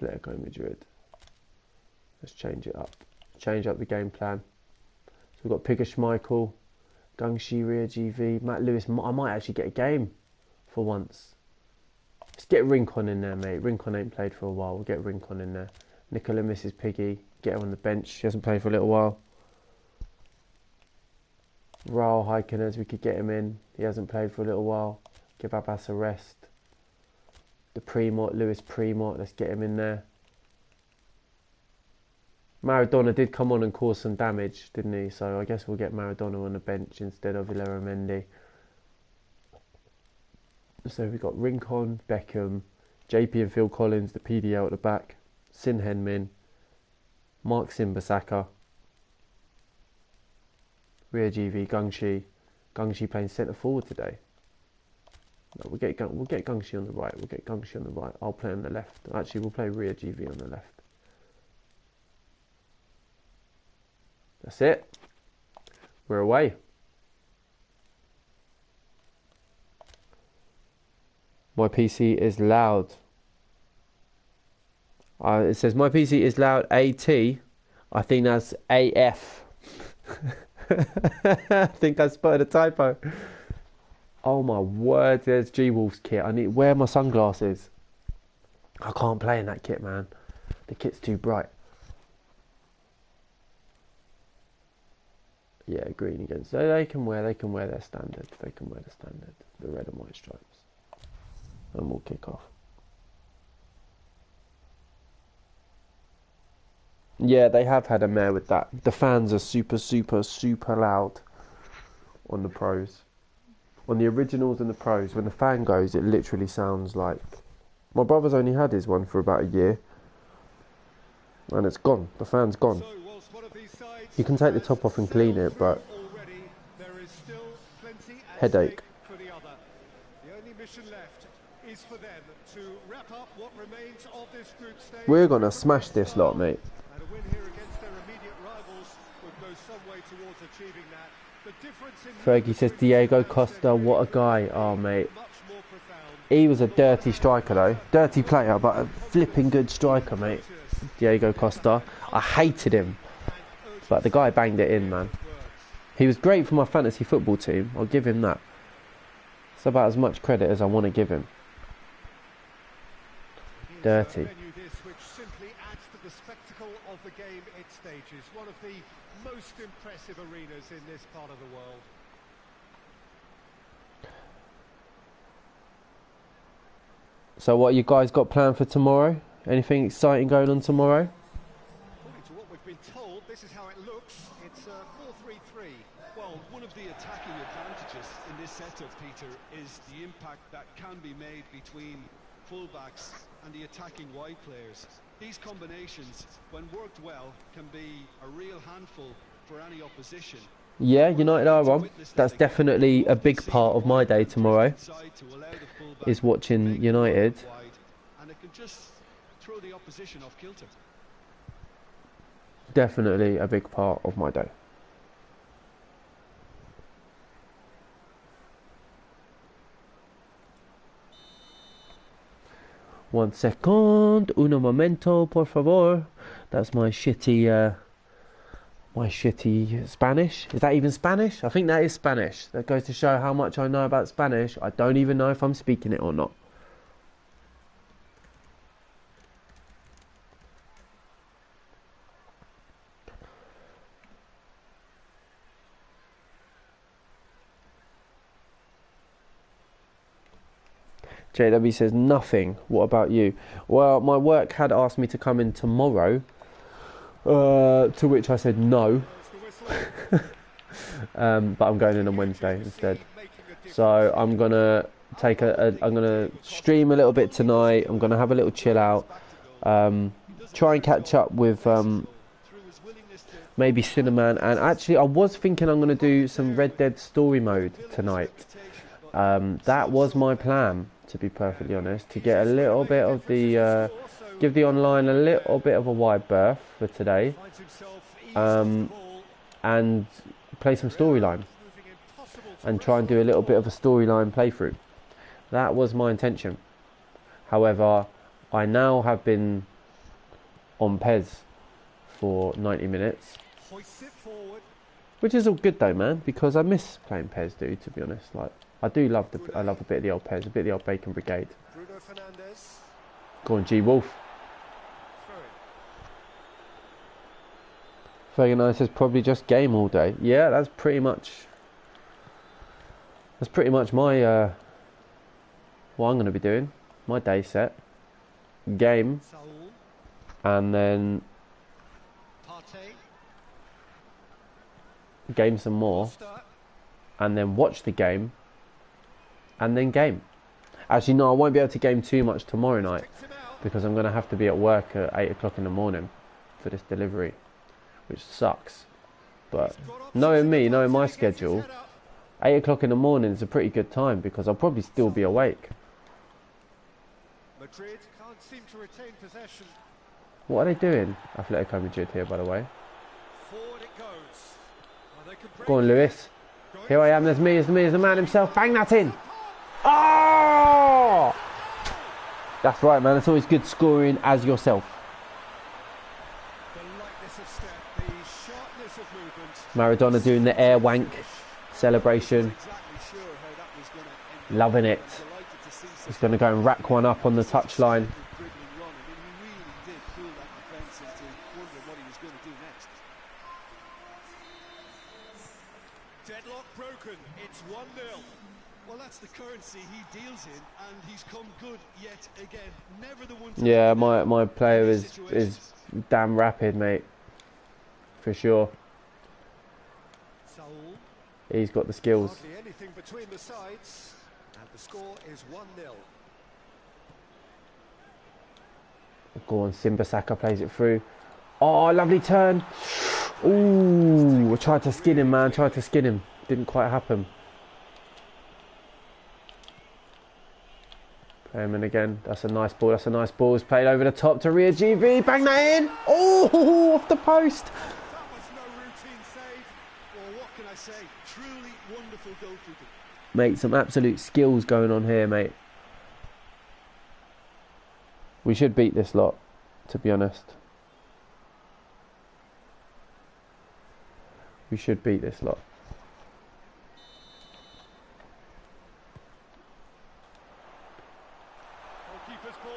Atletico Madrid. Let's change it up. Change up the game plan. So we've got Piga Schmeichel, Gungshi, Ria GV, Matt Lewes. I might actually get a game for once. Let's get Rincon in there, mate. Rincon ain't played for a while. We'll get Rincon in there. Nicola misses Piggy. Get her on the bench. She hasn't played for a little while. Raul Heikeners, we could get him in. He hasn't played for a little while. Give Abbas a rest. The Premot, Lewis Premot. Let's get him in there. Maradona did come on and cause some damage, didn't he? So I guess we'll get Maradona on the bench instead of Ilera Mendy. So we've got Rincon, Beckham, JP and Phil Collins, the PDL at the back, Sin Heung-min, Mark Simbasaka, Ria GV, Gungshi playing centre forward today. No, we'll get Gungshi on the right. We'll get Gungshi on the right. I'll play on the left. Actually, we'll play Ria GV on the left. That's it. We're away. My PC is loud. It says my PC is loud AT. I think that's AF. I think I spotted a typo. Oh my word, there's G-Wolf's kit. I need where are my sunglasses? I can't play in that kit, man. The kit's too bright. Yeah, green again. So they can wear their standard. They can wear the standard. The red and white stripes. And we'll kick off. Yeah, they have had a mare with that. The fans are super loud on the pros. On the originals and the pros, when the fan goes, it literally sounds like... My brother's only had his one for about a year. And it's gone. The fan's gone. You can take the top off and clean it, but... Headache. We're going to smash this lot, mate. Fergie says Diego Costa, what a guy. Oh, mate. He was a dirty striker, though. Dirty player, but a flipping good striker, mate. Diego Costa. I hated him. But the guy banged it in, man. He was great for my fantasy football team. I'll give him that. It's about as much credit as I want to give him. Dirty. One of the most impressive arenas in this part of the world. So what you guys got planned for tomorrow? Anything exciting going on tomorrow? According to what we've been told, this is how it looks. It's 4-3-3. Well, one of the attacking advantages in this setup, Peter, is the impact that can be made between fullbacks and the attacking wide players. These combinations, when worked well, can be a real handful for any opposition. Yeah, United are on. That's definitely a big part of my day tomorrow, is watching United. And it can just throw the opposition off kilter. Definitely a big part of my day. One second, uno momento, por favor. That's my shitty Spanish. Is that even Spanish? I think that is Spanish. That goes to show how much I know about Spanish. I don't even know if I'm speaking it or not. JW says nothing. What about you? Well, my work had asked me to come in tomorrow, to which I said no. But I'm going in on Wednesday instead. So I'm gonna take I'm gonna stream a little bit tonight. I'm gonna have a little chill out. try and catch up with maybe Cinnamon. And actually, I was thinking I'm going to do some Red Dead story mode tonight. That was my plan, to be perfectly honest, to get a little bit of the give the online a little bit of a wide berth for today, and play some storyline and try and do a little bit of a storyline playthrough. That was my intention. However, I now have been on Pez for 90 minutes, which is all good though, man, because I miss playing Pez, dude, to be honest. Like, I love a bit of the old Pez, a bit of the old Bacon Brigade. Go on, G Wolf. 39 says probably just game all day. Yeah, that's pretty much my what I'm going to be doing. My day set, game, and then game some more, and then watch the game, and then game. Actually, no, I won't be able to game too much tomorrow night because I'm going to have to be at work at 8 o'clock in the morning for this delivery, which sucks. But knowing me, knowing my schedule, 8 o'clock in the morning is a pretty good time because I'll probably still be awake. Madrid can't seem to retain possession. What are they doing? Atletico Madrid here, by the way. Forward it goes. Well, they could Go on, Lewes. Here I am, there's me, there's the man himself. Bang that in! Oh! That's right, man. It's always good scoring as yourself. The lightness of step, the sharpness of movement. Maradona doing the air wank celebration. Loving it. He's going to go and rack one up on the touchline. Deadlock broken. It's 1-0. Well, that's the currency he deals in, and he's come good yet again. Never the one. Yeah, my player is damn rapid, mate. For sure. He's got the skills. Hardly anything between the sides, and the score is 1-0. Go on, Simbasaka plays it through. Oh, lovely turn. Ooh, I tried to skin him, man. Tried to skin him. Didn't quite happen. Play him in again. That's a nice ball. That's a nice ball. It's played over the top to Ria GV. Bang that in. Oh, off the post. That was no routine save. Well, what can I say? Truly wonderful goalkeeping. Mate, some absolute skills going on here, mate. We should beat this lot, to be honest. We should beat this lot. Goalkeeper's ball.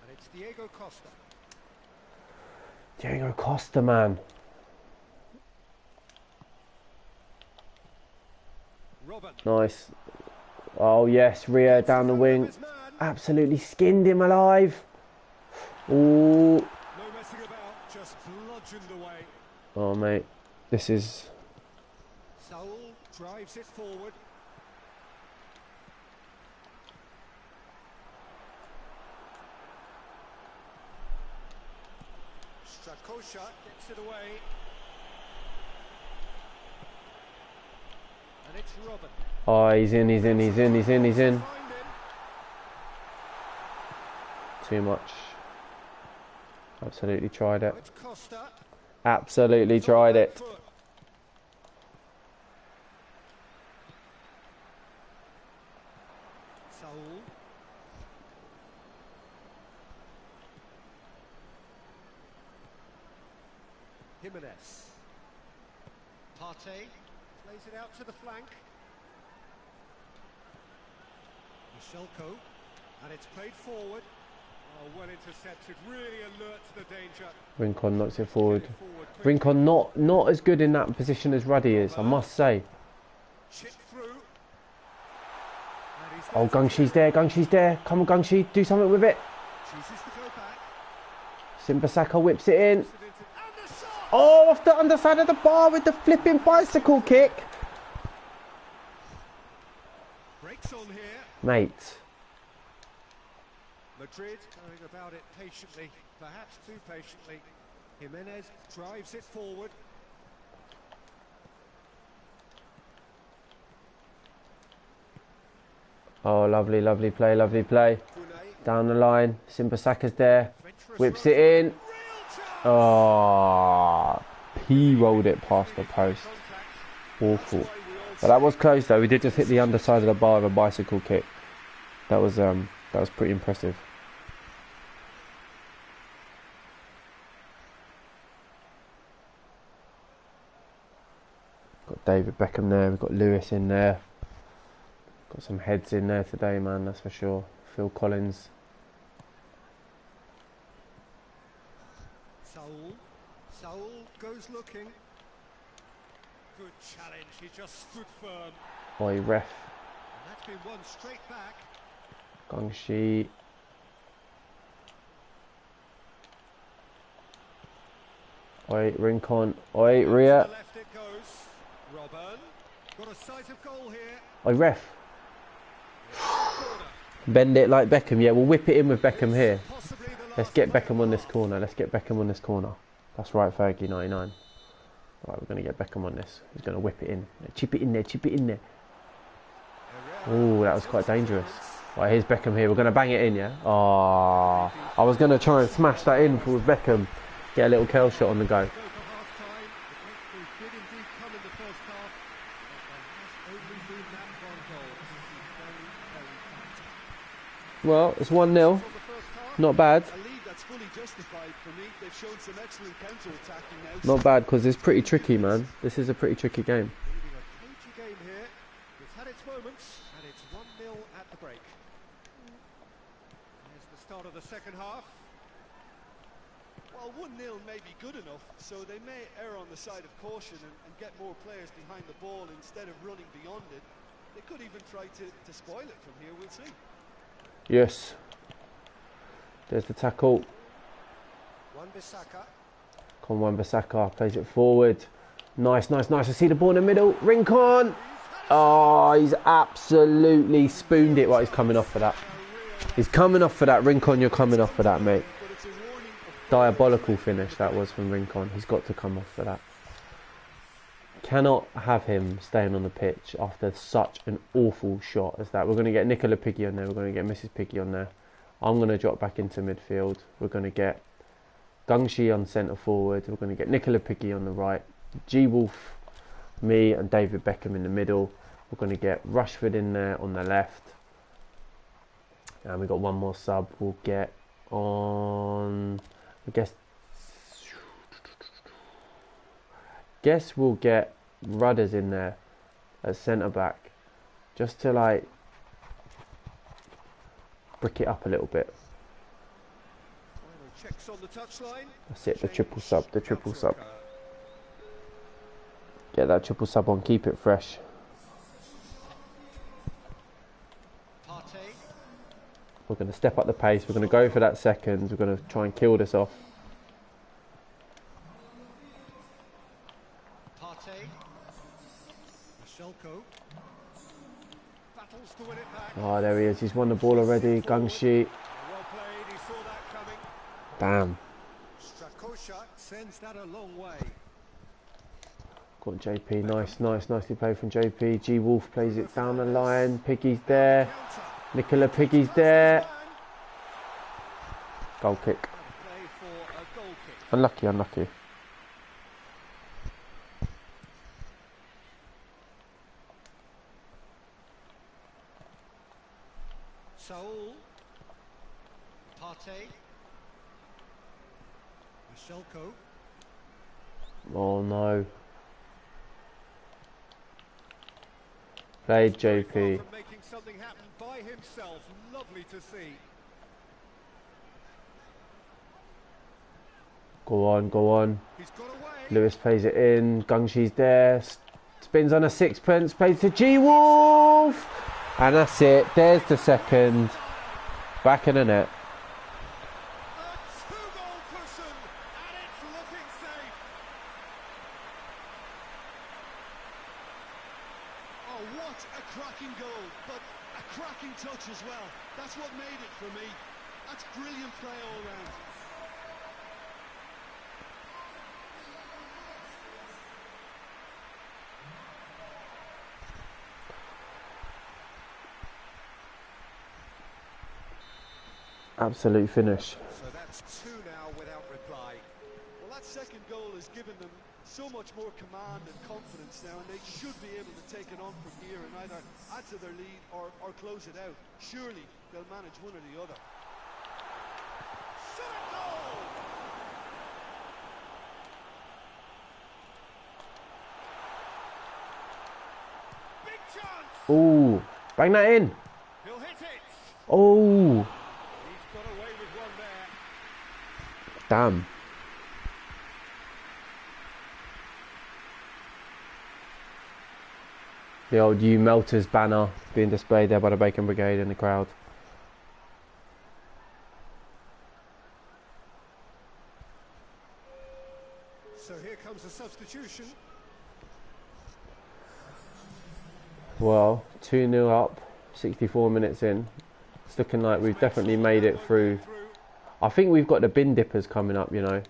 And it's Diego Costa. Diego Costa, man. Robin. Nice. Oh yes, Ria down the wing. Absolutely skinned him alive. Ooh. No messing about, just bludgeoned away. Oh mate, this is... Saul drives it forward. Strakosha gets it away. And it's Robin. Oh, he's in. Too much. Absolutely tried it. It's Costa. Absolutely tried it. Saul. Jimenez. Partey plays it out to the flank. Michelko, and it's played forward. Oh, well intercepted, really alert to the danger. Rincon knocks it forward. Rincon not as good in that position as Ruddy is, I must say. Chip through. Oh, Gungshi's there. Come on, Gungshi, do something with it. Chooses to go back. Simbasaka whips it in. Oh, off the underside of the bar with the flipping bicycle kick. Breaks on here. Mate. Madrid going about it patiently, perhaps too patiently. Jimenez drives it forward. Oh, lovely, lovely play, lovely play. Down the line, Simpasaka's there. Whips it in. Oh, he rolled it past the post. Awful. But that was close though. We did just hit the underside of the bar of a bicycle kick. That was pretty impressive. Got David Beckham there. We've got Lewes in there. Got some heads in there today, man. That's for sure. Phil Collins. Saul goes looking. Good challenge. He just stood firm. Oi, ref. And that's been won straight back. Gongshi. Oi, Rincon. Oi, Ria. Left it goes. Robin. Got a sight of goal here. Oi, ref. Bend it like Beckham. Yeah, we'll whip it in with Beckham here. Let's get Beckham on this corner. Let's get Beckham on this corner. That's right, Fergie, 99. Right, we're going to get Beckham on this. He's going to whip it in. Chip it in there, chip it in there. Oh, that was quite dangerous. Right, here's Beckham here. We're going to bang it in, yeah? Oh, I was going to try and smash that in with Beckham. Get a little curl shot on the go. Well, it's 1-0. Not bad. Not bad, because it's pretty tricky, man. This is a pretty tricky game. It's had its moments, and it's 1-0 at the break. Here's the start of the second half. Well, 1-0 may be good enough, so they may err on the side of caution and get more players behind the ball instead of running beyond it. They could even try to spoil it from here, we'll see. Yes. There's the tackle. Wan-Bissaka. Come on, Wan-Bissaka plays it forward. Nice, nice, nice. I see the ball in the middle. Rincon. Oh, he's absolutely spooned it. Right, he's coming off for that. He's coming off for that. Rincon, you're coming off for that, mate. Diabolical finish that was from Rincon. He's got to come off for that. Cannot have him staying on the pitch after such an awful shot as that. We're going to get Nicola Piggy on there. We're going to get Mrs. Piggy on there. I'm going to drop back into midfield. We're going to get Gungshi on centre forward. We're going to get Nicola Piggy on the right. G-Wolf, me and David Beckham in the middle. We're going to get Rushford in there on the left. And we've got one more sub. We'll get on... I guess we'll get Rudders in there as centre back, just to like brick it up a little bit. Checks on the touchline. That's it, the triple sub. Get that triple sub on, keep it fresh. We're going to step up the pace, we're going to go for that second, we're going to try and kill this off. Oh, there he is. He's won the ball already. Gungshi. Damn. Sends that a long way. Got JP. Nice, nice, nicely played from JP. G Wolf plays it down the line. Piggy's there. Nicola Piggy's there. Goal kick. Unlucky, unlucky. Saul, Partey, Michelko. Oh no. Played JP. Making something happen by himself. Lovely to see. Go on, go on. He's got away. Lewes plays it in. Gungshi's there. Spins on a sixpence. Plays to G Wolf. And that's it. There's the second. Back in the net. A 2-goal cushion, and it's looking safe. What a cracking goal, but a cracking touch as well. That's what made it for me. That's brilliant play all round. Absolute finish. So that's two now without reply. Well, that second goal has given them so much more command and confidence now, and they should be able to take it on from here and either add to their lead or close it out. Surely they'll manage one or the other. Shot goal! Big chance! Ooh, bang that in. He'll hit it! Oh, He's got away with one there. damn. The old You Melters banner being displayed there by the Bacon Brigade in the crowd. So here comes a substitution. Well, 2-0 up, 64 minutes in. It's looking like we've definitely made it through. I think we've got the bin dippers coming up, you know,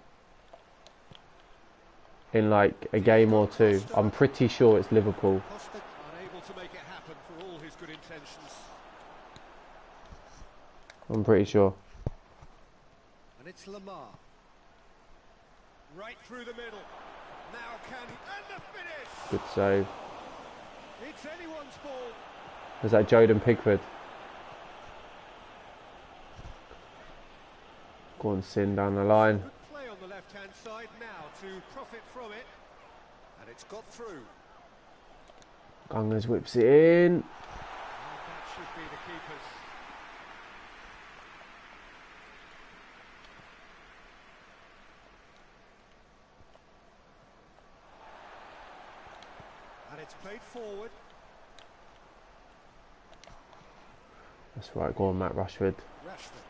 in like a game or two. I'm pretty sure it's Liverpool. Costa unable to make it happen for all his good intentions. I'm pretty sure. And it's Lamar. Right through the middle. Now can he... And the finish! Good save. It's anyone's ball. Is that Jordan Pickford? Go on, Sin down the line. Good play on the left-hand side now to profit from it. And it's got through. Gungers whips it in. And that should be the keeper's. And it's played forward. That's right, go on, Matt Rashford. Rashford.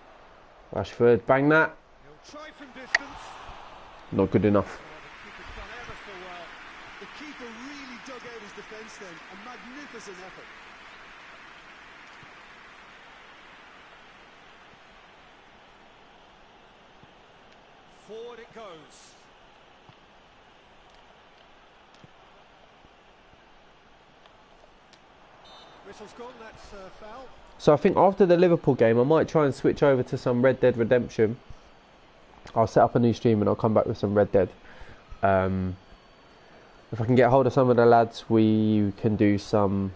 Rashford, bang that. He'll try from distance. Not good enough. The keeper's done ever so well. The keeper really dug out his defence then. A magnificent effort. Forward it goes. Whistle's gone, that's foul. So I think after the Liverpool game, I might try and switch over to some Red Dead Redemption. I'll set up a new stream and I'll come back with some Red Dead. If I can get hold of some of the lads, we can do some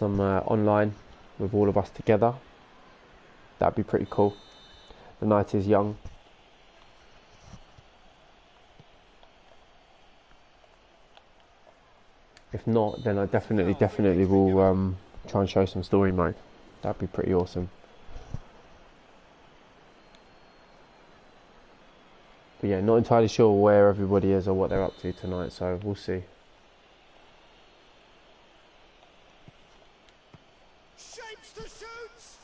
online with all of us together. That'd be pretty cool. The night is young. If not, then I definitely will try and show some story mode. That'd be pretty awesome. But yeah, not entirely sure where everybody is or what they're up to tonight, so we'll see. Shapes to shoot!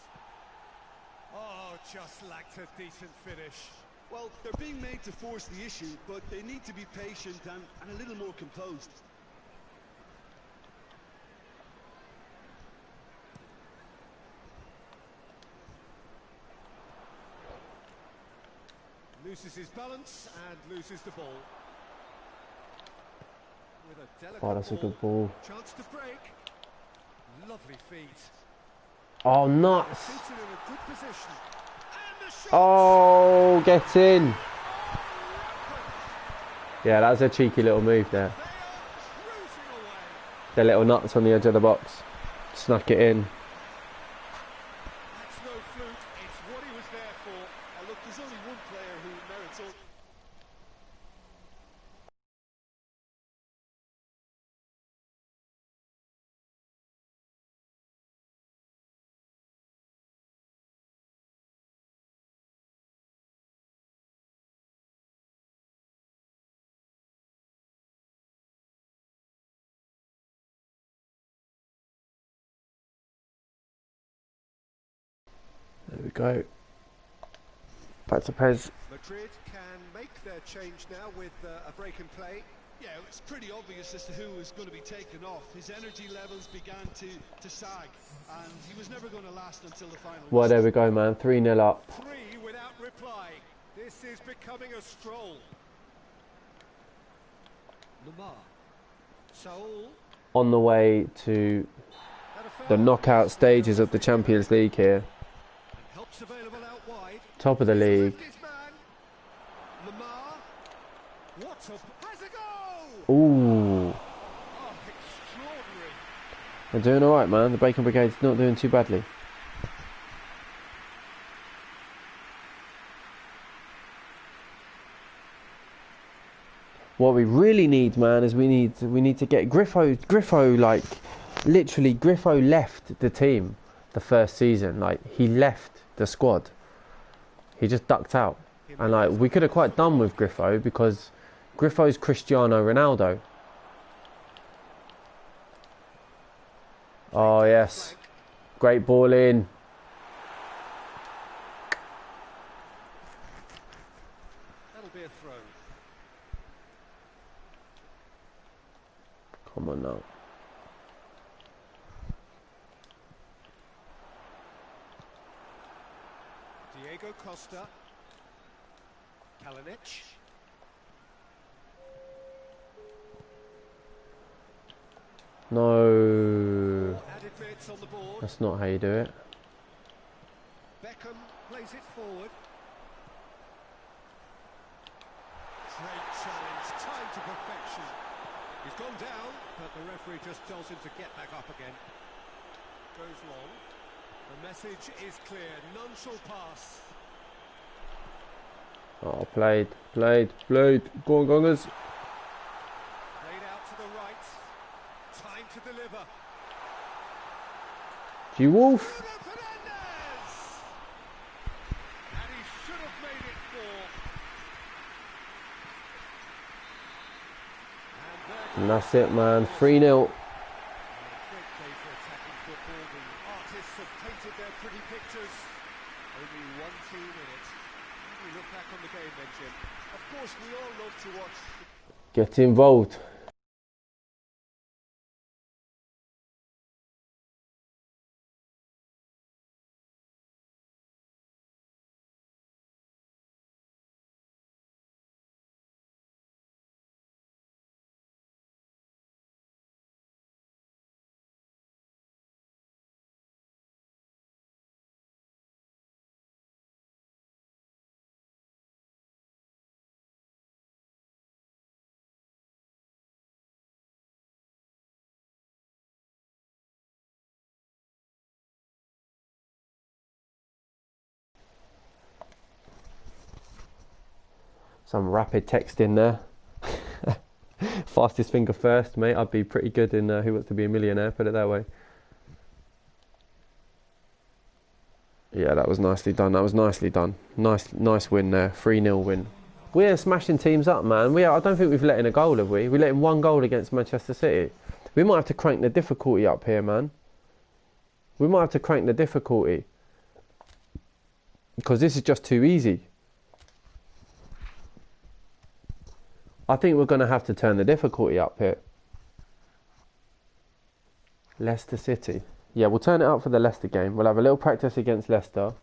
Oh, just lacked a decent finish. Well, they're being made to force the issue, but they need to be patient and a little more composed. Loses his balance and loses the ball. With a delicate Oh, that's a good ball. Chance to break. Lovely feet. Oh, nuts! Suits him in a good position. And the shot! Oh, get in! Yeah, that's a cheeky little move there. They are cruising away. The little nuts on the edge of the box. Snuck it in. That's no fluke. It's what he was there for. And look, there's only one player who merits all... There we go. Back to Pez. Madrid can make their change now with a break in play. Yeah, it's pretty obvious as to who was going to be taken off. His energy levels began to sag, and he was never going to last until the final. Well, there we go, man. 3-0 up. 3 without reply. This is becoming a stroll. Lamar. Saul. On the way to the knockout stages of the Champions League here. Helps available out wide. Top of the league. Lamar. What's up? Has a goal! Ooh. Oh, extraordinary. They're doing alright, man. The Bacon Brigade's not doing too badly. What we really need, man, is we need to get Griffo, like, literally Griffo left the team the first season. Like, he left the squad. He just ducked out. And like, we could have quite done with Griffo, because Griffo's Cristiano Ronaldo. Oh yes. Great ball in. That'll be a throw. Come on now. Diego Costa. Kalinic. No. Added minutes on the board. That's not how you do it. Beckham plays it forward. Great challenge, time to perfection. He's gone down, but the referee just tells him to get back up again. Goes long. The message is clear, none shall pass. Oh, played. Go on, Gongers. Played out to the right. Time to deliver. G-Wolf. Bruno Fernandes! And he should have made it 4. And that's it, man. 3-0. Great day for attacking football. The artists have painted their pretty pictures. Only one team in it. We look back on the game then, Jim. Of course, we all love to watch. Get involved. Some rapid text in there. Fastest finger first, mate. I'd be pretty good in Who Wants to Be a Millionaire, put it that way. Yeah, that was nicely done. Nice win there. 3-0 win. We're smashing teams up, man. I don't think we've let in a goal, have we? We let in 1 goal against Manchester City. We might have to crank the difficulty up here, man. We might have to crank the difficulty. Because this is just too easy. I think we're going to have to turn the difficulty up here. Leicester City. Yeah, we'll turn it up for the Leicester game. We'll have a little practice against Leicester.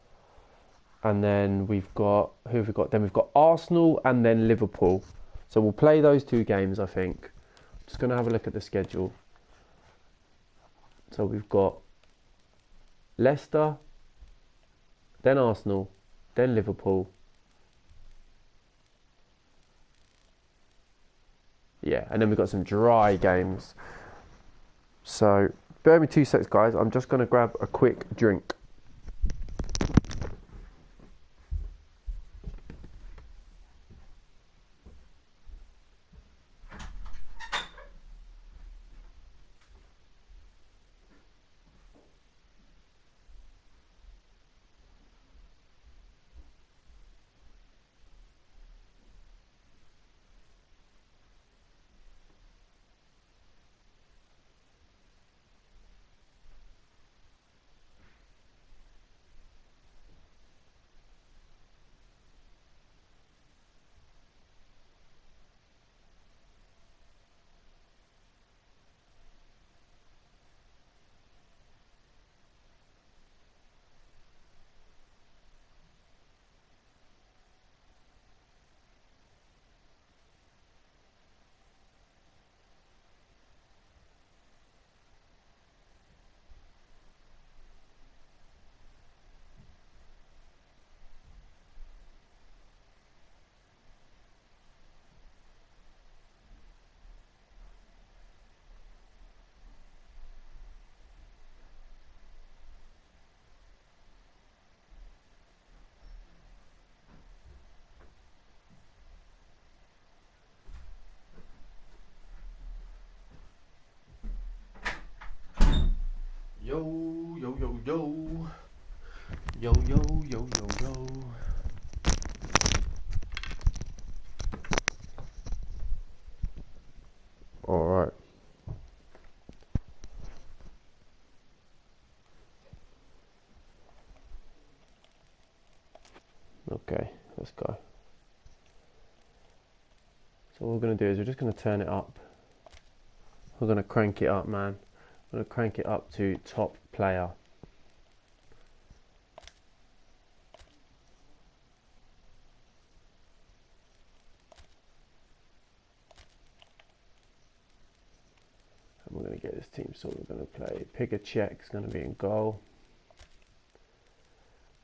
And then we've got... Who have we got? Then we've got Arsenal and then Liverpool. So we'll play those 2 games, I think. Just going to have a look at the schedule. So we've got Leicester, then Arsenal, then Liverpool. Yeah, and then we've got some dry games. So, bear with me 2 seconds, guys. I'm just going to grab a quick drink. So what we're going to do is we're just going to turn it up. We're going to crank it up, man. We're going to crank it up to top player. And we're going to get this team sorted. We're going to play Pick a Check, is going to be in goal.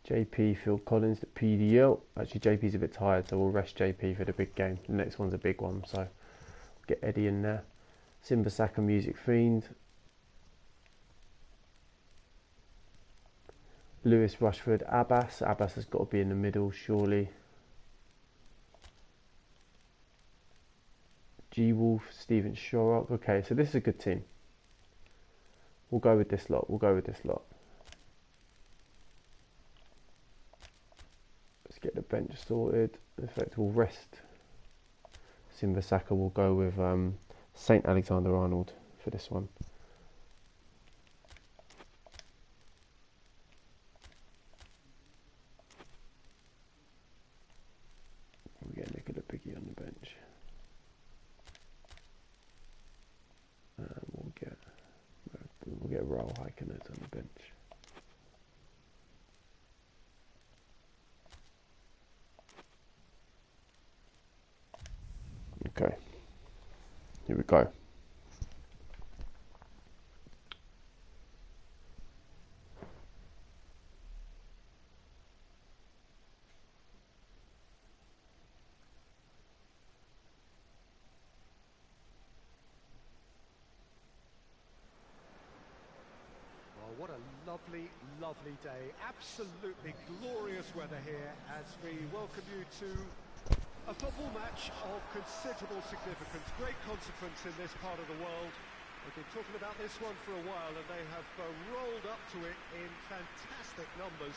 JP, Phil Collins, the PDL. Actually, JP's a bit tired, so we'll rest JP for the big game. The next one's a big one, so we'll get Eddie in there. Simbasaka, Music Fiend. Lewes, Rushford, Abbas. Abbas has got to be in the middle, surely. G-Wolf, Steven Shorrock. Okay, so this is a good team. We'll go with this lot. We'll go with this lot. Let's get the bench sorted. In fact, we'll rest Simbasaka. We'll go with St. Alexander-Arnold for this one. We'll get Nicola Biggie on the bench. And we'll get Raul Heikeners on the bench. Okay, here we go. What a lovely, lovely day. Absolutely glorious weather here as we welcome you to a football match of considerable significance, great consequence in this part of the world. We've been talking about this one for a while and they have rolled up to it in fantastic numbers.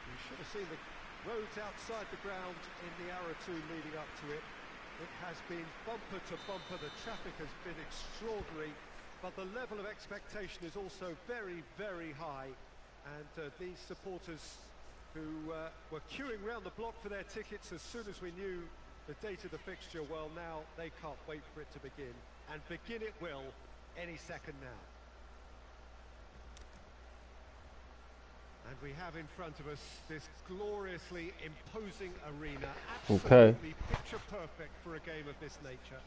You should have seen the roads outside the ground in the hour or two leading up to it. It has been bumper to bumper, the traffic has been extraordinary, but the level of expectation is also very, very high. And these supporters who were queuing round the block for their tickets as soon as we knew the date of the fixture, well, now they can't wait for it to begin. And begin it will any second now. And we have in front of us this gloriously imposing arena, absolutely picture perfect for a game of this nature.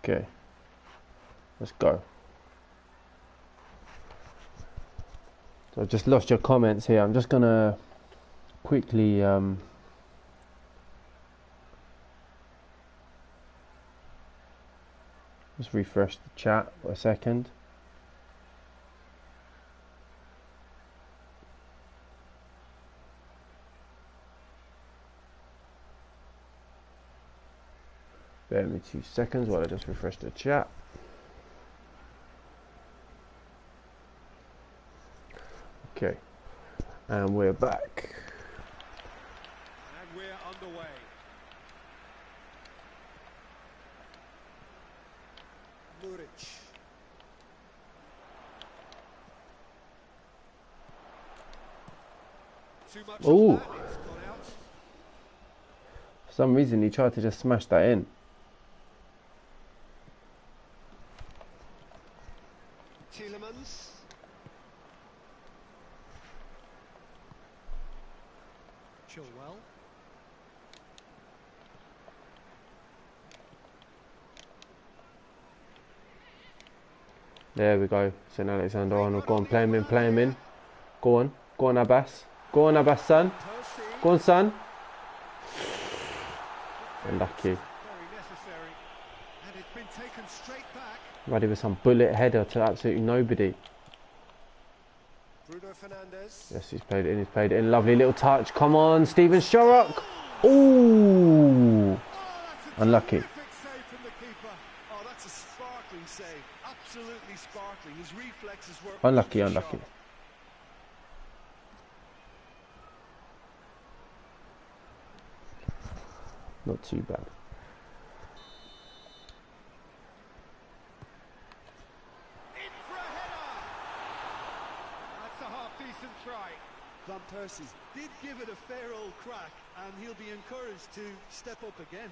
Okay, let's go. So I've just lost your comments here. I'm just gonna quickly just refresh the chat for a second. Bear with me 2 seconds while I just refresh the chat. Okay, and we're back. And we're underway. Muric. Too much of Ooh. that, it's gone out. For some reason he tried to just smash that in. Tielemans. Chilwell. There we go. St. Alexander-Arnold. Go on, play him in, play him in. Go on Abbas. Go on Abbas, son. Go on, son. Unlucky. Very necessary. And it's been taken straight back. Ready with some bullet header to absolutely nobody. Bruno Fernandes. Yes, he's played it in, he's played it in. Lovely little touch. Come on, Steven Shorrock. Ooh. Unlucky. Terrific save from the keeper. Oh, that's a sparkling save. Absolutely sparkling. His reflexes were Unlucky, unlucky. Not too bad. In for a header. decent try. Van Persie did give it a fair old crack, and he'll be encouraged to step up again.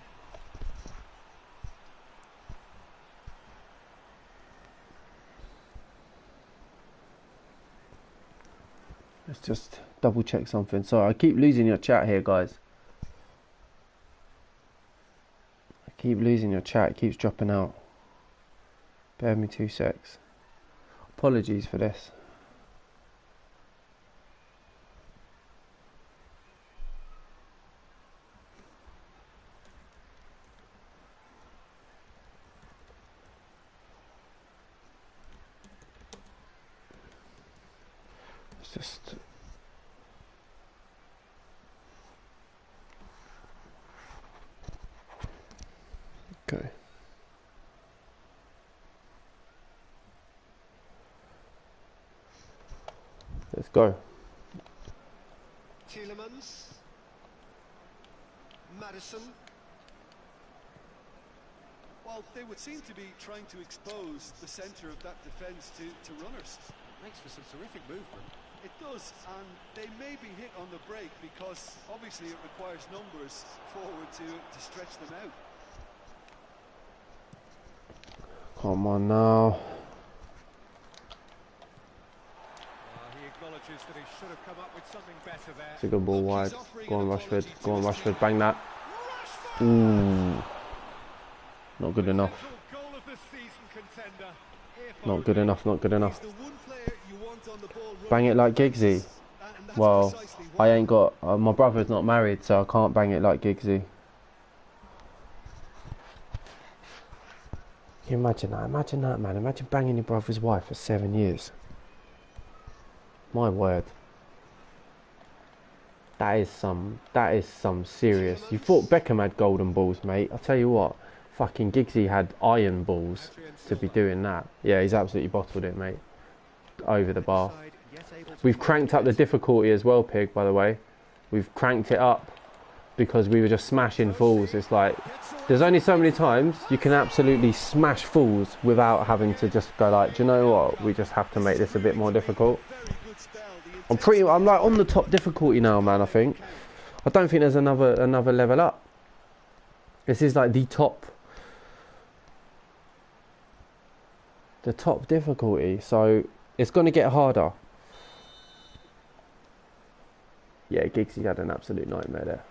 Let's just double check something. Sorry, I keep losing your chat here, guys. I keep losing your chat. It keeps dropping out. Bear with me 2 secs. Apologies for this. Just okay. Let's go. Tielemans, Madison. Well, they would seem to be trying to expose the centre of that defence to runners. Makes for some terrific movement. It does, and they may be hit on the break because obviously it requires numbers forward to stretch them out. Come on now. He acknowledges that he should have come up with something better there. It's a good ball wide. Go on, Rashford. Go on, Rashford. Bang that. Ooh. Not good enough. Goal of the season contender. Not good enough, not good enough. Bang it like Giggsy. Well, I ain't got... my brother's not married, so I can't bang it like Giggsy. Can you imagine that? Imagine that, man. Imagine banging your brother's wife for 7 years. My word. That is some serious... You thought Beckham had golden balls, mate. I'll tell you what. Fucking Giggsy had iron balls to be doing that. Yeah, he's absolutely bottled it, mate. Over the bar. We've cranked up the difficulty as well, Pig, by the way. We've cranked it up because we were just smashing falls. It's like, there's only so many times you can absolutely smash falls without having to just go like, do you know what? We just have to make this a bit more difficult. I'm like on the top difficulty now, man, I think. I don't think there's another level up. This is like the top difficulty, so it's going to get harder. Yeah, Giggsy had an absolute nightmare there.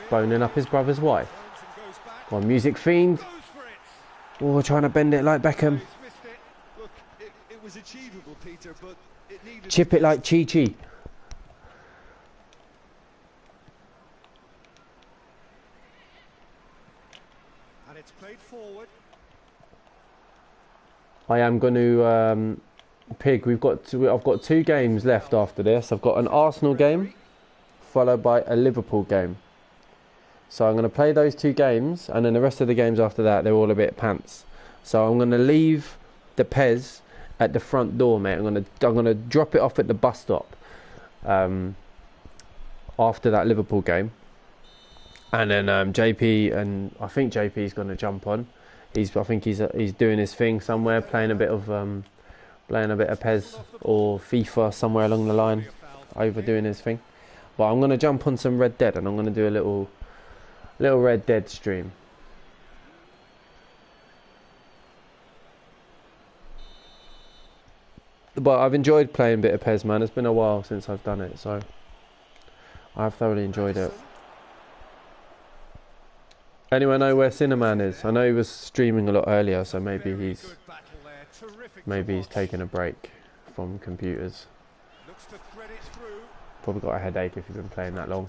Boning up his brother's wife. Go on, Music Fiend. Oh, trying to bend it like Beckham. Look, it was achievable, Peter, but it needed... Chip it like Chi-Chi. And it's played forward. I am going to... Pig, I've got 2 games left after this. I've got an Arsenal game followed by a Liverpool game. So I'm going to play those 2 games, and then the rest of the games after that, they're all a bit pants. So I'm going to leave the Pez at the front door, mate. I'm going to drop it off at the bus stop after that Liverpool game. And then JP, and I think JP's going to jump on. I think he's doing his thing somewhere, playing a bit of Pez or FIFA somewhere along the line, overdoing his thing. But I'm going to jump on some Red Dead, and I'm going to do a little Red Dead stream. But I've enjoyed playing a bit of Pez, man. It's been a while since I've done it, so I've thoroughly enjoyed it. Anyone know where Cinnamon is? I know he was streaming a lot earlier, so maybe he's taking a break from computers. Probably got a headache if you've been playing that long.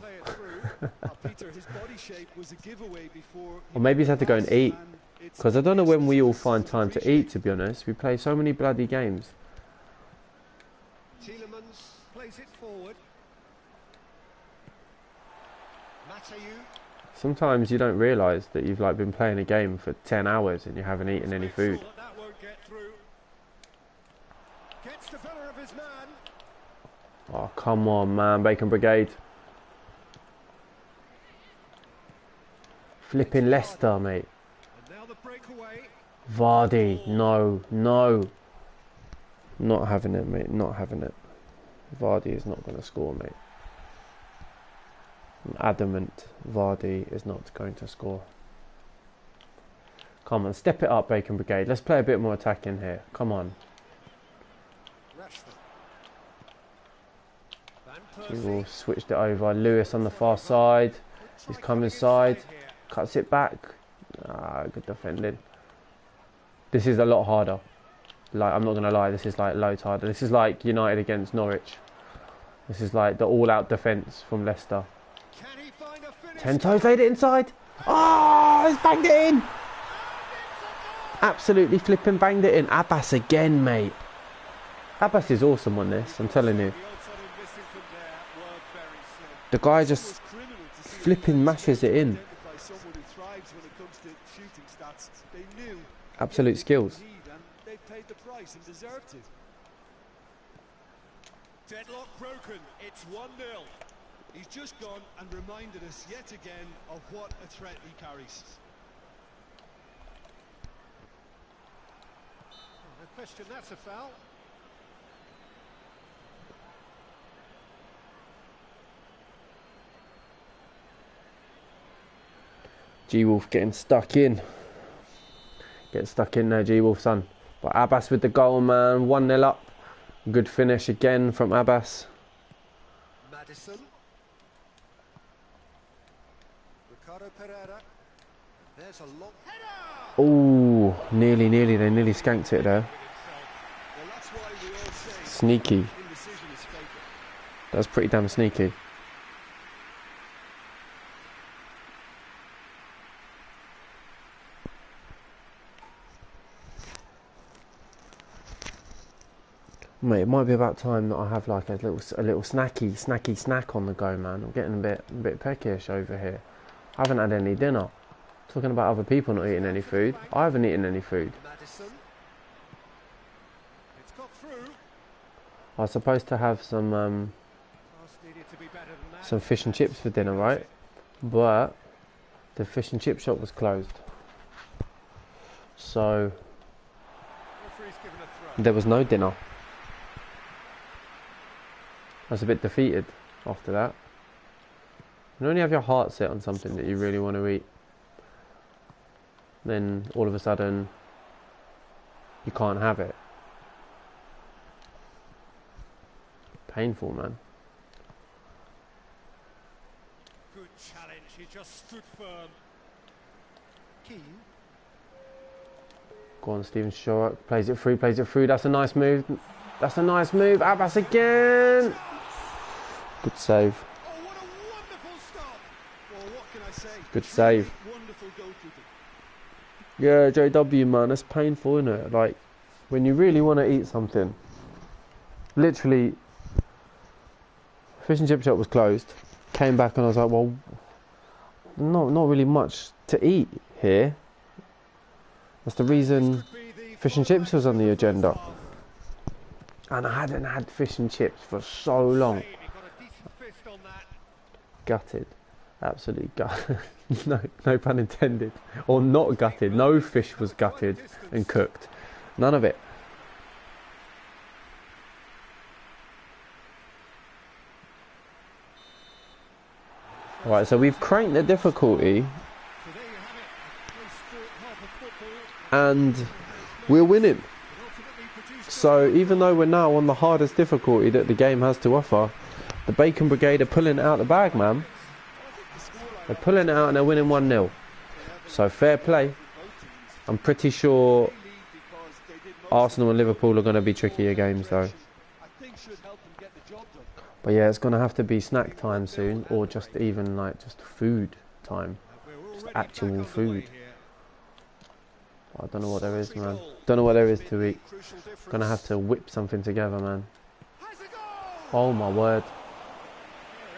Or maybe he's had to go and eat. Because I don't know when we all find time to eat, to be honest. We play so many bloody games. Tielemans plays it forward. Sometimes you don't realise that you've like been playing a game for 10 hours and you haven't eaten any food. That won't get through. Gets the better of his man. Oh, come on, man. Bacon Brigade. Flipping Leicester, mate. And now the breakaway. Vardy. No. Not having it, mate. Not having it. Vardy is not going to score, mate. I'm adamant Vardy is not going to score. Come on, step it up, Bacon Brigade. Let's play a bit more attacking here. Come on. We'll switched it over. Lewes on the far side. He's come inside. Cuts it back. Ah, good defending. This is a lot harder. Like, I'm not going to lie, this is like loads harder. This is like United against Norwich. This is like the all-out defence from Leicester. 10 toes, laid it inside. Oh, he's banged it in. Absolutely flipping banged it in. Abbas again, mate. Abbas is awesome on this, I'm telling you. The guy just flipping mashes it in. Absolute skills. Deadlock broken. It's 1-0. He's just gone and reminded us yet again of what a threat he carries. No question, that's a foul. G-Wolf getting stuck in. Get stuck in there, G-Wolf, son. But Abbas with the goal, man. 1-0 up. Good finish again from Abbas. Madison. Ricardo Pereira. There's a long header. Oh, nearly. They nearly skanked it there. Well, that's why we all say Sneaky. indecision is fatal. That was pretty damn sneaky. Mate, it might be about time that I have like a little snacky snack on the go, man. I'm getting a bit peckish over here. I haven't had any dinner. Talking about other people not eating any food. I haven't eaten any food. Madison. It's got through. I was supposed to have some Pass needed to be better than that. some fish and chips for dinner, right? But the fish and chip shop was closed. So Referee's given a throw. there was no dinner. I was a bit defeated after that. You only have your heart set on something that you really want to eat, then all of a sudden you can't have it. Painful, man. Good challenge, he just stood firm. Keane. Go on, Steven Shorrock. Plays it through. That's a nice move. Abbas again. Good save. Oh, what a wonderful stop! Well, what can I say? Good save. Wonderful goalkeeping. Yeah, JW, man, that's painful, isn't it? Like, when you really want to eat something. Literally, fish and chip shop was closed. Came back and I was like, well, not really much to eat here. That's the reason fish and chips was on the agenda. And I hadn't had fish and chips for so long. He got a decent fist on that. Gutted. Absolutely gutted. No pun intended. Or not gutted. No fish was gutted and cooked. None of it. Right, so we've cranked the difficulty So there you have it. A close-fought half of football. and we're winning. It ultimately produced So even though we're now on the hardest difficulty that the game has to offer, the Bacon Brigade are pulling it out the bag, man. They're pulling it out and they're winning 1-0. So fair play. I'm pretty sure Arsenal and Liverpool are going to be trickier games though. I think should help them get the job done. But yeah, it's going to have to be snack time soon, or just even like just food time. We're Just already actual back on the food. way here. I don't know what there is, man. Don't know what there is to eat. Crucial difference. Gonna have to whip something together, man. Has a goal! Oh my word. Fair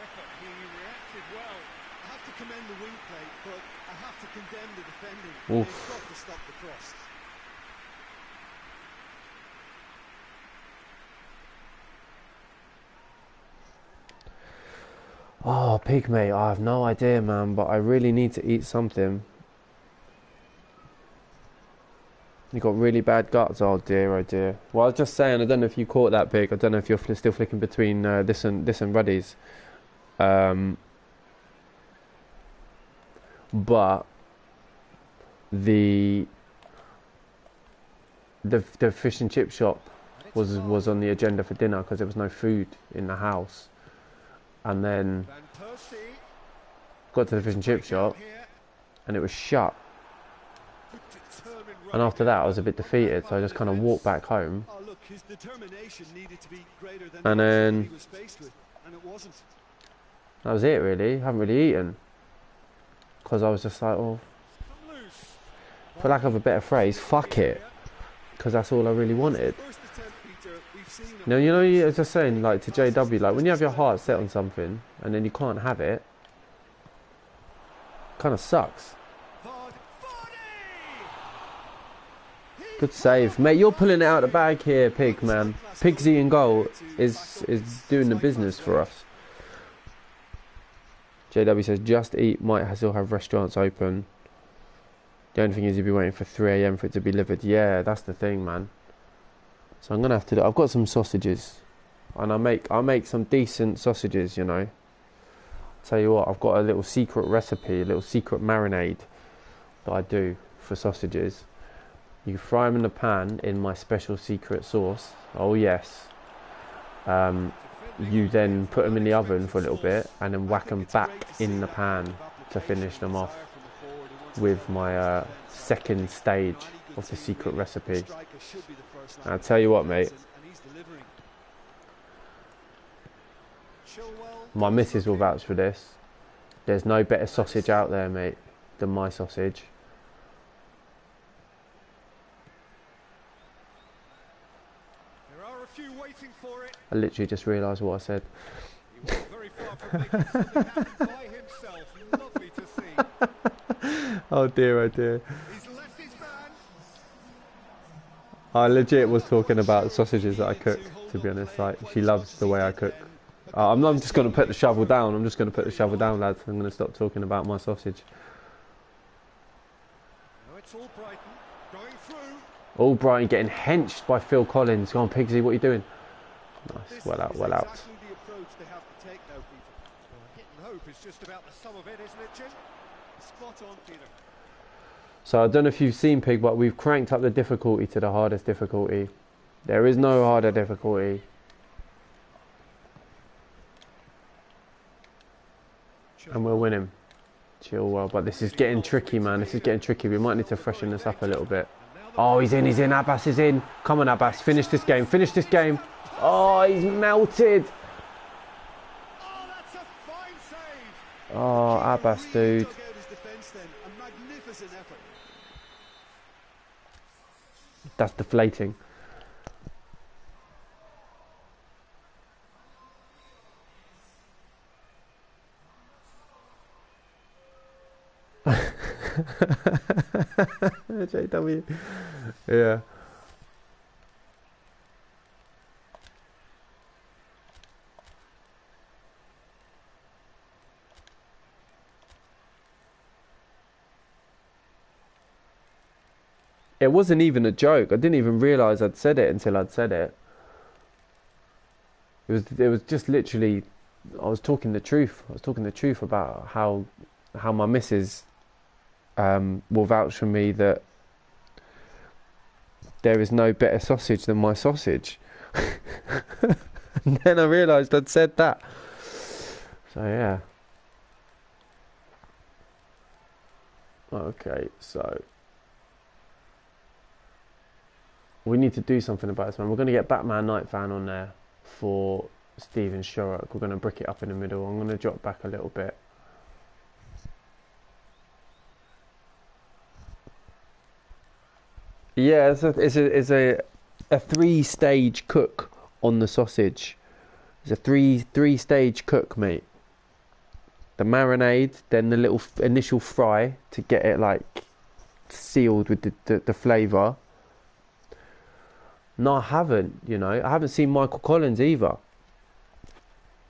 effort, he reacted well. I have to commend the wing play, but I have to condemn the defending. Oof. They've got to stop the cross. Oh, pygmy, I have no idea, man, but I really need to eat something. You got really bad guts. Oh dear, oh dear. Well, I was just saying, I don't know if you caught that big. I don't know if you're still flicking between this and Ruddy's. But the fish and chip shop was on the agenda for dinner because there was no food in the house, and then got to the fish and chip shop and it was shut. And after that, I was a bit defeated, so I just kind of walked back home. And then that was it, really. I haven't really eaten because I was just like, oh, for lack of a better phrase, fuck it, because that's all I really wanted. You know, I was just saying, like to JW, like when you have your heart set on something and then you can't have it, kind of sucks. Good save, mate. You're pulling it out of the bag here, Pig, man. Pigsy in goal is doing the business for us. JW says, just eat. Might still have restaurants open. The only thing is, you'll be waiting for 3 AM for it to be delivered. Yeah, that's the thing, man. So I'm gonna have to do. I've got some sausages, and I make some decent sausages. You know. Tell you what, I've got a little secret recipe, a little secret marinade that I do for sausages. You fry them in the pan in my special secret sauce. Oh yes. You then put them in the oven for a little bit and then whack them back in the pan to finish them off with my second stage of the secret recipe. And I'll tell you what, mate. My missus will vouch for this. There's no better sausage out there, mate, than my sausage. I literally just realised what I said. Oh dear, oh dear. I legit was talking about sausages that I cook, to be honest. Like, she loves the way I cook. I'm just going to put the shovel down. I'm just going to put the shovel down, lads. I'm going to stop talking about my sausage. All Brighton getting henched by Phil Collins. Go on, Pigsy, what are you doing? Nice, well out, well out. So I don't know if you've seen, Pig, but we've cranked up the difficulty to the hardest difficulty. There is no harder difficulty. And we're winning. Chill well, but this is getting tricky, man. This is getting tricky. We might need to freshen this up a little bit. Oh, he's in, Abbas is in. Come on, Abbas, finish this game, finish this game. Oh, he's melted. Oh, Abbas, dude. That's deflating. JW. Yeah. It wasn't even a joke. I didn't even realise I'd said it until I'd said it. It was just literally, I was talking the truth. I was talking the truth about how my missus will vouch for me that there is no better sausage than my sausage. And then I realised I'd said that. So yeah. Okay, so we need to do something about this, man. We're going to get Batman Night Fan on there for Steven Shorrock. We're going to brick it up in the middle. I'm going to drop back a little bit. Yeah, it's a 3-stage cook on the sausage. It's a three stage cook, mate. The marinade, then the little initial fry to get it like sealed with the flavour. No, I haven't, you know. I haven't seen Michael Collins either.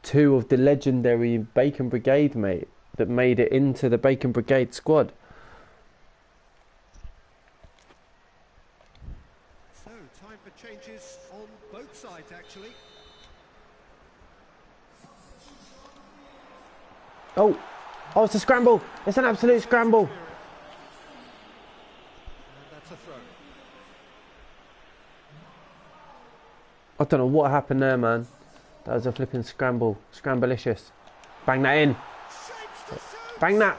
2 of the legendary Bacon Brigade, mate, that made it into the Bacon Brigade squad. Oh, oh, it's a scramble. It's an absolute scramble. And that's a throw. I don't know what happened there, man. That was a flipping scramble. Scramblicious. Bang that in. Bang that.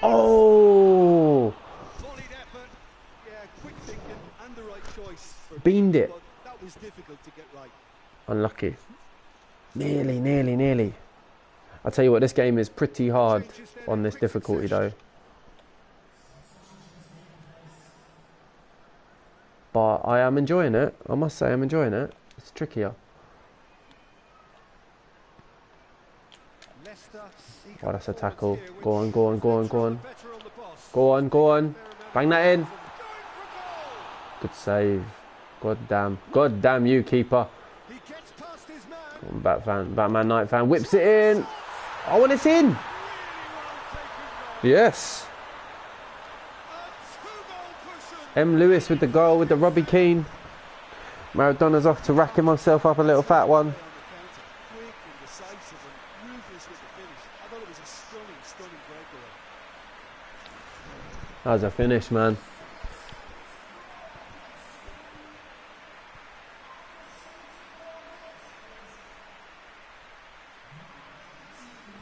Oh! Solid effort. Yeah, quick thinking and the right choice. Beamed it. That was difficult to get right. Unlucky. Nearly, nearly, nearly. I'll tell you what, this game is pretty hard on this difficulty though. But I am enjoying it. I must say I'm enjoying it. It's trickier. Oh, that's a tackle. Go on, go on, go on, go on. Go on, go on. Bang that in. Good save. God damn. God damn you, keeper. Come on, Batman Night fan. Whips it in. Oh, and it's in. Yes. M. Lewes with the goal with the Robbie Keane. Maradona's off to rack himself up a little fat one. That was a finish, man.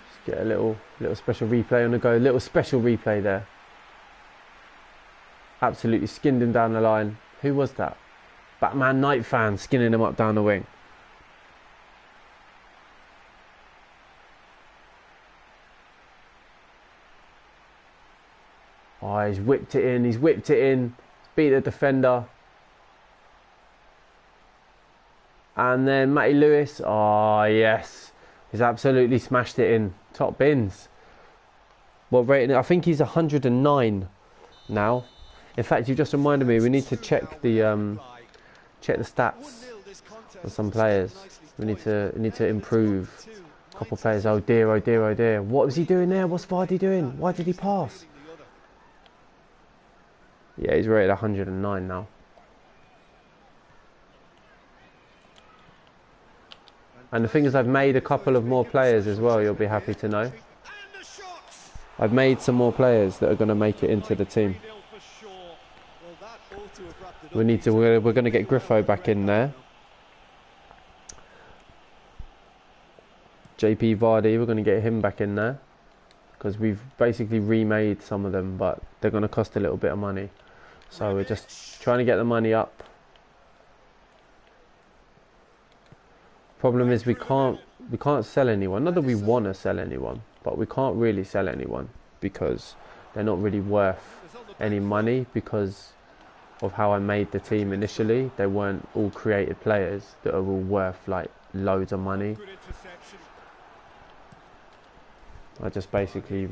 Just get a little special replay on the go. Little special replay there. Absolutely skinned him down the line. Who was that? Batman Night fan skinning him up down the wing. Oh, he's whipped it in. He's whipped it in. Beat the defender. And then Matty Lewes. Oh, yes. He's absolutely smashed it in. Top bins. What rating? I think he's 109 now. In fact, you just reminded me we need to check the stats for some players. We need to improve a couple of players. Oh dear, oh dear, oh dear. What was he doing there? What's Vardy doing? Why did he pass? Yeah, he's rated 109 now. And the thing is, I've made a couple of more players as well, you'll be happy to know. I've made some more players that are going to make it into the team. We're going to get Griffo back in there. JP Vardy, we're going to get him back in there. Because we've basically remade some of them, but they're going to cost a little bit of money. So we're just trying to get the money up. Problem is we can't sell anyone. Not that we want to sell anyone, but we can't really sell anyone because they're not really worth any money because of how I made the team initially. They weren't all created players that are all worth like loads of money. I just basically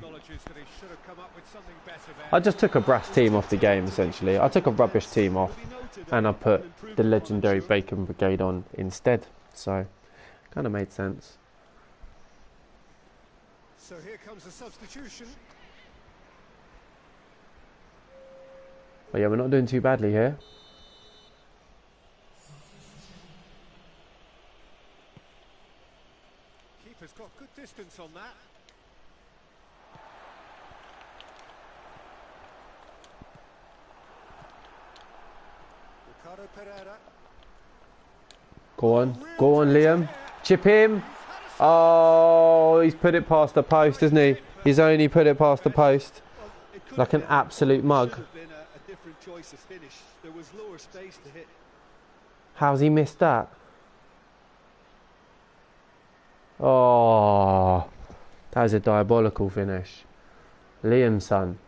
took a brass team off the game essentially. I took a rubbish team off and I put the legendary Bacon Brigade on instead. So kind of made sense. So here comes the substitution. But yeah, we're not doing too badly here. Keeper's got good distance on that. Ricardo Pereira. Go on, Liam. Chip him. Oh, he's put it past the post, isn't he? He's only put it past the post. Like an absolute mug. How's he missed that? Oh, that was a diabolical finish. Liam's son.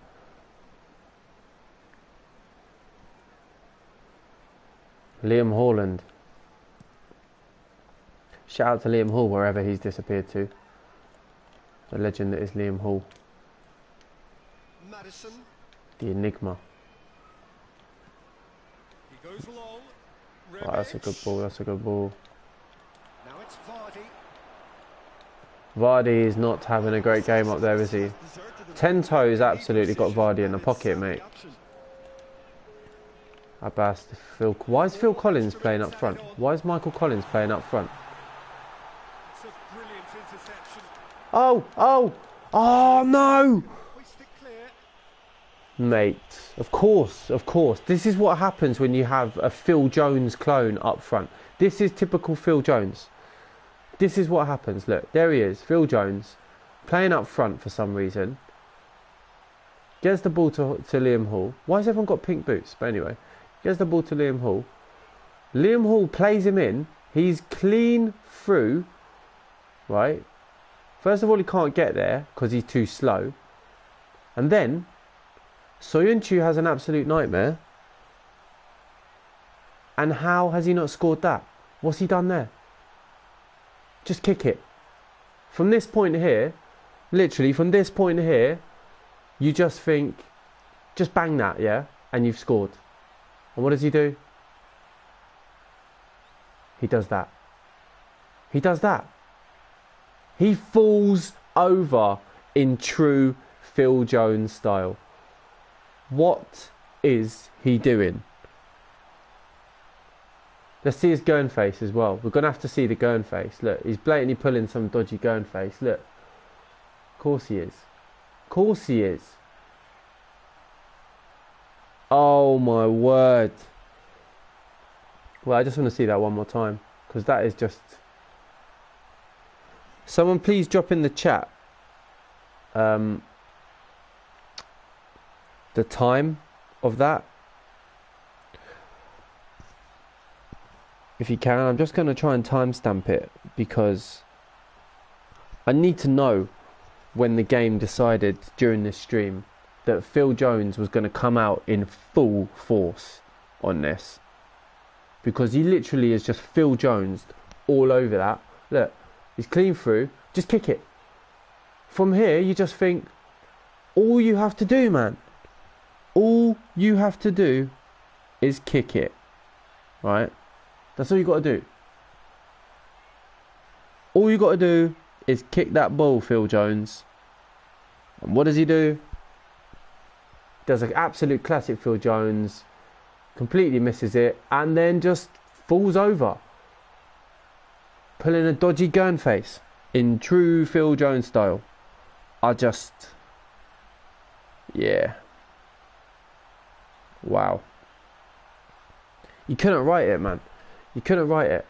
Liam Haaland. Shout out to Liam Hall wherever he's disappeared to. The legend that is Liam Hall. Madison. The enigma. He goes long. Oh, that's a good ball, that's a good ball. Now it's Vardy. Vardy is not having a great game up there, is he? 10 toes absolutely got Vardy in the pocket, mate. Abbas, Phil. Why is Phil Collins playing up front? Why is Michael Collins playing up front? Oh no! Hoist it clear. Mate, of course. This is what happens when you have a Phil Jones clone up front. This is typical Phil Jones. This is what happens. Look, there he is, Phil Jones, playing up front for some reason. Gets the ball to Liam Hall. Why has everyone got pink boots? But anyway, gets the ball to Liam Hall. Liam Hall plays him in. He's clean through, right? First of all, he can't get there because he's too slow. And then, Soyuncu has an absolute nightmare. And how has he not scored that? What's he done there? Just kick it. From this point here, literally from this point here, you just think, just bang that, yeah? And you've scored. And what does he do? He does that. He does that. He falls over in true Phil Jones style. What is he doing? Let's see his Gurn face as well. We're going to have to see the Gurn face. Look, he's blatantly pulling some dodgy Gurn face. Look. Of course he is. Of course he is. Oh my word. Well, I just want to see that one more time. Because that is just... Someone please drop in the chat the time of that. If you can, I'm just going to try and timestamp it because I need to know when the game decided during this stream that Phil Jones was going to come out in full force on this, because he literally is just Phil Jones all over that. Look, he's clean through, just kick it. From here, you just think, all you have to do, man, all you have to do is kick it, right? That's all you got to do. All you got to do is kick that ball, Phil Jones. And what does he do? Does an absolute classic Phil Jones. Completely misses it. And then just falls over. Pulling a dodgy Gurn face. In true Phil Jones style. Yeah. Wow. You couldn't write it, man. You couldn't write it.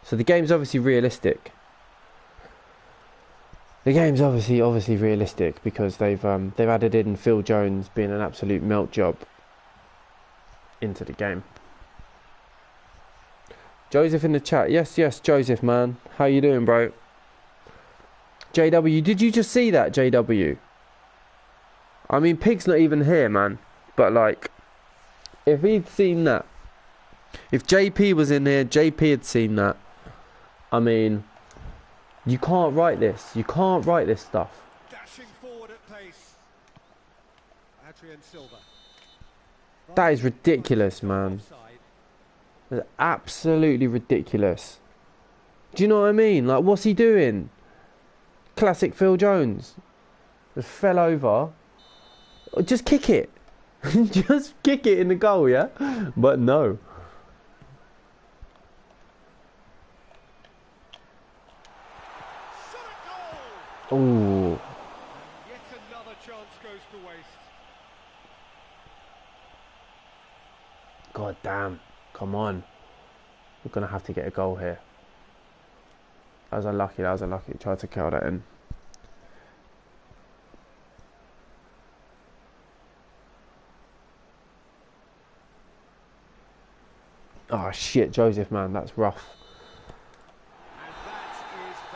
So the game's obviously realistic. The game's obviously realistic because they've added in Phil Jones being an absolute melt job into the game. Joseph in the chat. Yes, Joseph, man. How you doing, bro? JW, did you just see that, JW? I mean, Pig's not even here, man. But like, if he'd seen that, if JP was in here, JP had seen that. I mean, you can't write this. You can't write this stuff. Dashing forward at pace. Adrian Silva. That is ridiculous, man. That's absolutely ridiculous. Do you know what I mean? Like, what's he doing? Classic Phil Jones. Just fell over. Just kick it. Just kick it in the goal, yeah? But no. Oh. Yet another chance goes to waste. God damn. Come on. We're going to have to get a goal here. That was unlucky. Tried to kill that in. Oh shit, Joseph, man. That's rough.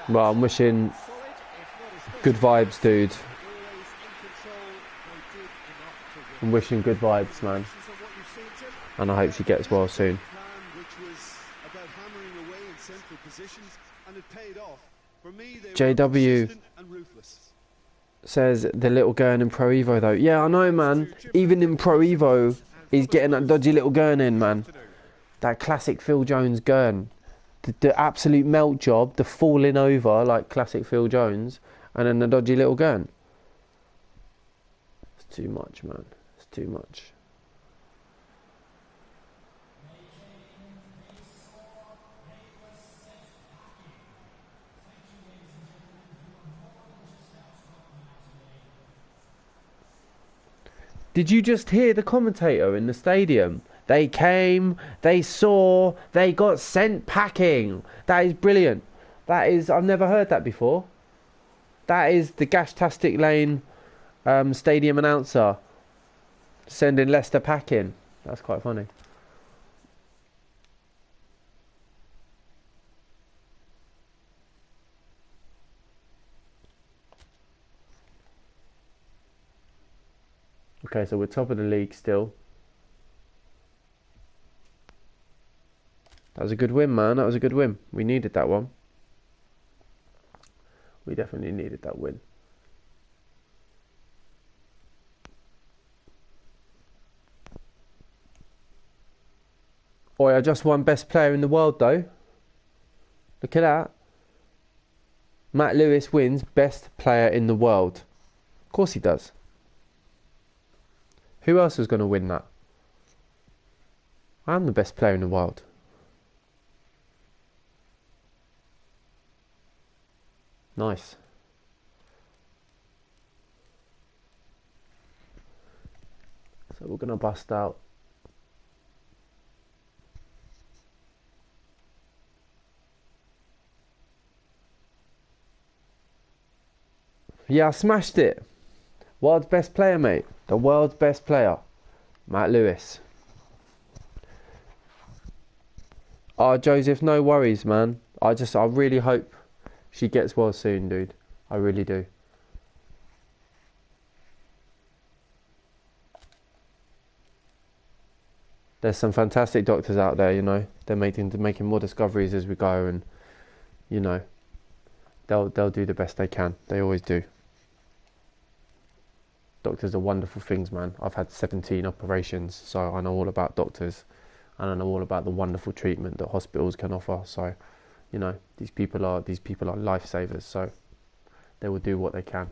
Well, I'm wishing good vibes, dude. I'm wishing good vibes, man. And I hope she gets well soon. JW says the little Gurn in Pro Evo though. Yeah, I know, man. Even in Pro Evo, he's getting that dodgy little Gurn in, man. That classic Phil Jones Gurn. The absolute melt job, the falling over like classic Phil Jones, and then the dodgy little Gurn. It's too much, man. It's too much. Did you just hear the commentator in the stadium? They came, they saw, they got sent packing. That is brilliant. That is, I've never heard that before. That is the Gashtastic Lane stadium announcer sending Leicester packing. That's quite funny. Okay, so we're top of the league still. That was a good win, man. That was a good win. We needed that one. We definitely needed that win. Oi, I just won best player in the world, though. Look at that. Matt Lewes wins best player in the world. Of course he does. Who else was going to win that? I'm the best player in the world. Nice. So we're going to bust out. Yeah, I smashed it. World's best player, mate. The world's best player. Matt Lewes. Oh, Joseph, no worries, man. I really hope she gets well soon, dude. I really do. There's some fantastic doctors out there, you know. They're making more discoveries as we go, and you know, they'll do the best they can. They always do. Doctors are wonderful things, man. I've had 17 operations, so I know all about doctors, and I know all about the wonderful treatment that hospitals can offer. So, you know, these people are lifesavers. So they will do what they can.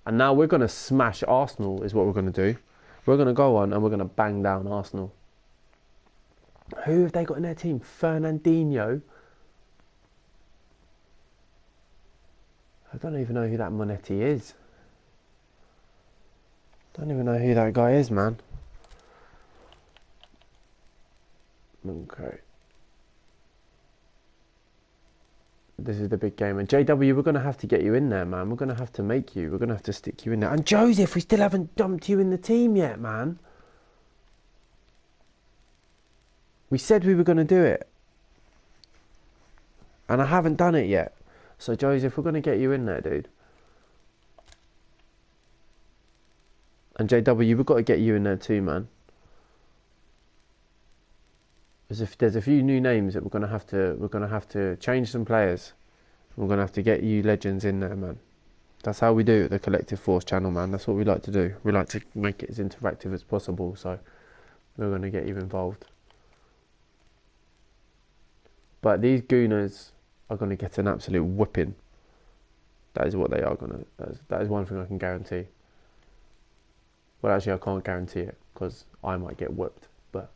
And now we're gonna smash Arsenal. Is what we're gonna do. We're gonna go on and we're gonna bang down Arsenal. Who have they got in their team? Fernandinho. I don't even know who that Monetti is. Don't even know who that guy is, man. Okay. This is the big game. And JW, we're going to have to get you in there, man. We're going to have to make you. We're going to have to stick you in there. And Joseph, we still haven't dumped you in the team yet, man. We said we were going to do it. And I haven't done it yet. So, Joseph, we're going to get you in there, dude. And JW, we've got to get you in there too, man. There's a few new names that we're going to have to change some players. We're going to have to get you legends in there, man. That's how we do it, the Collective Force channel, man. That's what we like to do. We like to make it as interactive as possible. So, we're going to get you involved. But these gooners are going to get an absolute whipping. That is what they are going to. That is one thing I can guarantee. Well, actually, I can't guarantee it because I might get whipped. But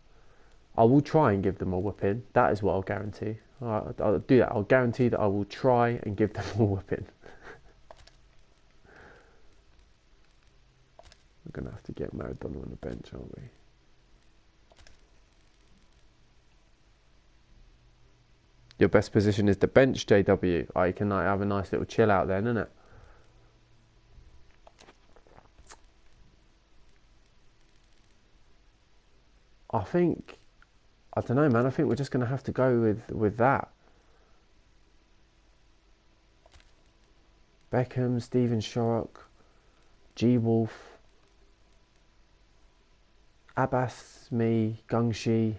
I will try and give them a whipping. That is what I'll guarantee. I'll do that. I'll guarantee that I will try and give them a whipping. We're going to have to get Maradona on the bench, aren't we? Your best position is the bench, JW. Oh, you can have a nice little chill out then, innit? I don't know, man. I think we're just going to have to go with that. Beckham, Steven Shorrock, G Wolf, Abbas, me, Gungshi.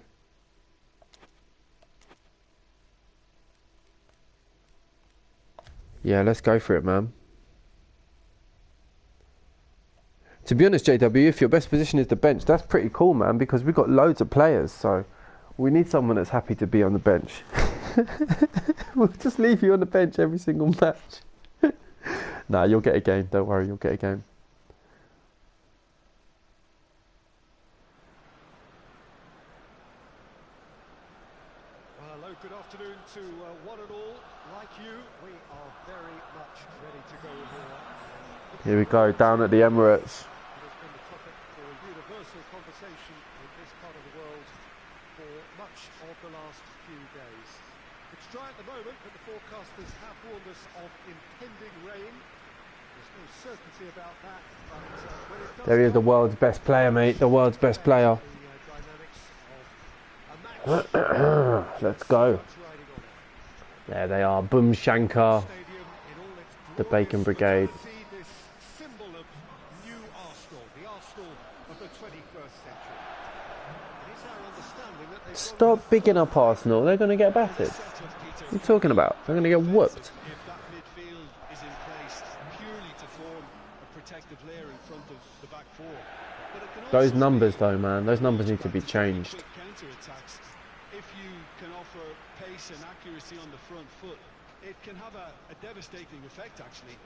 Yeah, let's go for it, man. To be honest, JW, if your best position is the bench, that's pretty cool, man, because we've got loads of players, so we need someone that's happy to be on the bench. We'll just leave you on the bench every single match. Nah, you'll get a game, don't worry, you'll get a game. Well, Hello, good afternoon to one and all. Like you, we are very much ready to go here. Here we go, down at the Emirates. It has been the topic for a universal conversation in this part of the world for much of the last few days. It's dry at the moment, but the forecasters have warned us of impending rain. There's no certainty about that, but when it does, There he is, the world's best player, mate. The world's best player. Let's go. There they are, Boom Shankar, the Bacon Brigade. Stop bigging up Arsenal, they're going to get battered. What are you talking about? They're going to get whooped. Those numbers though, man, those numbers need to be changed. If you can offer pace and accuracy on the front foot, it can have a devastating effect actually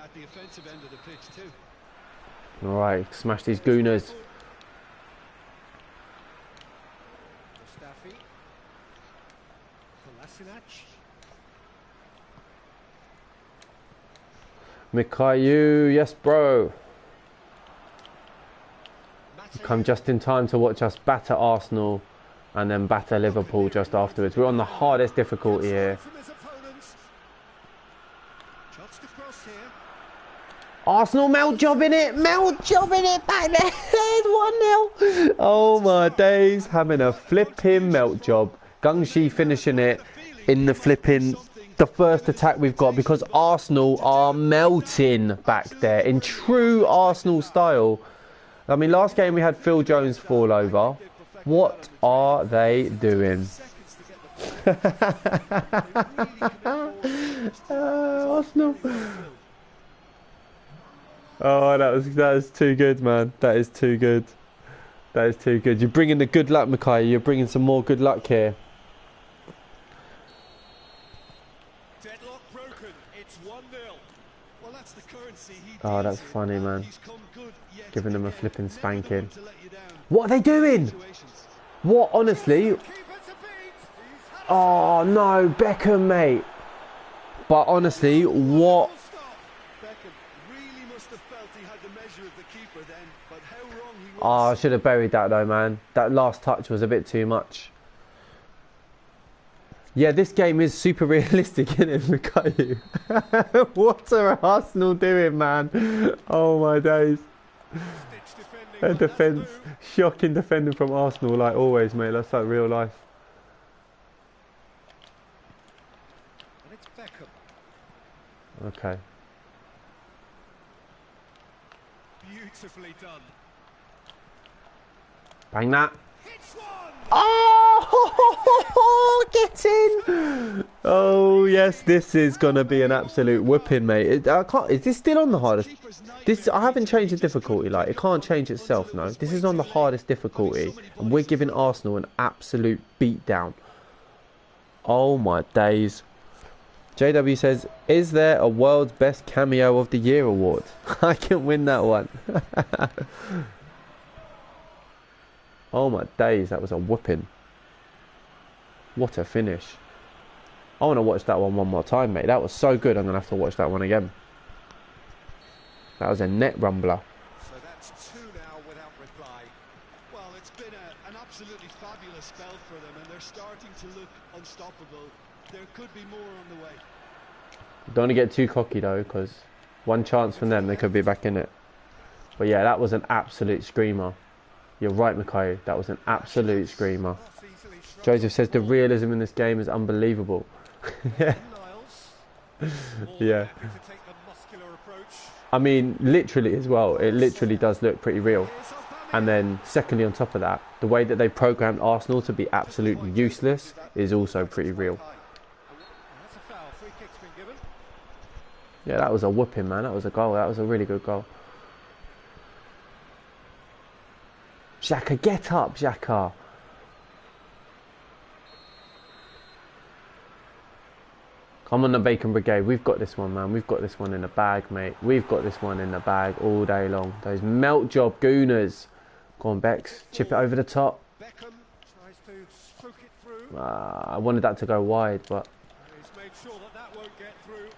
at the offensive end of the pitch too. Alright, smash these gooners. Mikhayu, yes bro. Come just in time to watch us batter Arsenal and then batter Liverpool just afterwards. We're on the hardest difficulty here. Arsenal melt job in it, back there, 1-0. Oh my days, having a flipping melt job. Gungshi finishing it in the first attack we've got, because Arsenal are melting back there in true Arsenal style. I mean, last game we had Phil Jones fall over. What are they doing? Arsenal. Oh, that is too good, man. That is too good. That is too good. You're bringing the good luck, Mikhail. You're bringing some more good luck here. Deadlock broken. It's 1-0. Well, that's the currency he Oh, that's funny, man. Giving them a flipping spanking. to let you down. What are they doing? What, honestly? Oh, no, Beckham, mate. But honestly, what? Beckham really must have felt he had the measure of the keeper then, but how wrong he was. Oh, I should have buried that though, man. That last touch was a bit too much. Yeah, this game is super realistic, isn't it, Mikhail? What are Arsenal doing, man? Oh my days. A defence, shocking defending from Arsenal, like always, mate. That's like real life. And it's Beckham. Okay. Beautifully done. Bang that. Hits one. Oh, get in! Oh yes, this is gonna be an absolute whooping, mate. I can't. Is this still on the hardest? I haven't changed the difficulty. Like, it can't change itself. No, this is on the hardest difficulty, and we're giving Arsenal an absolute beatdown. Oh my days. JW says, "Is there a World's Best Cameo of the Year award? I can win that one." Oh my days, that was a whooping. What a finish. I want to watch that one more time, mate. That was so good, I'm going to have to watch that one again. That was a net rumbler. So that's 2 now without reply. Well, it's been an absolutely fabulous spell for them, and they're starting to look unstoppable. There could be more on the way. Don't want to get too cocky though, because one chance from them, they could be back in it. But yeah, that was an absolute screamer. You're right, Mikhail. That was an absolute screamer. Joseph says the realism in this game is unbelievable. Yeah. Yeah. I mean, literally as well. It literally does look pretty real. And then, secondly, on top of that, the way that they programmed Arsenal to be absolutely useless is also pretty real. Yeah, that was a whooping, man. That was a goal. That was a really good goal. Xhaka, get up, Xhaka. Come on, the Bacon Brigade. We've got this one, man. We've got this one in the bag, mate. We've got this one in the bag all day long. Those melt job gooners. Go on, Bex. Chip it over the top. Beckham tries to stroke it through. I wanted that to go wide, but He's made sure that that won't get through.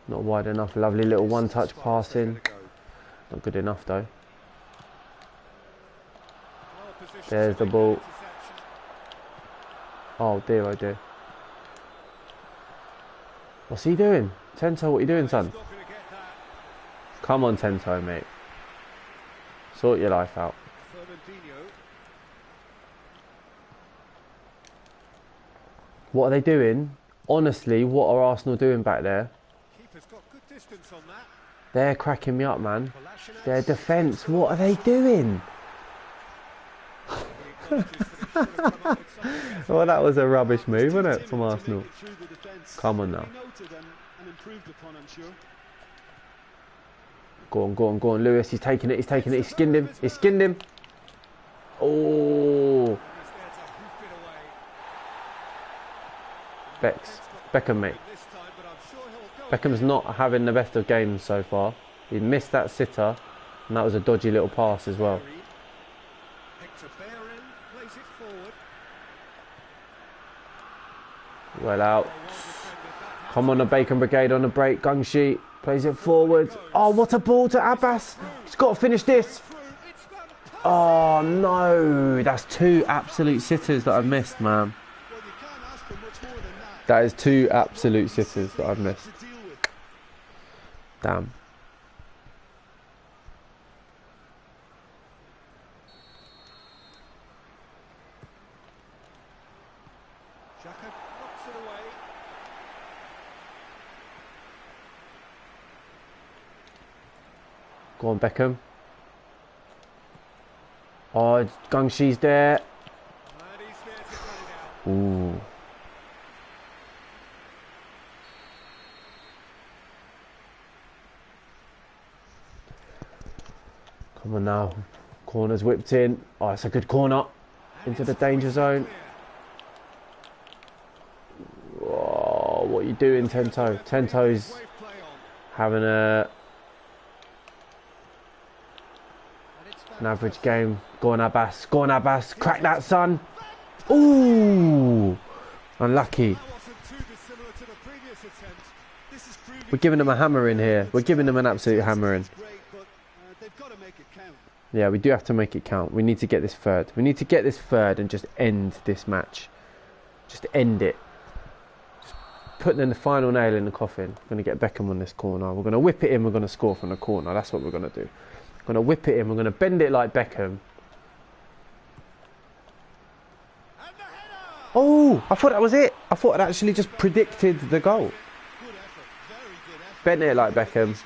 not wide enough. Lovely little one-touch passing. Not good enough though. There's the ball. Oh dear, oh dear. What's he doing? Tento, what are you doing, son? Come on, Tento, mate. Sort your life out. What are they doing? Honestly, what are Arsenal doing back there? They're cracking me up, man. Their defence, what are they doing? Well, that was a rubbish move, wasn't it, from Arsenal? Come on now. Go on, go on, go on, Lewes. He's taking it, he's taking it, he's skinned him, he's skinned him. Oh. Beckham, mate. Beckham's not having the best of games so far. He missed that sitter, and that was a dodgy little pass as well. Well out. Come on, the Bacon Brigade on the break. Gungshi plays it forward. Oh, what a ball to Abbas. He's got to finish this. Oh, no. That's 2 absolute sitters that I've missed, man. That is 2 absolute sitters that I've missed. Damn. Go on, Beckham. Oh, Gungshi's there. Ooh. Come on now. Corner's whipped in. Oh, it's a good corner. Into the danger zone. Oh, what are you doing, Tento? Tento's having an average game. Go on, Abbas. Go on, Abbas. Crack that, son. Ooh. Unlucky. We're giving them a hammer in here. We're giving them an absolute hammer in. Yeah, we do have to make it count. We need to get this third. We need to get this third and just end this match. Just end it. Just put in the final nail in the coffin. We're going to get Beckham on this corner. We're going to whip it in. We're going to score from the corner. That's what we're going to do. We're going to whip it in. We're going to bend it like Beckham. Oh, I thought that was it. I thought it actually just predicted the goal. Bent it like Beckham.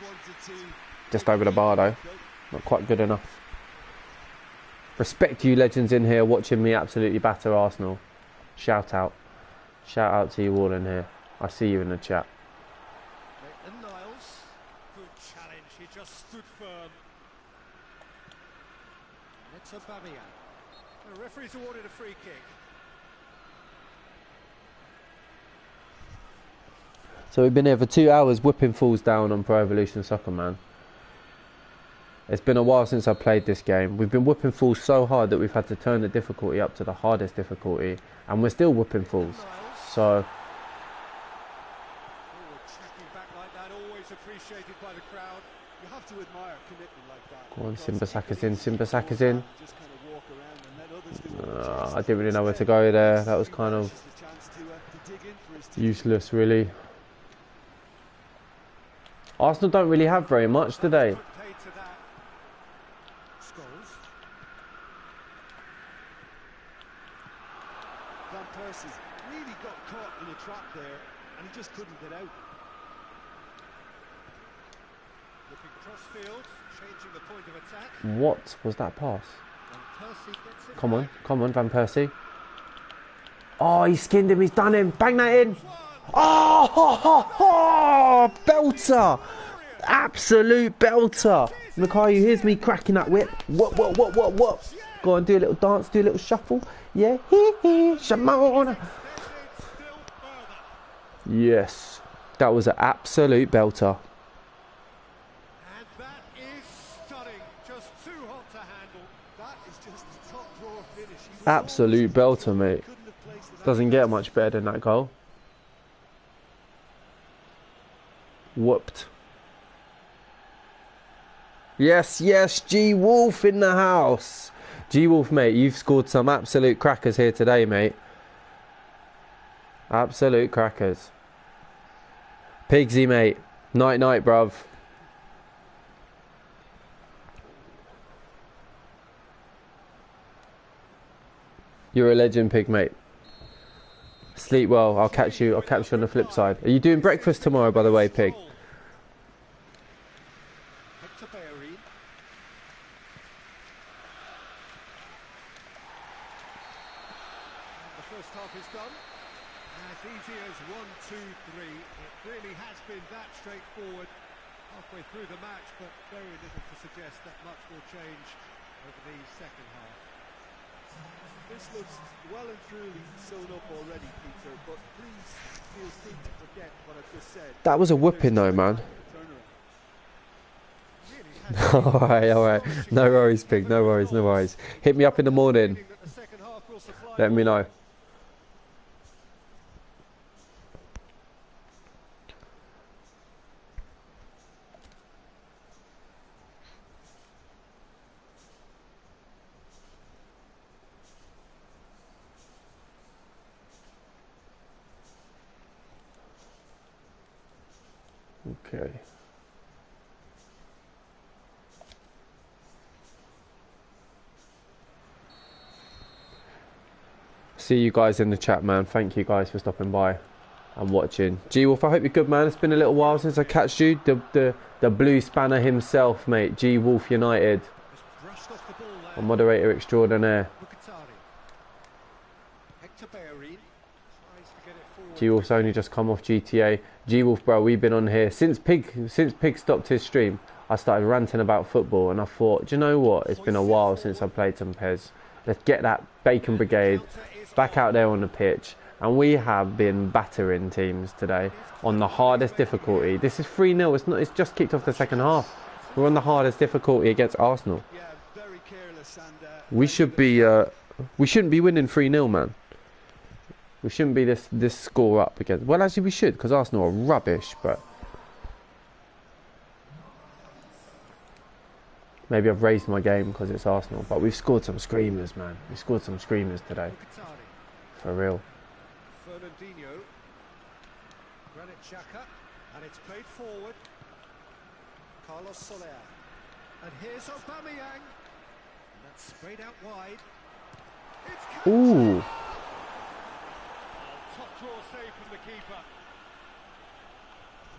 Just over the bar though. Not quite good enough. Respect you legends in here watching me absolutely batter Arsenal. Shout out. Shout out to you all in here. I see you in the chat. Good challenge. He just stood firm. It's a Aubameyang. The referee's awarded a free kick. So we've been here for 2 hours whipping fools down on Pro Evolution Soccer, man. It's been a while since I played this game. We've been whipping fools so hard that we've had to turn the difficulty up to the hardest difficulty, and we're still whipping fools. So go on, Simba Saka's in, Simba Saka's in. I didn't really know where to go there. That was kind of useless, really. Arsenal don't really have very much, do they? Really got caught in a trap there, and he just couldn't get out. Looking crossfield, changing the point of attack. What was that pass? Come on, Van Persie. Oh, he skinned him, he's done him. Bang that in. Oh, ho, ho, ho, belter. Absolute belter. Makayu, here's me cracking that whip. What? Go on, do a little dance, do a little shuffle. Yeah, Shimona. Yes, that was an absolute belter. And that is stunning. Just too hot to handle. That is just the top drawer finish. Absolute belter, mate. Couldn't have placed it Doesn't get much better than that goal. Whooped. Yes, yes, G Wolf in the house. G Wolf, mate, you've scored some absolute crackers here today, mate. Absolute crackers. Pigsy, mate. Night, night, bruv. You're a legend, Pig, mate. Sleep well. I'll catch you on the flip side. Are you doing breakfast tomorrow, by the way, Pig? Straightforward halfway through the match, but very little to suggest that much will change over the second half. This looks well and truly sewn up already, Peter, but please feel free to forget what I've just said. That was a whooping though, man. Alright. No worries, Pig, no worries, no worries. Hit me up in the morning. Let me know. Okay. See you guys in the chat, man. Thank you guys for stopping by and watching. G Wolf, I hope you're good, man. It's been a little while since I catched you. The blue spanner himself, mate. G Wolf United. A moderator extraordinaire. G Wolf's only just come off GTA. G Wolf, bro, we've been on here since Pig stopped his stream. I started ranting about football, and I thought, do you know what? It's been a while since I played some PES. Let's get that Bacon Brigade back out there on the pitch, and we have been battering teams today on the hardest difficulty. This is 3-0. It's not. It's just kicked off the second half. We're on the hardest difficulty against Arsenal. We should be. We shouldn't be winning 3-0, man. We shouldn't be this score up against. Well, actually, we should, because Arsenal are rubbish. But maybe I've raised my game because it's Arsenal. But we've scored some screamers, man. We scored some screamers today. For real. Fernandinho. Granit Xhaka. And it's played forward. Carlos Soler. And here's Aubameyang. And that's sprayed out wide. It's Ooh. top draw save from the keeper.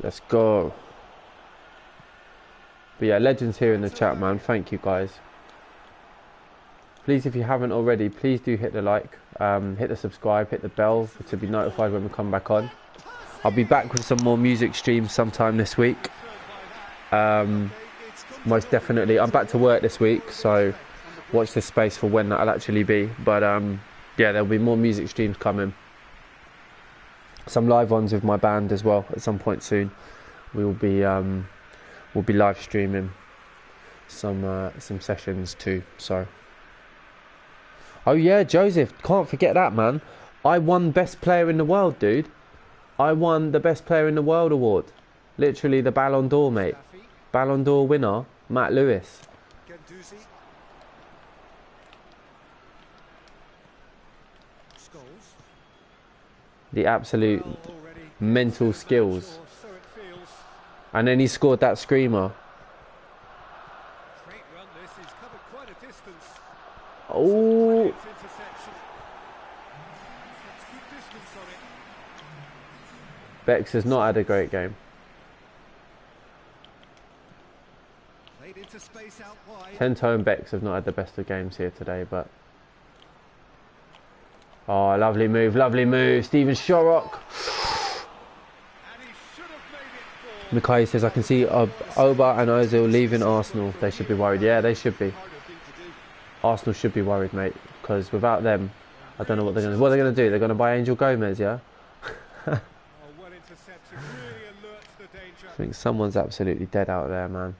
Let's go. But yeah, legends here in the chat, man. Thank you, guys. Please, if you haven't already, please do hit the like, hit the subscribe, hit the bell to be notified when we come back on. I'll be back with some more music streams sometime this week. Most definitely. I'm back to work this week, so watch this space for when that'll actually be. But yeah, there'll be more music streams coming. Some live ones with my band as well at some point soon. We'll be live streaming some sessions too. So. Oh yeah, Joseph, can't forget that, man. I won Best Player in the World, dude. I won the Best Player in the World award. Literally the Ballon d'Or, mate. Ballon d'Or winner, Matt Lewes. The absolute mental skills. And then he scored that screamer. Oh. Bex has not had a great game. 10-toe and Bex have not had the best of games here today, but... Oh, lovely move, Steven Shorrock. Mikai says, I can see Oba and Ozil leaving Arsenal. They should be worried. Yeah, they should be. Arsenal should be worried, mate, because without them, I don't know what they're going to do. What are they going to do? They're going to buy Angel Gomez, yeah? I think someone's absolutely dead out there, man.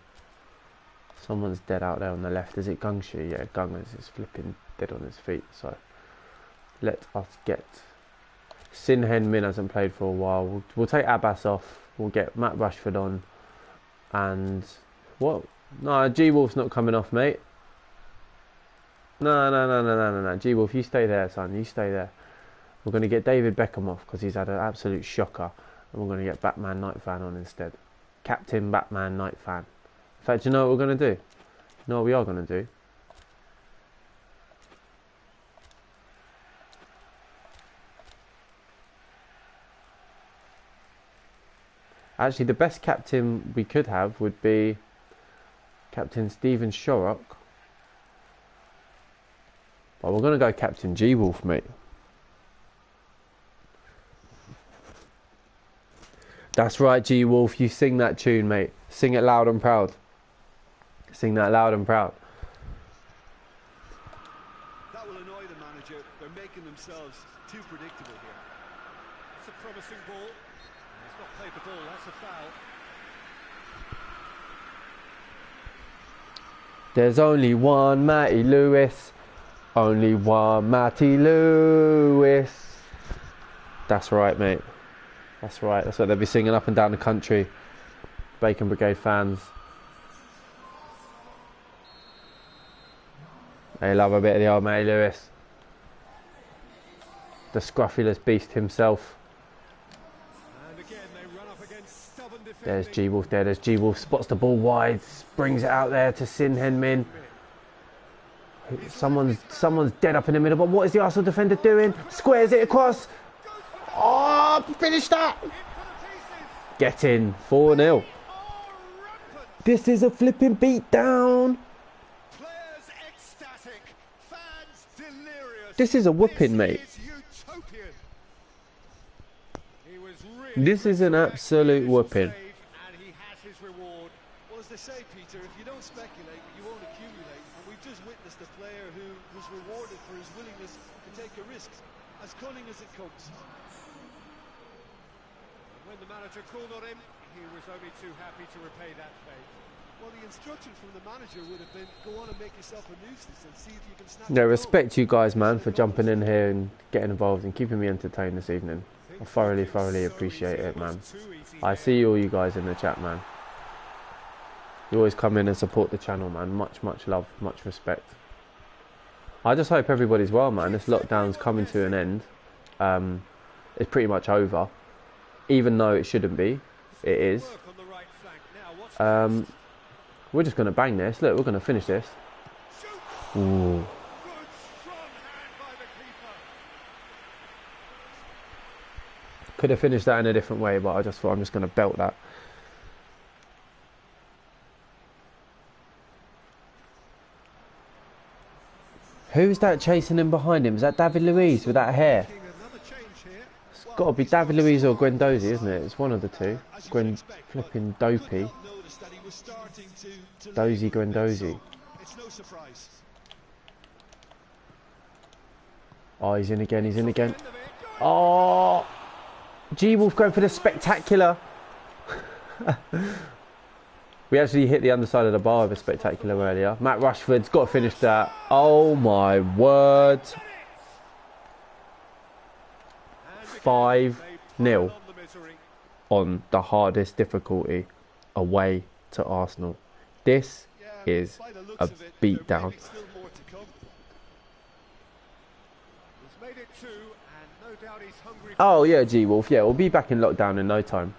Someone's dead out there on the left. Is it Gungshi? Yeah, Gung is flipping dead on his feet. So let us get Sin Min hasn't played for a while. We'll take Abbas off. We'll get Matt Rashford on. And what? No, G-Wolf's not coming off, mate. No. G-Wolf, you stay there, son. You stay there. We're going to get David Beckham off because he's had an absolute shocker. And we're going to get Batman Night Fan on instead. Captain Batman Night Fan. In fact, you know what we're going to do? You know what we are going to do? Actually, the best captain we could have would be Captain Steven Shorrock. But we're going to go Captain G-Wolf, mate. That's right, G-Wolf. You sing that tune, mate. Sing it loud and proud. Sing that loud and proud. That will annoy the manager. They're making themselves too predictable here. It's a promising ball. He's not played the ball, that's a foul. There's only one Matty Lewes. Only one Matty Lewes. That's right, mate. That's right. That's what they'll be singing up and down the country. Bacon Brigade fans. They love a bit of the old Matty Lewes. The Scrofulous Beast himself. There's G-Wolf there. There's G-Wolf. Spots the ball wide. Brings it out there to Sin Min. Someone's dead up in the middle. But what is the Arsenal defender doing? Squares it across. Oh, finish that. Get in. 4-0. This is a flipping beatdown. This is a whooping, mate. This is an absolute whooping. Well, as they say, Peter, if you don't speculate, you won't accumulate. And we've just witnessed a player who was rewarded for his willingness to take a risk, as cunning as it comes. When the manager called on him, he was only too happy to repay that fate. Well, the instruction from the manager would have been, go on and make yourself a nuisance and see if you can snap. Yeah, respect you guys, man, for jumping in here and getting involved and keeping me entertained this evening. I thoroughly appreciate it, man. I see all you guys in the chat, man. You always come in and support the channel, man. Much love, much respect. I just hope everybody's well, man. This lockdown's coming to an end. It's pretty much over. Even though it shouldn't be. It is. We're just going to bang this. Look, we're going to finish this. Ooh. Could have finished that in a different way, but I just thought I'm just going to belt that. Who's that chasing him behind him? Is that David Luiz with that hair? It's got to be David Luiz or Guendouzi, isn't it? It's one of the two. Flipping Dopey. Dozy Guendouzi. Oh, he's in again, he's in again. Oh! G-Wolf going for the spectacular. We actually hit the underside of the bar with a spectacular earlier. Matt Rashford's got to finish that. Oh my word. 5-0 on the hardest difficulty away to Arsenal. This is a beatdown. Oh yeah, G-Wolf, yeah, we'll be back in lockdown in no time.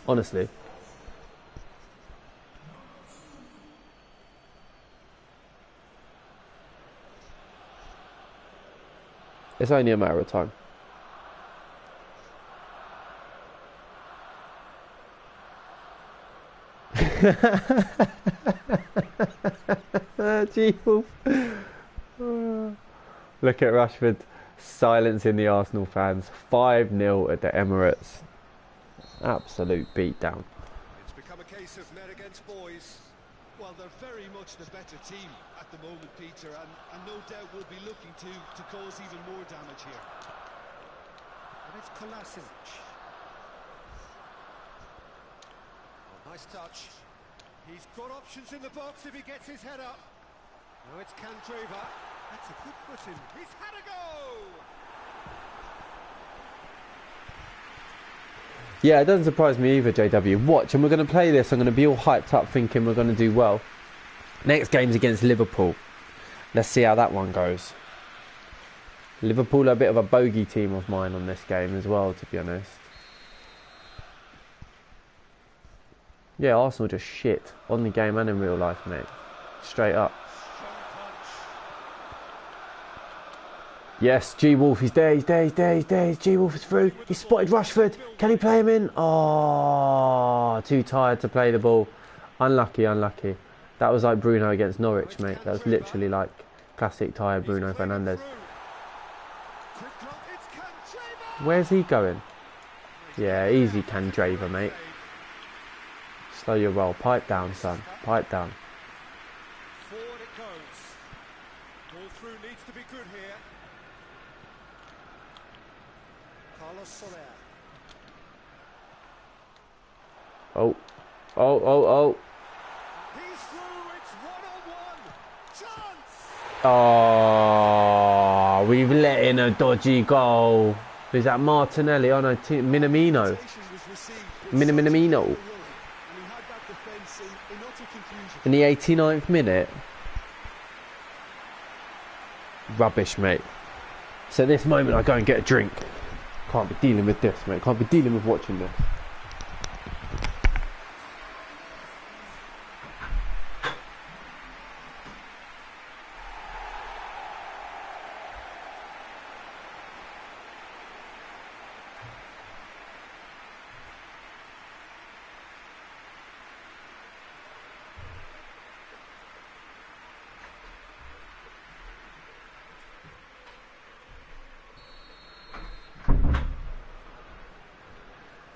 Honestly. It's only a matter of time. G-Wolf. Look at Rashford silencing the Arsenal fans. 5-0 at the Emirates. Absolute beatdown. It's become a case of men against boys. Well, they're very much the better team at the moment, Peter, and no doubt will be looking to cause even more damage here. And it's Kolasinac. Oh, nice touch. He's got options in the box if he gets his head up. Now it's Candreva. That's a good footing. He's had a go! Yeah, it doesn't surprise me either, JW. Watch, and we're going to play this. I'm going to be all hyped up thinking we're going to do well. Next game's against Liverpool. Let's see how that one goes. Liverpool are a bit of a bogey team of mine on this game as well, to be honest. Yeah, Arsenal just shit on the game and in real life, mate. Straight up. Yes, G-Wolf, he's there. G-Wolf is through. He's spotted Rashford. Can he play him in? Oh, too tired to play the ball. Unlucky. That was like Bruno against Norwich, mate. That was literally like classic tired Bruno Fernandes. Where's he going? Yeah, easy Candraver, mate. Slow your roll. Pipe down, son. Pipe down. Forward it goes. Ball through needs to be good here. Carlos Soler. Oh. He's through. It's one-on-one. Chance. Oh, we've let in a dodgy goal. Is that Martinelli? Oh no, Minamino. Minamino. In the 89th minute. Rubbish, mate. So this moment I go and get a drink. Can't be dealing with this, mate. Can't be dealing with watching this.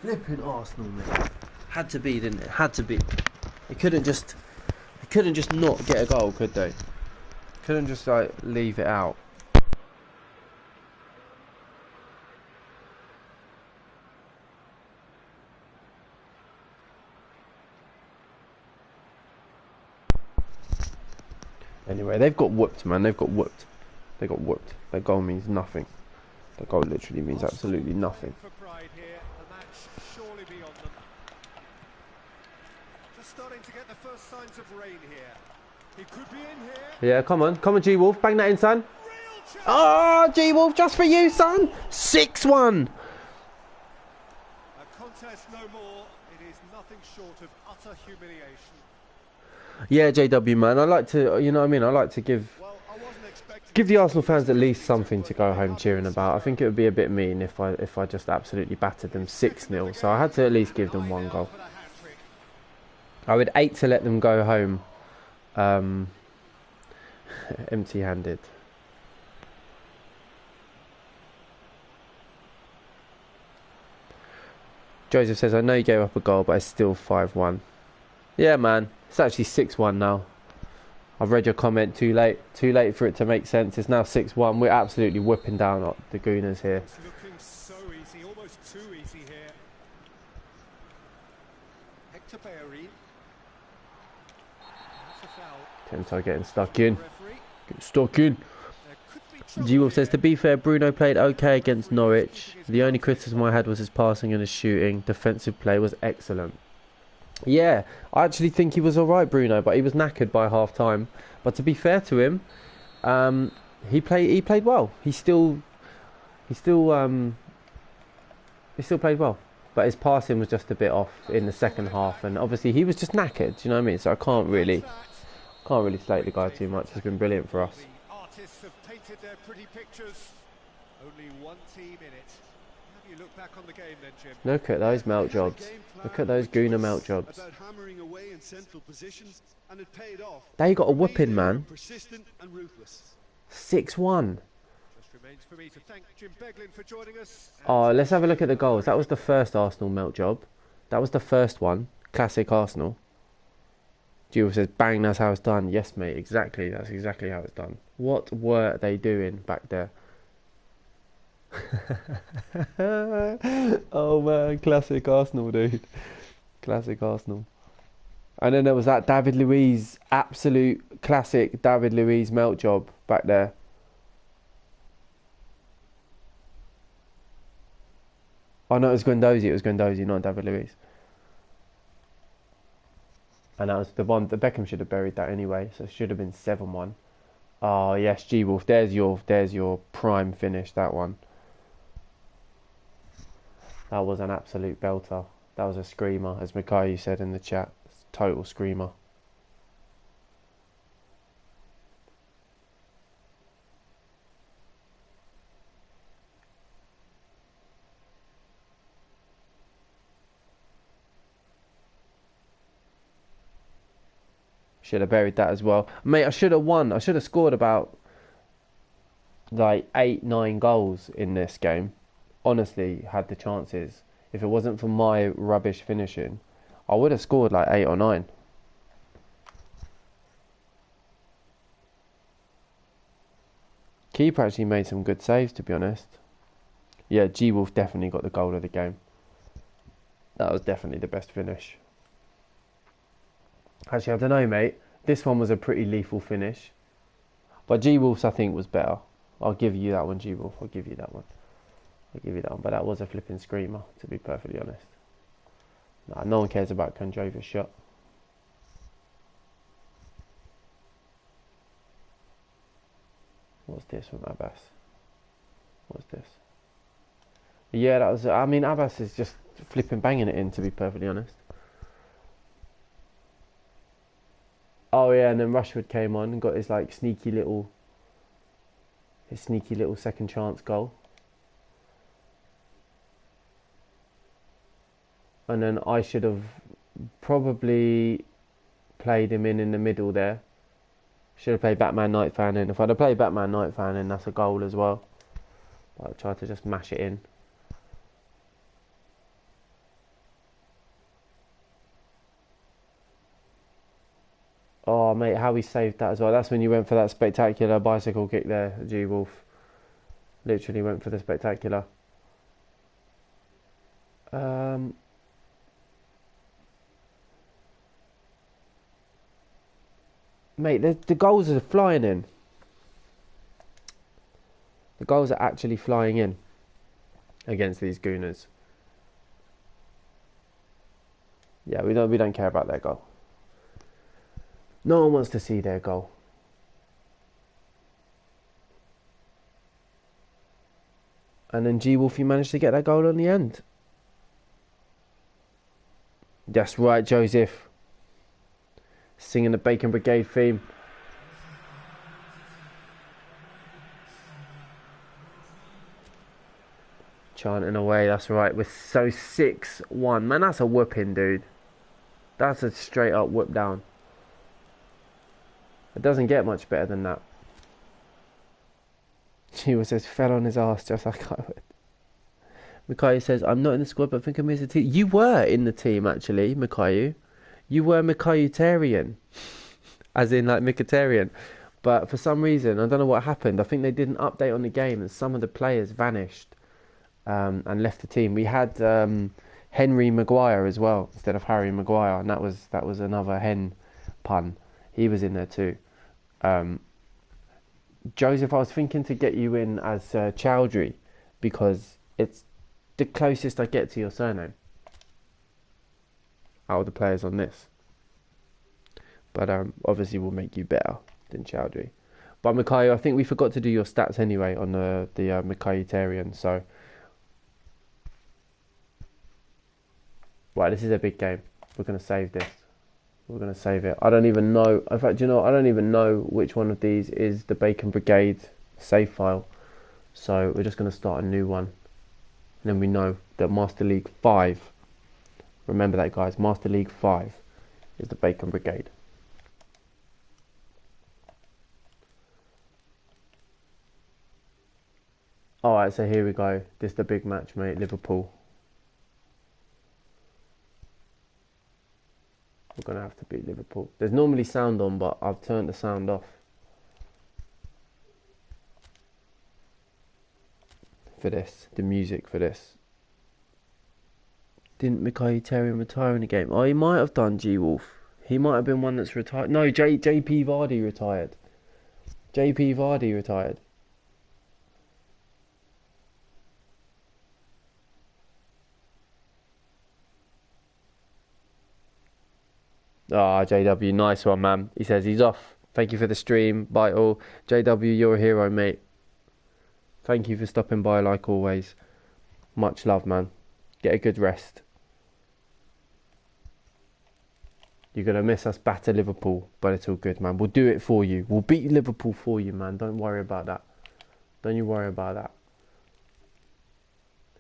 Flipping Arsenal, mate. Had to be, didn't it? Had to be. They couldn't just not get a goal, could they? Couldn't just like leave it out. Anyway, they've got whooped, man. They've got whooped. They got whooped. Their goal means nothing. Their goal literally means absolutely nothing. Starting to get the first signs of rain here. He could be in here. Yeah, come on, G-Wolf, bang that in, son. Oh, G-Wolf, just for you, son. 6-1. A contest no more. It is nothing short of utter humiliation. Yeah, JW, man. I like to, you know what I mean. I like to give the Arsenal fans at least something to go home cheering about. I think it would be a bit mean if I just absolutely battered them 6-0. So I had to at least give them one goal. I would hate to let them go home empty-handed. Joseph says, I know you gave up a goal, but it's still 5-1. Yeah, man. It's actually 6-1 now. I've read your comment too late. Too late for it to make sense. It's now 6-1. We're absolutely whipping down the Gooners here. It's looking so easy, almost too easy here. Hector Bellerin. Kento getting stuck in. G-Wolf says, to be fair, Bruno played okay against Norwich. The only criticism I had was his passing and his shooting. Defensive play was excellent. Yeah, I actually think he was alright, Bruno, but he was knackered by half time. But to be fair to him, he played well. He still played well. But his passing was just a bit off in the second half, and obviously he was just knackered, you know what I mean? So I can't really slate the guy too much. He's been brilliant for us. The artists have painted their pretty pictures. Only one team in it. How do you look back on the game then, Jim? Look at those melt jobs. Look at those Gooner melt jobs. They got a whooping, man. 6-1. For me to thank Jim Beglin for joining us. Oh, let's have a look at the goals. That was the first Arsenal melt job. That was the first one. Classic Arsenal. Jules says, bang, that's how it's done. Yes, mate, exactly. That's exactly how it's done. What were they doing back there? Oh, man, classic Arsenal, dude. Classic Arsenal. And then there was that David Luiz, absolute classic David Luiz melt job back there. Oh no, it was Guendouzi. It was Guendouzi, not David Luiz. And that was the one. The Beckham should have buried that anyway, so it should have been 7-1. Oh yes, G Wolf. There's your prime finish. That one. That was an absolute belter. That was a screamer, as Mikayu said in the chat. Total screamer. Should have buried that as well. Mate, I should have won. I should have scored about like 8-9 goals in this game. Honestly, had the chances. If it wasn't for my rubbish finishing, I would have scored like 8 or 9. Keeper actually made some good saves, to be honest. Yeah, G-Wolf definitely got the goal of the game. That was definitely the best finish. Actually, I don't know, mate. This one was a pretty lethal finish. But G-Wolf's, I think, was better. I'll give you that one, G-Wolf. I'll give you that one. But that was a flipping screamer, to be perfectly honest. Nah, no one cares about Kandrova's shot. What's this from Abbas? What's this? Yeah, that was... I mean, Abbas is just flipping banging it in, to be perfectly honest. Oh yeah, and then Rashford came on and got his like sneaky little second chance goal. And then I should have probably played him in the middle there. Should have played Batman Night Fan in. If I'd have played Batman Night Fan in, that's a goal as well. But I tried to just mash it in. Oh, mate, how he saved that as well. That's when you went for that spectacular bicycle kick there, G-Wolf. Literally went for the spectacular. Mate, the goals are flying in. The goals are actually flying in against these Gooners. Yeah, we don't care about their goal. No one wants to see their goal. And then G-Wolf, you managed to get that goal on the end. That's right, Joseph. Singing the Bacon Brigade theme. Chanting away, that's right. We're so 6-1. Man, that's a whooping, dude. That's a straight up whoop down. It doesn't get much better than that. She says, fell on his ass just like I would. Mikayu says, I'm not in the squad, but I think I'm in the team. You were in the team, actually, Mikayu. You were Mikayutarian. As in, like, Mkhitaryan. But for some reason, I don't know what happened. I think they did an update on the game and some of the players vanished and left the team. We had Henry Maguire as well, instead of Harry Maguire. And that was another hen pun. He was in there too. Joseph, I was thinking to get you in as Chowdhury because it's the closest I get to your surname out of the players on this. But obviously we'll make you better than Chowdhury. But Mikayu, I think we forgot to do your stats anyway on the Mikayutarian. So, right, this is a big game. We're going to save this. We're going to save it. I don't even know. In fact, you know, I don't even know which one of these is the Bacon Brigade save file. So we're just going to start a new one. And then we know that Master League 5, remember that, guys, Master League 5 is the Bacon Brigade. Alright, so here we go. This is the big match, mate. Liverpool. We're going to have to beat Liverpool. There's normally sound on, but I've turned the sound off. For this. The music for this. Didn't Mkhitaryan retire in the game? Oh, he might have done, G-Wolf. He might have been one that's retired. No, JP Vardy retired. JP Vardy retired. Ah, JW, nice one, man. He says he's off. Thank you for the stream. Bye all. JW, you're a hero, mate. Thank you for stopping by like always. Much love, man. Get a good rest. You're going to miss us batter Liverpool, but it's all good, man. We'll do it for you. We'll beat Liverpool for you, man. Don't worry about that. Don't you worry about that.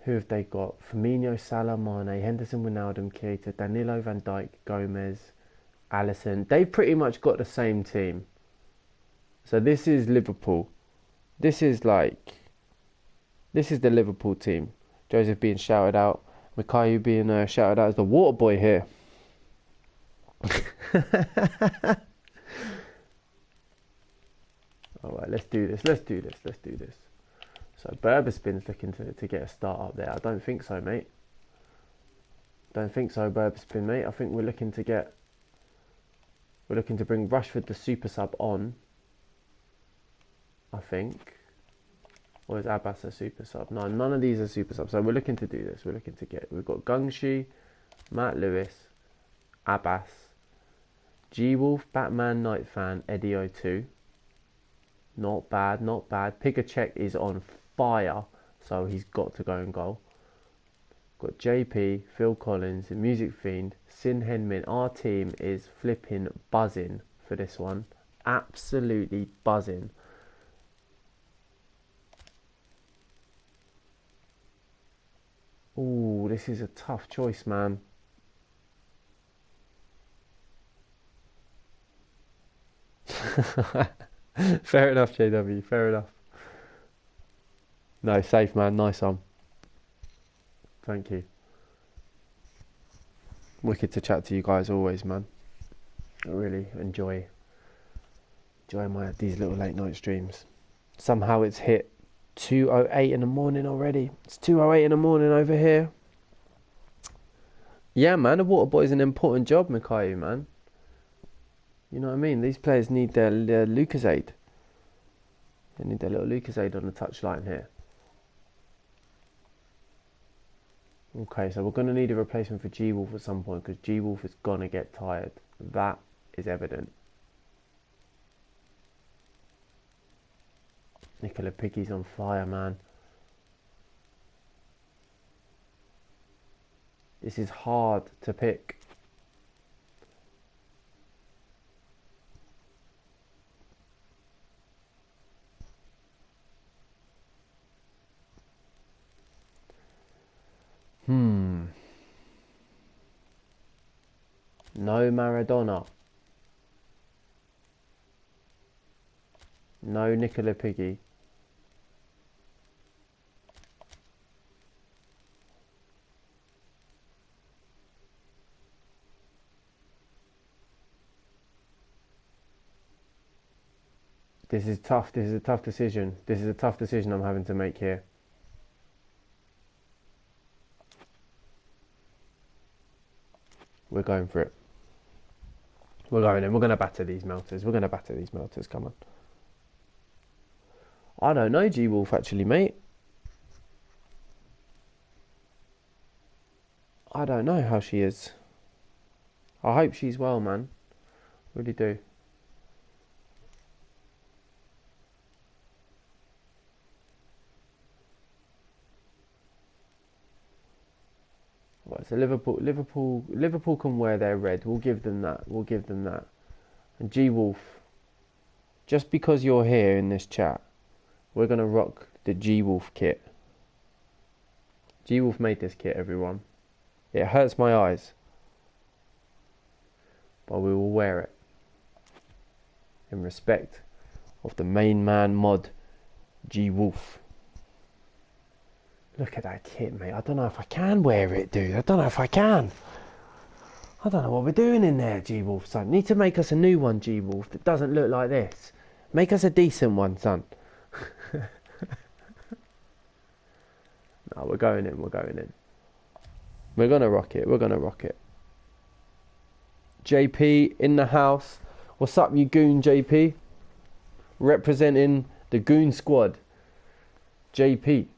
Who have they got? Firmino, Salah, Mane, Henderson, Wijnaldum, Keita, Danilo, Van Dijk, Gomez, Alisson. They've pretty much got the same team. So this is Liverpool. This is the Liverpool team. Joseph being shouted out. Mikayu being shouted out as the water boy here. Alright, let's do this. So Burberspin's looking to get a start up there. I don't think so, mate. Don't think so, Burberspin, mate. I think we're looking to bring Rashford the super sub on. I think. Or is Abbas a super sub? No, none of these are super subs. So we're looking to do this. We've got Gungshi, Matt Lewis, Abbas, G-Wolf, Batman, Night Fan, Eddie O2. Not bad. Pigachek is on fire, so he's got to go and goal. Got JP, Phil Collins, Music Fiend, Sin Henmin. Our team is flipping buzzing for this one. Absolutely buzzing. Ooh, this is a tough choice, man. Fair enough, JW. Fair enough. No, safe, man. Nice on. Thank you. Wicked to chat to you guys always, man. I really enjoy these little late night streams. Somehow it's hit 2:08 in the morning already. It's 2:08 in the morning over here. Yeah, man. The water boy is an important job, Mikayu, man. You know what I mean? These players need their Lucozade. They need their little Lucozade on the touchline here. Okay, so we're going to need a replacement for G-Wolf at some point because G-Wolf is going to get tired. That is evident. Nicola Piggy's on fire, man. This is hard to pick. No Maradona. No Nicola Piggy. This is tough. This is a tough decision. This is a tough decision I'm having to make here. We're going for it. We're going in. We're going to batter these melters. Come on. I don't know G-Wolf actually, mate. I don't know how she is. I hope she's well, man. Really do. Right, so Liverpool can wear their red. We'll give them that. And G-Wolf, just because you're here in this chat, we're going to rock the G-Wolf kit. G-Wolf made this kit, everyone. It hurts my eyes, but we will wear it in respect of the main man mod, G-Wolf. Look at that kit, mate. I don't know if I can wear it, dude. I don't know if I can. I don't know what we're doing in there, G-Wolf, son. Need to make us a new one, G-Wolf, that doesn't look like this. Make us a decent one, son. No, we're going in. We're going to rock it. JP in the house. What's up, you goon, JP? Representing the goon squad. JP.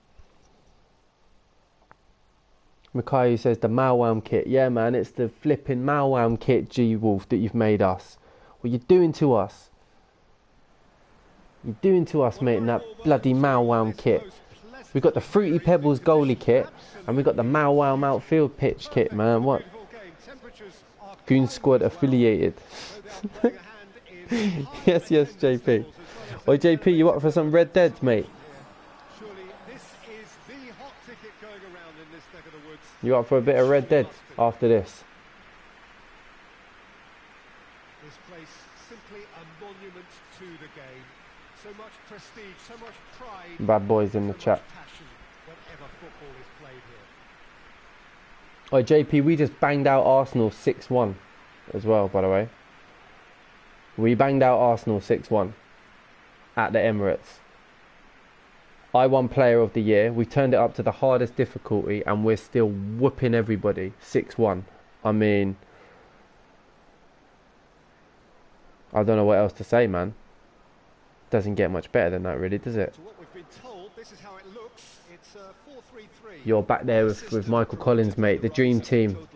Mikayu says the Malwam kit. Yeah, man, it's the flipping Malwam kit, G-Wolf, that you've made us. What you doing to us? You're doing to us, mate, in that bloody Malwam kit. We got the Fruity Pebbles goalie kit, and we got the Malwam outfield pitch kit, man. What? Goon Squad affiliated. Yes, yes, JP. Oi, JP, you up for some Red Dead, mate? You up for a bit of Red Dead after this? This place simply a monument to the game. So much prestige, so much pride. Bad boys in the chat. Whenever football is played here. Oi, JP, we just banged out Arsenal 6-1 as well, by the way. We banged out Arsenal 6-1 at the Emirates. I won Player of the Year. We turned it up to the hardest difficulty and we're still whooping everybody 6-1. I mean, I don't know what else to say, man. Doesn't get much better than that, really, does it? To what we've been told, this is how it looks. It's 4-3-3. You're back there with Michael Collins, mate. The dream team.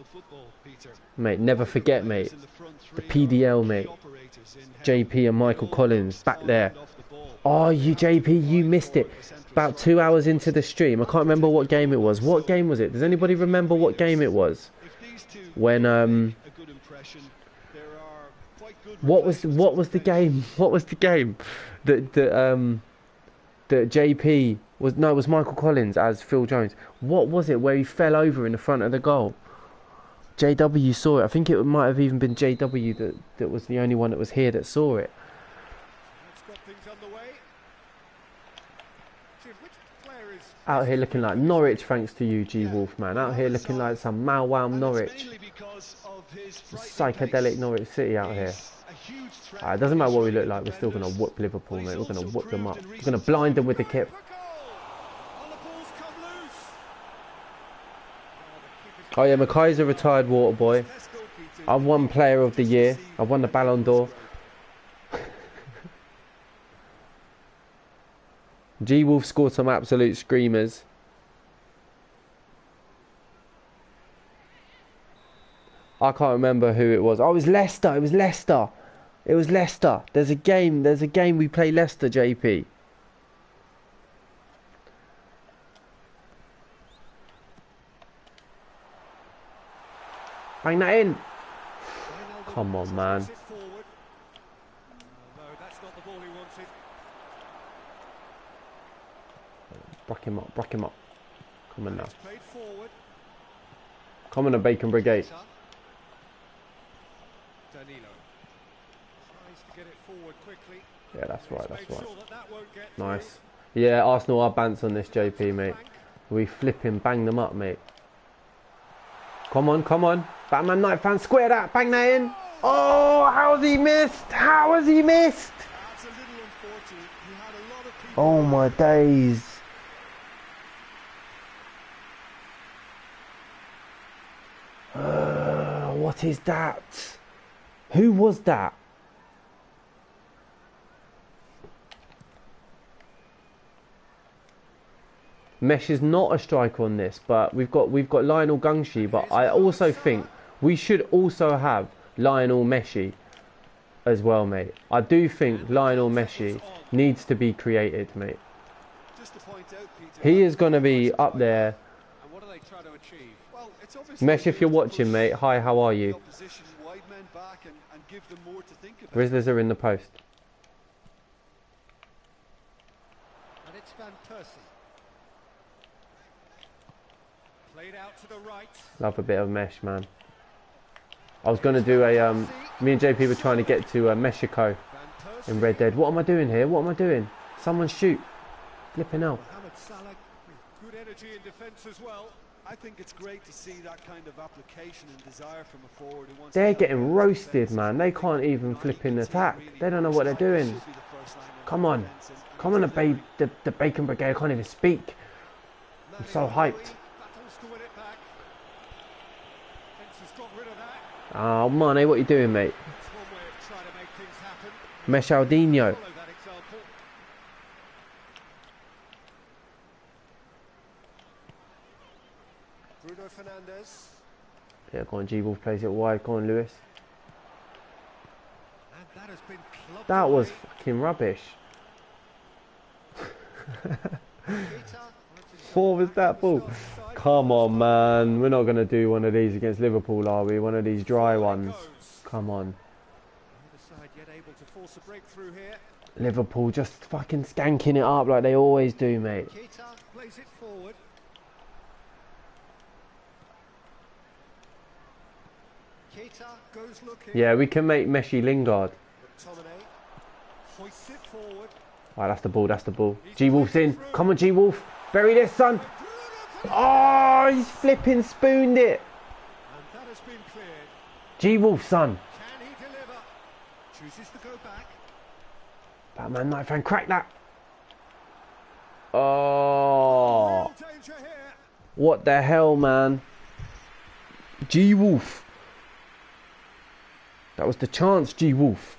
Mate, never forget, mate. The PDL, mate. JP and Michael Collins, back there. Oh, you JP, you missed it. About 2 hours into the stream, I can't remember what game it was. What game was it? Does anybody remember what game it was? When what was the game? What was the game that JP was? No, it was Michael Collins as Phil Jones. What was it where he fell over in the front of the goal? JW saw it. I think it might have even been JW that was the only one that was here that saw it. Out here looking like Norwich, thanks to you, G-Wolf, man. Out here looking like some Malwam Norwich. Psychedelic Norwich City out here. It doesn't matter what we look like, we're still going to whoop Liverpool, mate. We're going to whoop them up. We're going to blind them with the kip. Oh yeah, Mackay's a retired water boy. I've won Player of the Year. I've won the Ballon d'Or. G-Wolf scored some absolute screamers. I can't remember who it was. Oh, it was Leicester. It was Leicester. It was Leicester. There's a game we play Leicester, JP. Bang that in. Come on, man. No, that's not the ball he wanted. Brack him up, brack him up. Come on now. Come on, a Bacon Brigade. Yeah, that's right, that's right. Nice. Yeah, Arsenal are bants on this, JP, mate. We flipping bang them up, mate. Come on, come on. Batman Night fan, square that, bang that in. Oh, how has he missed? How has he missed? Oh my days. What is that? Who was that? Mesh is not a striker on this, but we've got Lionel Gungshi, but I also think we should also have Lionel Messi as well, mate. I do think Lionel Messi needs to be created, mate. He is going to be up there. Mesh, if you're watching, mate, hi, how are you? Rizzlers are in the post. And it's Van Persie. Played out to the right. Love a bit of Mesh, man. I was going to do a, me and JP were trying to get to Mexico in Red Dead. What am I doing here? What am I doing? Someone shoot. Flipping hell. Good energy in defence as well. I think it's great to see that kind of application and desire from a forward who wants. They're getting roasted, man. They can't even flip in attack. They don't know what they're doing. Come on. Come on, the Bacon Brigade. I can't even speak. I'm so hyped. Oh, Mane, what are you doing, mate? Meshaldinho. Bruno Fernandes. Yeah, go on, G-Wolf plays it wide. Go on, Lewes. And that has been clubbed That was away. fucking rubbish. Keita. What was that ball? Come on, man. We're not going to do one of these against Liverpool, are we? One of these dry ones. Come on. Neither side yet able to force a breakthrough here. Liverpool just fucking skanking it up like they always do, mate. Keita plays it forward. Keita goes looking. Yeah, we can make Messi Lingard. McTominay hoists it forward. Right, that's the ball, that's the ball. G-Wolf's in. Come on, G-Wolf. Bury this, son. Oh, he's flipping spooned it. And that has been cleared. G-Wolf, son. Can he deliver? Chooses to go back. Batman Knife and crack that. Oh. Real danger here. What the hell, man? G-Wolf. That was the chance, G-Wolf.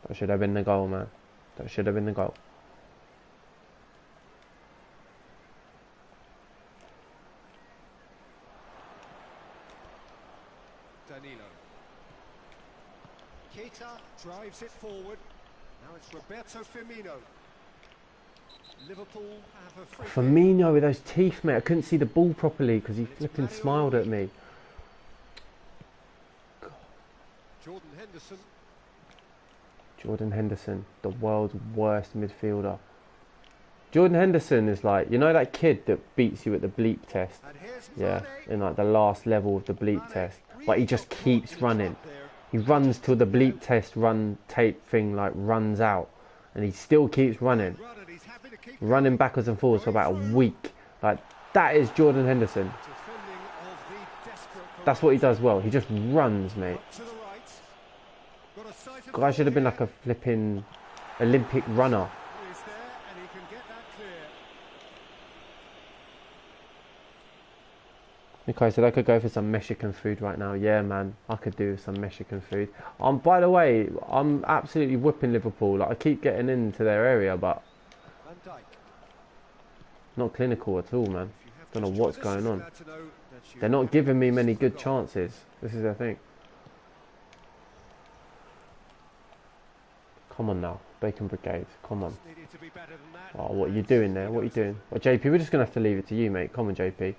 That should have been the goal, man. That should have been the goal. Danilo. Keita drives it forward. Now it's Roberto Firmino. Liverpool have a free kick. Firmino with those teeth, mate. I couldn't see the ball properly because he flipping smiled at me. Jordan Henderson. Jordan Henderson, the world's worst midfielder. Jordan Henderson is like, you know that kid that beats you at the bleep test? And here's Yeah, Mane. in like the last level of the bleep test. But he just keeps running. He runs till the bleep test run tape thing like runs out. And he still keeps running. Run and he's happy to keep Running backwards and forwards for about a week. Like, that is Jordan Henderson. defending of the desperate That's what he does well. He just runs, mate. to the right. Got a sight of Guy should have been goal like a flipping Olympic runner. here. He is there and he can get that clear. Okay, so I could go for some Mexican food right now. Yeah, man, I could do some Mexican food. By the way, I'm absolutely whipping Liverpool. Like, I keep getting into their area, but Van Dijk. not clinical at all, man. If you have Don't know just what's joined us, going on. glad to know that you They're not have giving me access many to good the goal. chances. This is the thing. Come on now, Bacon Brigade. Come on. Needed to be better than that. Oh, what are you doing there? What are you doing? Well, JP, we're just going to have to leave it to you, mate. Come on, JP.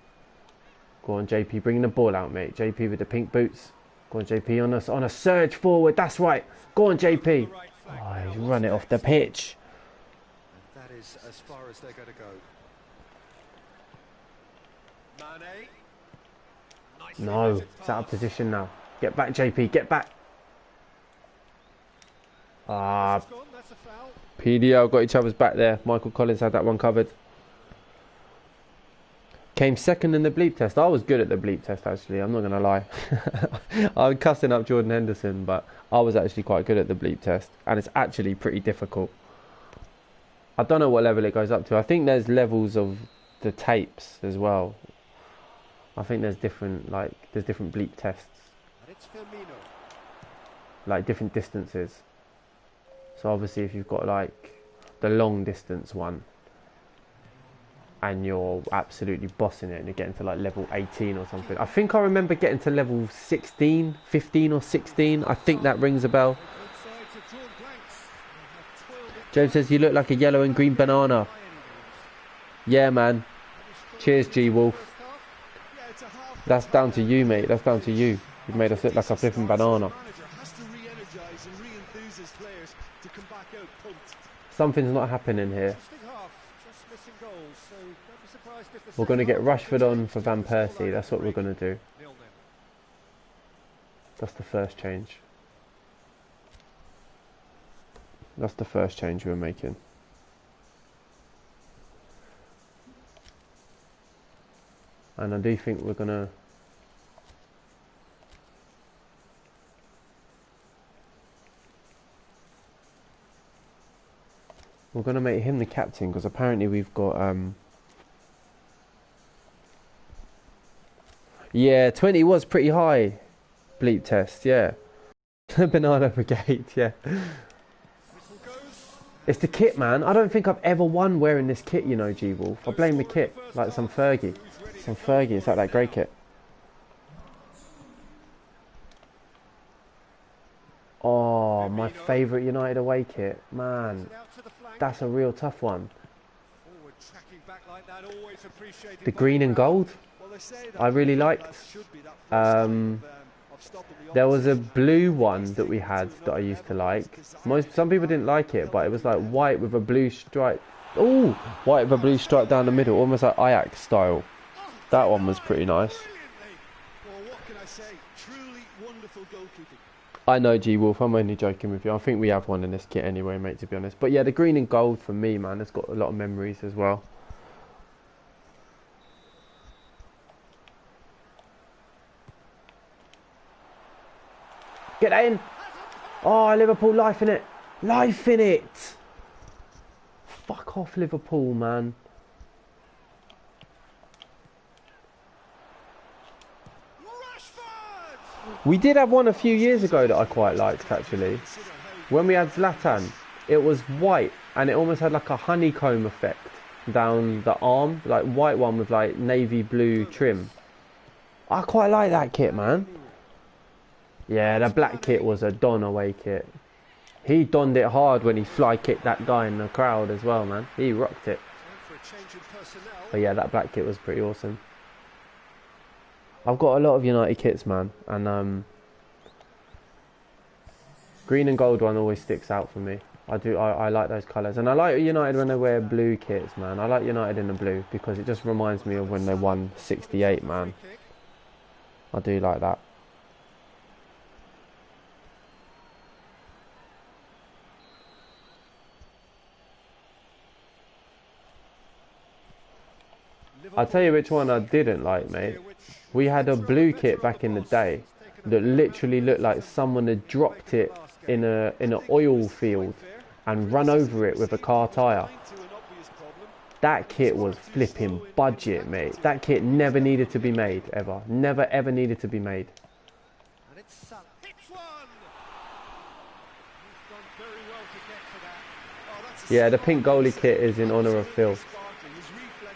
Go on, JP. Bring the ball out, mate. JP with the pink boots. Go on, JP. On a surge forward. That's right. Go on, JP. Oh, he's run it off the pitch. And that is as far as they're going to go. Mane. Nicely No, measured it's out of pass. position now. Get back, JP. Get back. Ah, It's gone, that's a foul. PDL got each other's back there. Michael Collins had that one covered. Came second in the bleep test. I was good at the bleep test, actually. I'm not going to lie. I'm cussing up Jordan Henderson, but I was actually quite good at the bleep test. And it's actually pretty difficult. I don't know what level it goes up to. I think there's levels of the tapes as well. I think there's different bleep tests. And it's Firmino. Like different distances. So obviously if you've got like the long distance one and you're absolutely bossing it and you're getting to like level 18 or something. I think I remember getting to level 16, 15 or 16. I think that rings a bell. Both sides have drawn blanks. They have toiled it James says you look like a yellow and green banana. Yeah, man. Cheers, G-Wolf. first half. Yeah, it's a half. That's down to you, mate. That's down to you. You've made us look like a flipping banana. The manager has to re-energise and re-enthuse his players to come back out pumped. Something's not happening here. Interesting half, just missing goals, so don't be surprised if the We're going to second get half Rashford on for Van continues. Persie. That's what we're going to do. 0-0. That's the first change. That's the first change we're making. And I do think we're going to... We're going to make him the captain because apparently we've got... Yeah, 20 was pretty high. Bleep test, yeah. Banana Brigade, yeah. Whistle goes, It's the kit, man. I don't think I've ever won wearing this kit, you know, G-Wolf. I blame the kit, like some Fergie. Some Fergie, it's like that grey kit. Oh, my favourite United away kit. Man, that's a real tough one. The green and gold, I really liked. There was a blue one that we had that I used to like. Some people didn't like it, but it was like white with a blue stripe. Oh, white with a blue stripe down the middle, almost like Ajax style. That one was pretty nice. I know, G-Wolf, I'm only joking with you. I think we have one in this kit anyway, mate, to be honest. But yeah, the green and gold for me, man, it's got a lot of memories as well. Get that in. Oh, Liverpool, life in it. Life in it. Fuck off, Liverpool, man. We did have one a few years ago that I quite liked, actually. When we had Zlatan, it was white and it almost had like a honeycomb effect down the arm. Like white one with like navy blue trim. I quite like that kit, man. Yeah, the black kit was a Don away kit. He donned it hard when he fly kicked that guy in the crowd as well, man. He rocked it. But yeah, that black kit was pretty awesome. I've got a lot of United kits, man, and green and gold one always sticks out for me. I like those colours, and I like United when they wear blue kits, man. I like United in the blue because it just reminds me of when they won '68, man. I do like that. I'll tell you which one I didn't like, mate. We had a blue kit back in the day that literally looked like someone had dropped it in an oil field and run over it with a car tyre. That kit was flipping budget, mate. That kit never needed to be made, ever. Never, ever needed to be made. Yeah, the pink goalie kit is in honour of Phil.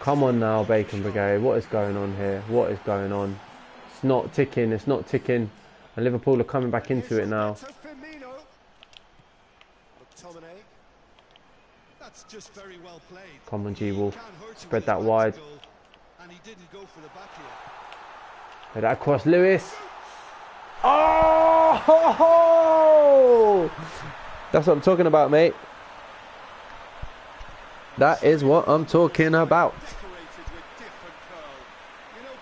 Come on now, Bacon Brigade. What is going on here? What is going on? It's not ticking. It's not ticking. And Liverpool are coming back into it now. Come on, G-Wolf. Spread that wide. Play that across, Lewes. Oh! That's what I'm talking about, mate. That is what I'm talking about.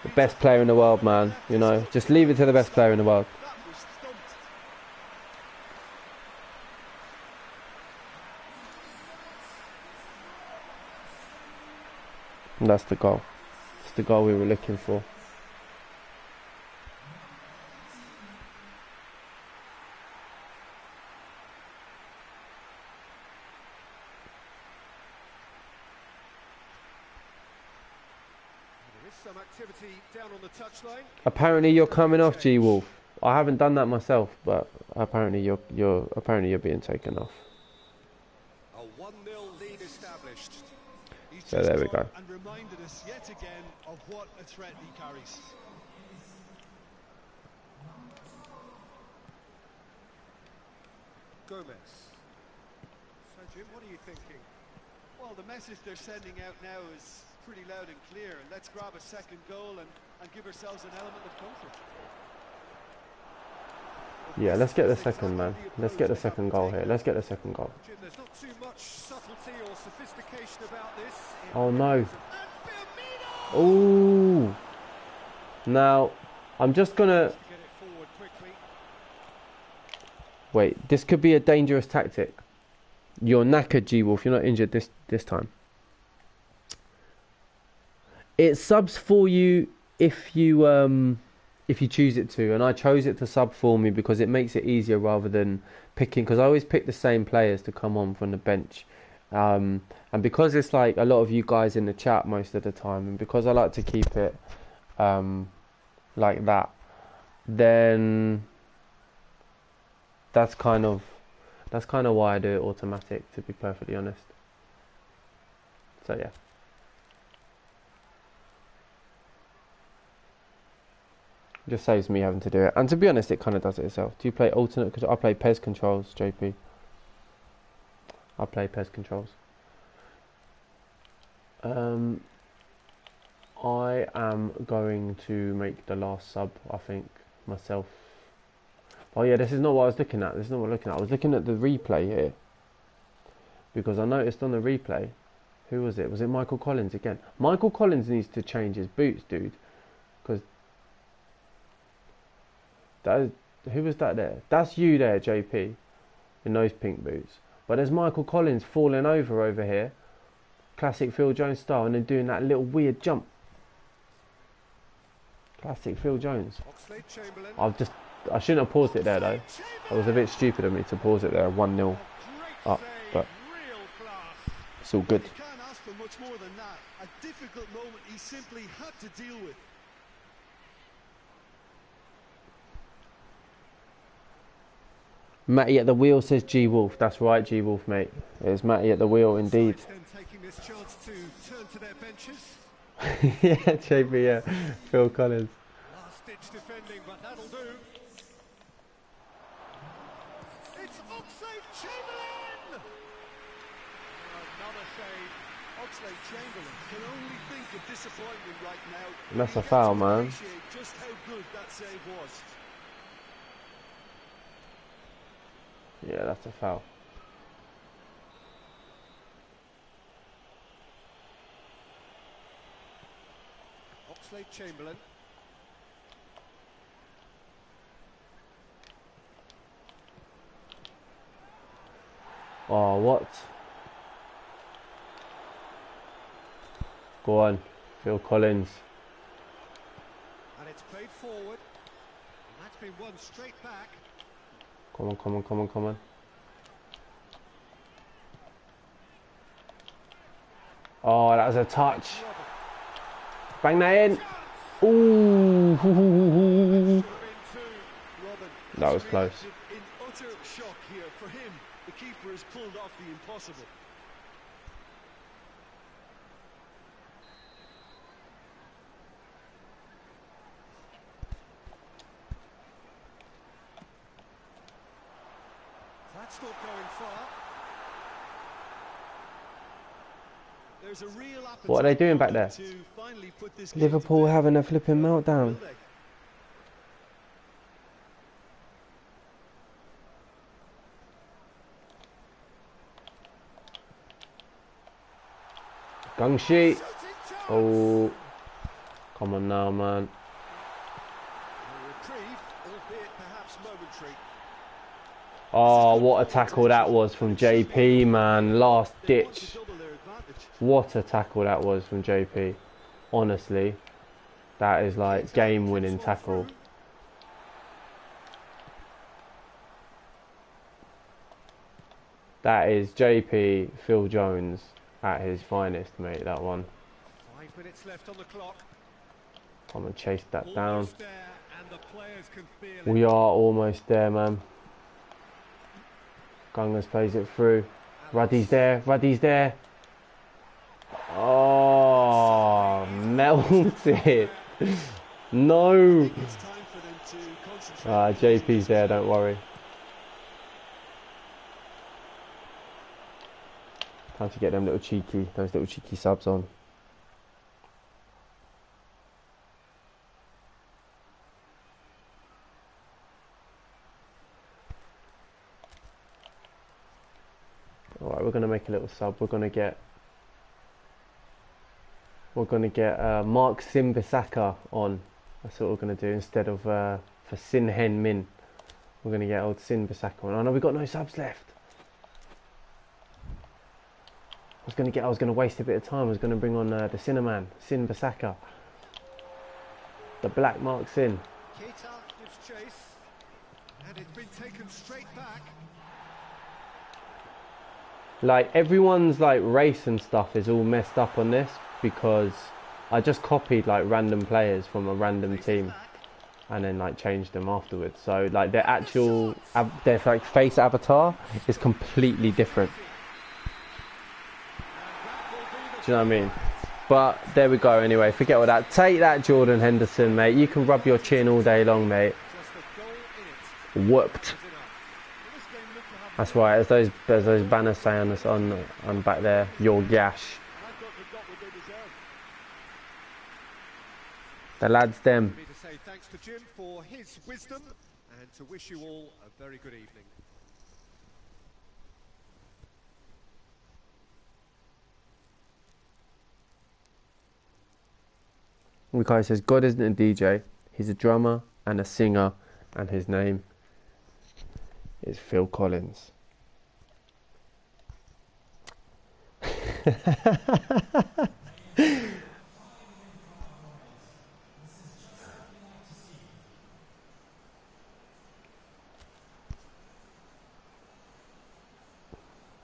The best player in the world, man. You know, just leave it to the best player in the world. And that's the goal. It's the goal we were looking for. Apparently you're coming off, G-Wolf. I haven't done that myself, but apparently you're being taken off. A 1-0 lead established. So there we go. And reminded us yet again of what a threat he carries. Gomez. So Jim, what are you thinking? Well, the message they're sending out now is pretty loud and clear, and let's grab a second goal and give ourselves an element of comfort. Yeah, let's get the second, man. Let's get the second goal here. Let's get the second goal. Jim, there's not too much subtlety or sophistication about this. Oh no. Ooh. Now, I'm just gonna... Wait, this could be a dangerous tactic. You're knackered, G-Wolf. You're not injured this time. It subs for you if you choose it to, and I chose it to sub for me because it makes it easier rather than picking, because I always pick the same players to come on from the bench, and because it's like a lot of you guys in the chat most of the time, and because I like to keep it like that, then that's kind of That's kind of why I do it automatic, to be perfectly honest. So yeah. Just saves me having to do it. And to be honest, it kind of does it itself. Do you play alternate? Because I play PES controls, JP. I play PES controls. I am going to make the last sub, I think, myself. Oh yeah, this is not what I was looking at. This is not what I was looking at. I was looking at the replay here. Because I noticed on the replay, who was it? Was it Michael Collins again? Michael Collins needs to change his boots, dude. Because who was that there? That's you there, JP, in those pink boots. But there's Michael Collins falling over here, classic Phil Jones style, and then doing that little weird jump. Classic Phil Jones. I shouldn't have paused it there though. It was a bit stupid of me to pause it there, 1-0 up, but it's all good. You can't ask for much more than that. A difficult moment he simply had to deal with. Matty at the wheel says G Wolf. That's right, G Wolf, mate. It's Matty at the wheel indeed. Taking this chance to turn to their benches. Yeah, JP, yeah. Phil Collins. Last ditch defending, but that'll do. It's Oxlade-Chamberlain! Another save. Oxlade-Chamberlain can only think of disappointment right now. That's a foul, man. Just how good that save was. Yeah, that's a foul. Oxlade-Chamberlain. Oh, what? Go on, Phil Collins. And it's played forward. And that's been won straight back. Come on, come on, come on, come on. Oh, that was a touch. Bang that in. Ooh. That was close. In utter shock here for him. The keeper has pulled off the impossible. That's not going far. There's a real What are they doing back there? Liverpool having a flipping meltdown. Gungshi. Oh, come on now, man. Oh, what a tackle that was from JP, man. Last ditch. What a tackle that was from JP. Honestly, that is like game-winning tackle. That is JP Phil Jones at his finest, mate, that one. 5 minutes left on the clock. Come and chase that down. We are almost there, man. Gungas plays it through. Ruddy's there, Ruddy's there. Oh, melted. No. JP's there, don't worry. Time to get them those little cheeky subs on. Alright, we're going to make a little sub. We're going to get Mark Simbisaka on. That's what we're going to do instead of for Sin Hen Min. We're going to get old Simbisaka on. Oh no, we've got no subs left. I was going to waste a bit of time. I was going to bring on the Cinnamon, Sin Basaka. The Black Mark Sin. Keita gives chase. And it's been taken straight back. Like everyone's like race and stuff is all messed up on this because I just copied like random players from a random team and then like changed them afterwards. So like their actual their like face avatar is completely different. Do you know what I mean? But there we go. Anyway, forget all that. Take that, Jordan Henderson, mate. You can rub your chin all day long, mate. Whooped. That's right. As those banners say on back there, your gash. The lads them. To say thanks to Jim for his wisdom and to wish you all a very good evening. The guy says God isn't a DJ, he's a drummer and a singer, and his name is Phil Collins.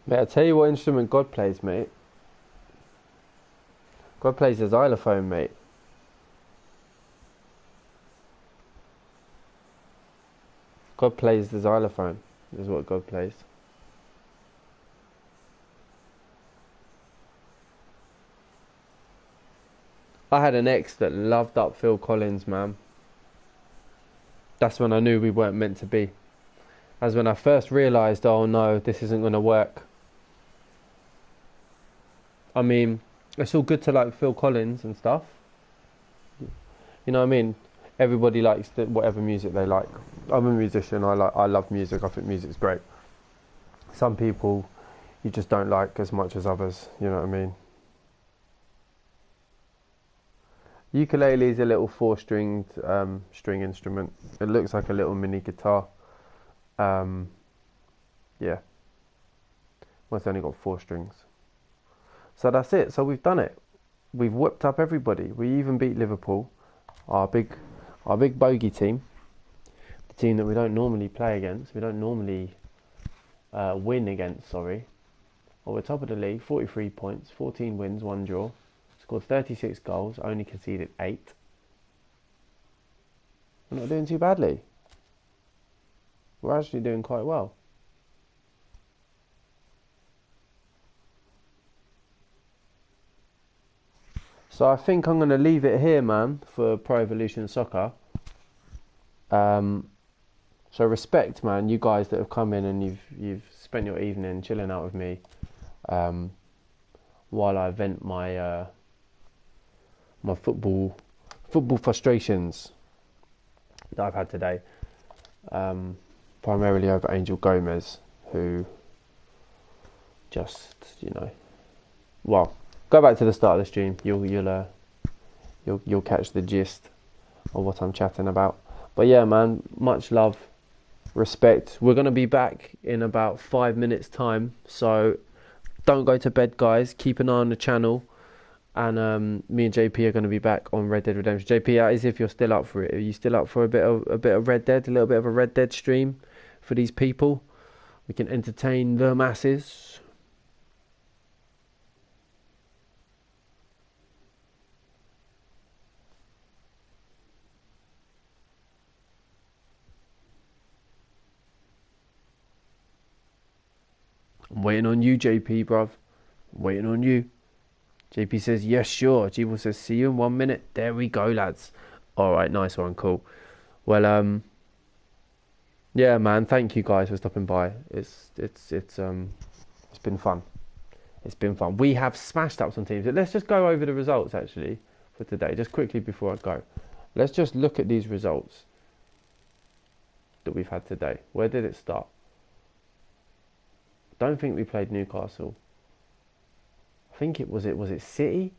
Mate, I'll tell you what instrument God plays, mate. God plays the xylophone, mate. God plays the xylophone, is what God plays. I had an ex that loved up Phil Collins, man. That's when I knew we weren't meant to be. That's when I first realised, oh no, this isn't going to work. I mean, it's all good to like Phil Collins and stuff. You know what I mean? Everybody likes whatever music they like. I'm a musician. I love music. I think music's great. Some people you just don't like as much as others. You know what I mean? Ukulele is a little 4-stringed string instrument. It looks like a little mini guitar. Yeah. Well, it's only got 4 strings. So that's it. So we've done it. We've whipped up everybody. We even beat Liverpool, our big bogey team, the team that we don't normally play against. We don't normally win against. Sorry. Well, we're top of the league, 43 points, 14 wins, 1 draw. Scored 36 goals, only conceded 8. We're not doing too badly. We're actually doing quite well. So I think I'm going to leave it here, man, for Pro Evolution Soccer. So respect, man, you guys that have come in and you've spent your evening chilling out with me while I vent my my football frustrations that I've had today, primarily over Angel Gomez, who just, you know, well, go back to the start of the stream. You'll catch the gist of what I'm chatting about. But yeah, man, much love, respect. We're gonna be back in about 5 minutes time, so don't go to bed, guys. Keep an eye on the channel, and me and JP are gonna be back on Red Dead Redemption. JP, as if you're still up for it. Are you still up for a bit of Red Dead, a little bit of a Red Dead stream for these people? We can entertain the masses. I'm waiting on you, JP, bruv. I'm waiting on you. JP says, yes, sure. Jeeble says, see you in 1 minute. There we go, lads. Alright, nice one, cool. Well, yeah, man, thank you guys for stopping by. It's been fun. It's been fun. We have smashed up some teams. Let's just go over the results, actually, for today. Just quickly before I go. Let's just look at these results that we've had today. Where did it start? Don't think we played Newcastle. I think was it City?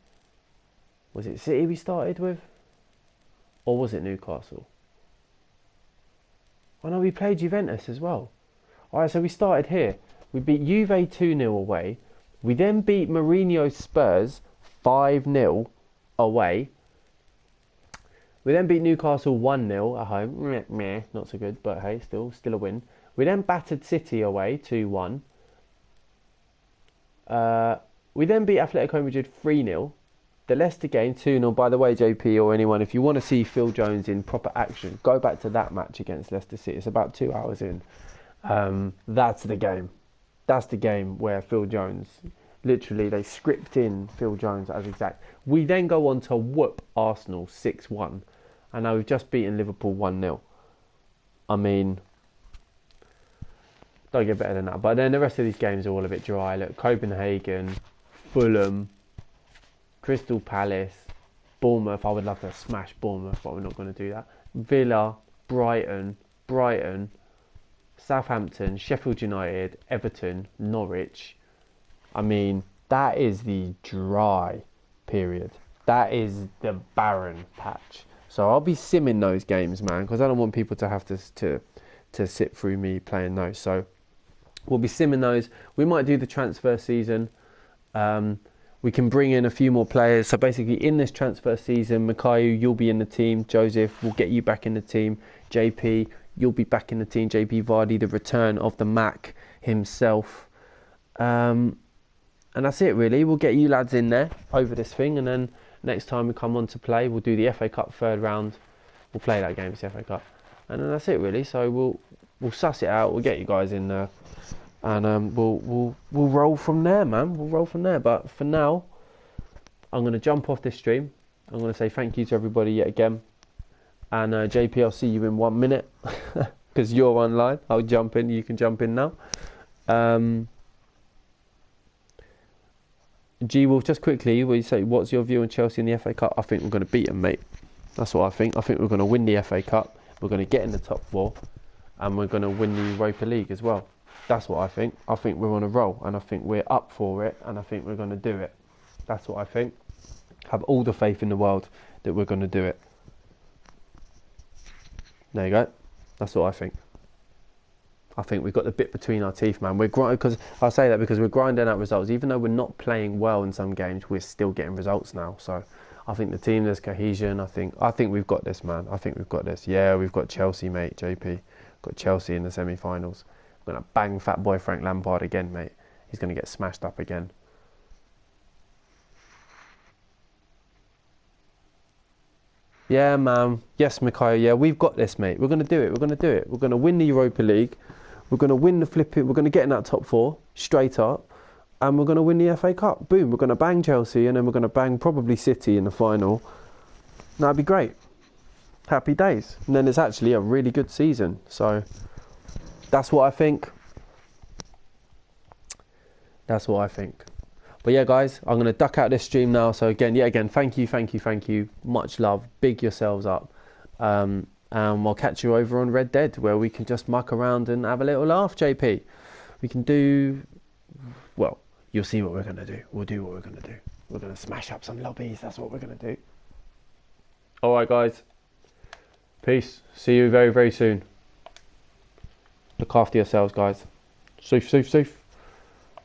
Was it City we started with? Or was it Newcastle? Oh no, we played Juventus as well. Alright, so we started here. We beat Juve 2-0 away. We then beat Mourinho's Spurs 5-0 away. We then beat Newcastle 1-0 at home. Meh, not so good, but hey, still a win. We then battered City away 2-1. We then beat Atletico Madrid 3-0. The Leicester game 2-0, by the way, JP or anyone, if you want to see Phil Jones in proper action, go back to that match against Leicester City. It's about 2 hours in. That's the game. That's the game where Phil Jones, literally, they script in Phil Jones as exact. We then go on to whoop Arsenal 6-1. And now we've just beaten Liverpool 1-0. I mean, don't get better than that. But then the rest of these games are all a bit dry. Look, Copenhagen, Fulham, Crystal Palace, Bournemouth. I would love to smash Bournemouth, but we're not going to do that. Villa, Brighton, Southampton, Sheffield United, Everton, Norwich. I mean, that is the dry period. That is the barren patch. So I'll be simming those games, man, because I don't want people to have to sit through me playing those. So we'll be simming those. We might do the transfer season. We can bring in a few more players. So basically, in this transfer season, Mikayu, you'll be in the team. Joseph, we'll get you back in the team. JP, you'll be back in the team. JP Vardy, the return of the Mac himself. And that's it, really. We'll get you lads in there over this thing. And then next time we come on to play, we'll do the FA Cup third round. We'll play that game, it's the FA Cup. And then that's it, really. So we'll suss it out. We'll get you guys in there. And we'll roll from there, man. We'll roll from there. But for now, I'm going to jump off this stream. I'm going to say thank you to everybody yet again. And JP, I'll see you in 1 minute because you're online. I'll jump in. You can jump in now. G-Wolf, just quickly, what you say? What's your view on Chelsea in the FA Cup? I think we're going to beat them, mate. That's what I think. I think we're going to win the FA Cup. We're going to get in the top 4, and we're going to win the Europa League as well. That's what I think. I think we're on a roll, and I think we're up for it, and I think we're going to do it. That's what I think. Have all the faith in the world that we're going to do it. There you go. That's what I think. I think we've got the bit between our teeth, man. Because I say that because we're grinding out results. Even though we're not playing well in some games, we're still getting results now. So I think the team, there's cohesion. I think we've got this, man. I think we've got this. Yeah, we've got Chelsea, mate. JP, got Chelsea in the semi-finals. We're gonna bang fat boy Frank Lampard again, mate. He's gonna get smashed up again. Yeah, man. Yes, Mikael. Yeah, we've got this, mate. We're gonna do it. We're gonna do it. We're gonna win the Europa League. We're going to win the flipping. We're going to get in that top 4 straight up, and we're going to win the FA Cup. Boom! We're going to bang Chelsea, and then we're going to bang probably City in the final. That'd be great. Happy days. And then it's actually a really good season. So that's what I think. That's what I think. But yeah, guys, I'm going to duck out this stream now. So again, thank you. Much love. Big yourselves up. And we'll catch you over on Red Dead, where we can just muck around and have a little laugh, JP. We can do... Well, you'll see what we're going to do. We'll do what we're going to do. We're going to smash up some lobbies. That's what we're going to do. All right, guys. Peace. See you very, very soon. Look after yourselves, guys. Safe.